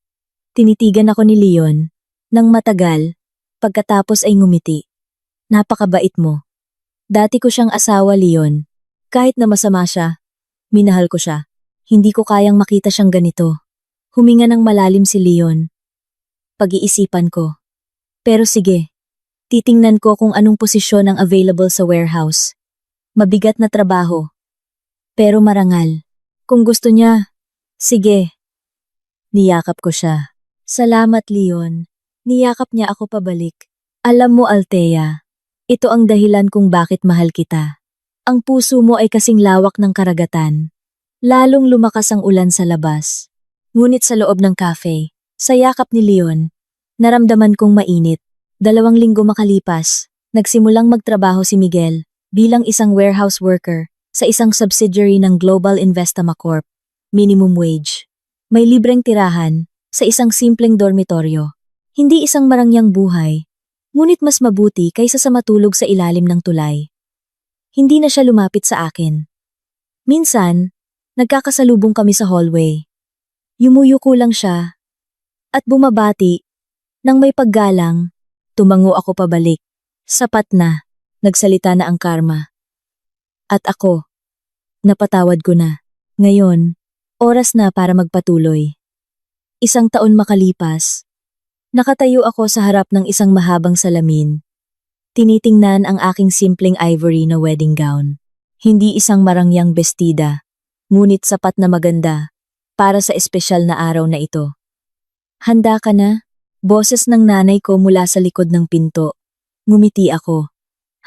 Tinitigan ako ni Leon nang matagal, pagkatapos ay ngumiti. Napakabait mo. Dati ko siyang asawa, Leon. Kahit na masama siya, minahal ko siya. Hindi ko kayang makita siyang ganito. Huminga ng malalim si Leon. Pag-iisipan ko. Pero sige, titingnan ko kung anong posisyon ang available sa warehouse. Mabigat na trabaho. Pero marangal. Kung gusto niya, sige. Niyakap ko siya. Salamat, Leon. Niyakap niya ako pabalik. Alam mo, Althea, ito ang dahilan kung bakit mahal kita. Ang puso mo ay kasing lawak ng karagatan. Lalong lumakas ang ulan sa labas. Ngunit sa loob ng cafe, sa yakap ni Leon, naramdaman kong mainit. 2 linggo makalipas, nagsimulang magtrabaho si Miguel bilang isang warehouse worker sa isang subsidiary ng Global Investama Corp, minimum wage. May libreng tirahan sa isang simpleng dormitoryo. Hindi isang marangyang buhay, ngunit mas mabuti kaysa sa matulog sa ilalim ng tulay. Hindi na siya lumapit sa akin. Minsan, nagkakasalubong kami sa hallway. Yumuyuko lang siya at bumabati. Nang may paggalang, tumango ako pabalik. Sapat na, nagsalita na ang karma. At ako, napatawad ko na. Ngayon, oras na para magpatuloy. 1 taon makalipas, nakatayo ako sa harap ng isang mahabang salamin. Tinitingnan ang aking simpleng ivory na wedding gown. Hindi isang marangyang bestida, ngunit sapat na maganda para sa espesyal na araw na ito. Handa ka na? Boses ng nanay ko mula sa likod ng pinto. Ngumiti ako.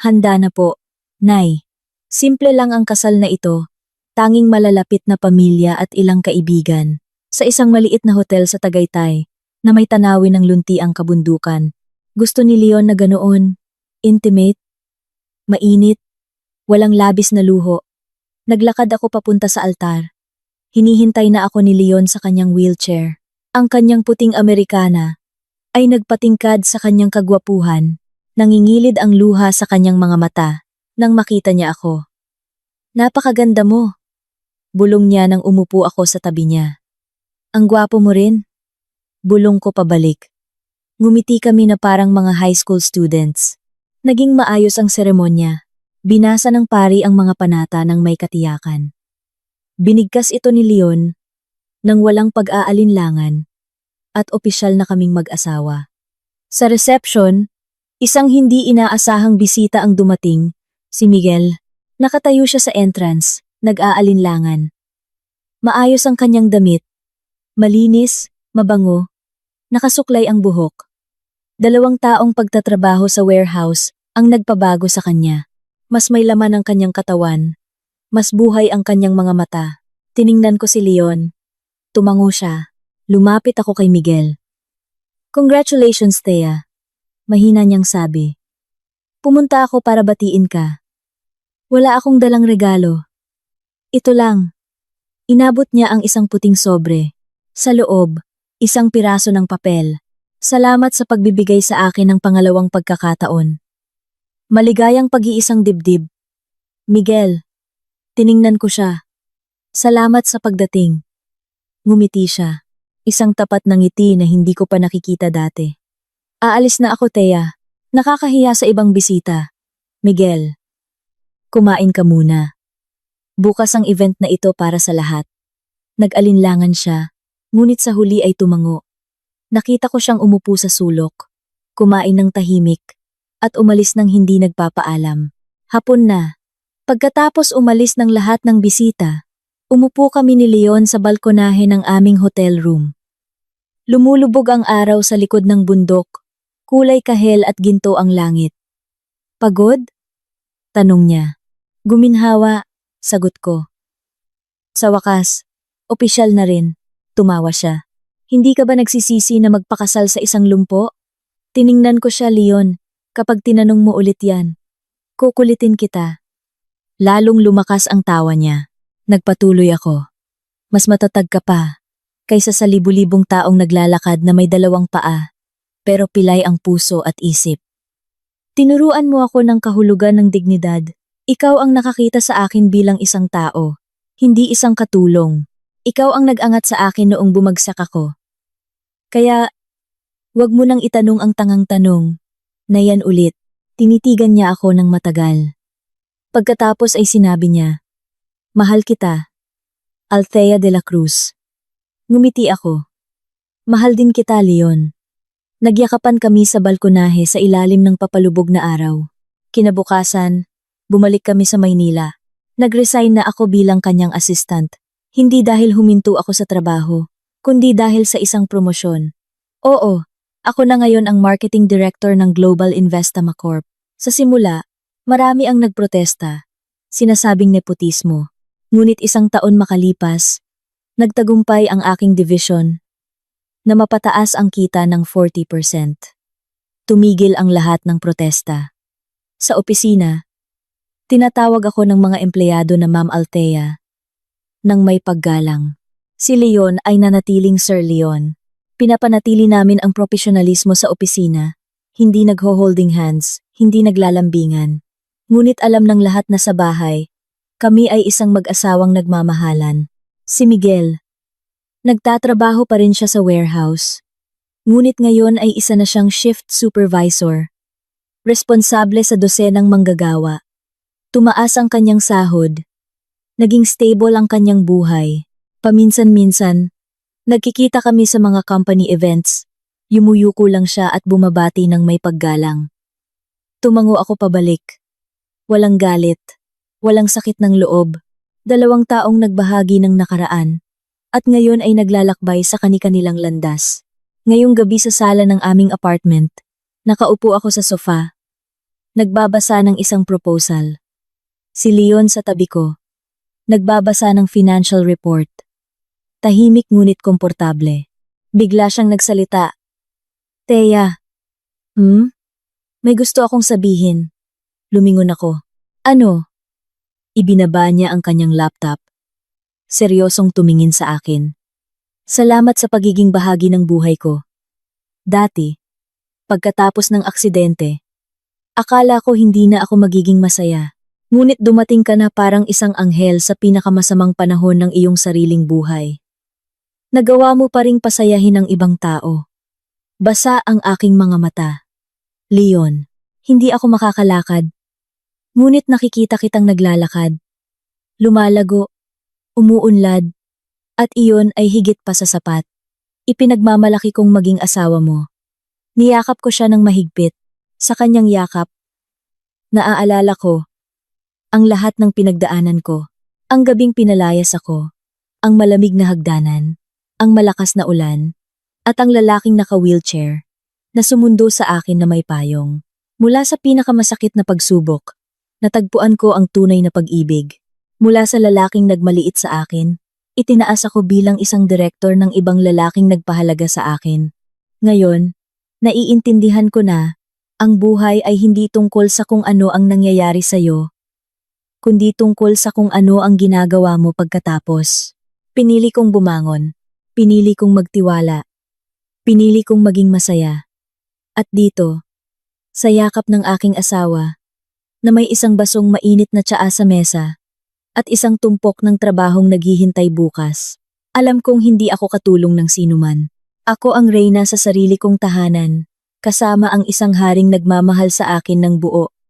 Handa na po, Nay. Simple lang ang kasal na ito, tanging malalapit na pamilya at ilang kaibigan, sa isang maliit na hotel sa Tagaytay, na may tanawin ng luntiang kabundukan. Gusto ni Leon na ganoon. Intimate, mainit, walang labis na luho. Naglakad ako papunta sa altar. Hinihintay na ako ni Leon sa kanyang wheelchair. Ang kanyang puting Amerikana ay nagpatingkad sa kanyang kagwapuhan. Nangingilid ang luha sa kanyang mga mata nang makita niya ako. Napakaganda mo. Bulong niya nang umupo ako sa tabi niya. Ang gwapo mo rin. Bulong ko pabalik. Ngumiti kami na parang mga high school students. Naging maayos ang seremonya. Binasa ng pari ang mga panata ng may katiyakan. Binigkas ito ni Leon nang walang pag-aalinlangan at opisyal na kaming mag-asawa. Sa reception, isang hindi inaasahang bisita ang dumating, si Miguel. Nakatayo siya sa entrance, nag-aalinlangan. Maayos ang kanyang damit, malinis, mabango, nakasuklay ang buhok. 2 taong pagtatrabaho sa warehouse ang nagpabago sa kanya. Mas may laman ang kanyang katawan, mas buhay ang kanyang mga mata. Tiningnan ko si Leon. Tumango siya. Lumapit ako kay Miguel. Congratulations, Thea. Mahina niyang sabi. Pumunta ako para batiin ka. Wala akong dalang regalo. Ito lang. Inabot niya ang isang puting sobre. Sa loob, isang piraso ng papel. Salamat sa pagbibigay sa akin ng pangalawang pagkakataon. Maligayang pag-iisang dibdib. Miguel. Tiningnan ko siya. Salamat sa pagdating. Ngumiti siya. Isang tapat ng ngiti na hindi ko pa nakikita dati. Aalis na ako, Thea. Nakakahiya sa ibang bisita. Miguel. Kumain ka muna. Bukas ang event na ito para sa lahat. Nag-alinlangan siya, ngunit sa huli ay tumango. Nakita ko siyang umupo sa sulok, kumain ng tahimik, at umalis ng hindi nagpapaalam. Hapon na. Pagkatapos umalis ng lahat ng bisita, umupo kami ni Leon sa balkonahe ng aming hotel room. Lumulubog ang araw sa likod ng bundok, kulay kahel at ginto ang langit. Pagod? Tanong niya. Guminhawa, sagot ko. Sa wakas, opisyal na rin, tumawa siya. Hindi ka ba nagsisisi na magpakasal sa isang lumpo? Tiningnan ko siya, Leon, kapag tinanong mo ulit yan. Kukulitin kita. Lalong lumakas ang tawa niya. Nagpatuloy ako. Mas matatag ka pa, kaysa sa libu-libong taong naglalakad na may 2 paa, pero pilay ang puso at isip. Tinuruan mo ako ng kahulugan ng dignidad. Ikaw ang nakakita sa akin bilang isang tao, hindi isang katulong. Ikaw ang nag-angat sa akin noong bumagsak ako. Kaya, wag mo nang itanong ang tangang tanong, na yan ulit. Tinitigan niya ako ng matagal. Pagkatapos ay sinabi niya, Mahal kita, Althea de la Cruz. Ngumiti ako. Mahal din kita, Leon. Nagyakapan kami sa balkonahe sa ilalim ng papalubog na araw. Kinabukasan, bumalik kami sa Maynila. Nag-resign na ako bilang kanyang assistant. Hindi dahil huminto ako sa trabaho, kundi dahil sa isang promosyon. Oo, ako na ngayon ang marketing director ng Global Investama Corp. Sa simula, marami ang nagprotesta, sinasabing nepotismo. Ngunit 1 taon makalipas, nagtagumpay ang aking division na mapataas ang kita ng 40%. Tumigil ang lahat ng protesta. Sa opisina, tinatawag ako ng mga empleyado na Ma'am Althea nang may paggalang. Si Leon ay nanatiling Sir Leon. Pinapanatili namin ang profesionalismo sa opisina, hindi nagho-holding hands, hindi naglalambingan. Ngunit alam ng lahat na sa bahay, kami ay isang mag-asawang nagmamahalan. Si Miguel. Nagtatrabaho pa rin siya sa warehouse. Ngunit ngayon ay isa na siyang shift supervisor. Responsable sa 12 manggagawa. Tumaas ang kanyang sahod. Naging stable ang kanyang buhay. Paminsan-minsan, nagkikita kami sa mga company events. Yumuyuko lang siya at bumabati ng may paggalang. Tumango ako pabalik. Walang galit. Walang sakit ng loob. 2 taong nagbahagi ng nakaraan. At ngayon ay naglalakbay sa kani-kanilang landas. Ngayong gabi sa sala ng aming apartment, nakaupo ako sa sofa. Nagbabasa ng isang proposal. Si Leon sa tabi ko. Nagbabasa ng financial report. Tahimik ngunit komportable. Bigla siyang nagsalita. Thea. May gusto akong sabihin. Lumingon ako. Ano? Ibinaba niya ang kanyang laptop. Seryosong tumingin sa akin. Salamat sa pagiging bahagi ng buhay ko. Dati, pagkatapos ng aksidente, akala ko hindi na ako magiging masaya. Ngunit dumating ka na parang isang anghel sa pinakamasamang panahon ng iyong sariling buhay. Nagawa mo pa ring pasayahin ang ibang tao. Basa ang aking mga mata. Leon, hindi ako makakalakad. Ngunit nakikita kitang naglalakad. Lumalago. umuunlad, at iyon ay higit pa sa sapat. Ipinagmamalaki kong maging asawa mo. Niyakap ko siya ng mahigpit. Sa kanyang yakap, naaalala ko ang lahat ng pinagdaanan ko. Ang gabing pinalayas ako, ang malamig na hagdanan, ang malakas na ulan, at ang lalaking naka-wheelchair na sumundo sa akin na may payong. Mula sa pinakamasakit na pagsubok, natagpuan ko ang tunay na pag-ibig. Mula sa lalaking nagmaliit sa akin, itinaas ako bilang isang direktor ng ibang lalaking nagpahalaga sa akin. Ngayon, naiintindihan ko na ang buhay ay hindi tungkol sa kung ano ang nangyayari sa'yo, kundi tungkol sa kung ano ang ginagawa mo pagkatapos. Pinili kong bumangon, pinili kong magtiwala, pinili kong maging masaya. At dito, sa yakap ng aking asawa, na may isang basong mainit na tsaa sa mesa, at isang tumpok ng trabahong naghihintay bukas. Alam kong hindi ako katulong ng sinuman. Ako ang reyna sa sarili kong tahanan, kasama ang isang haring nagmamahal sa akin ng buo.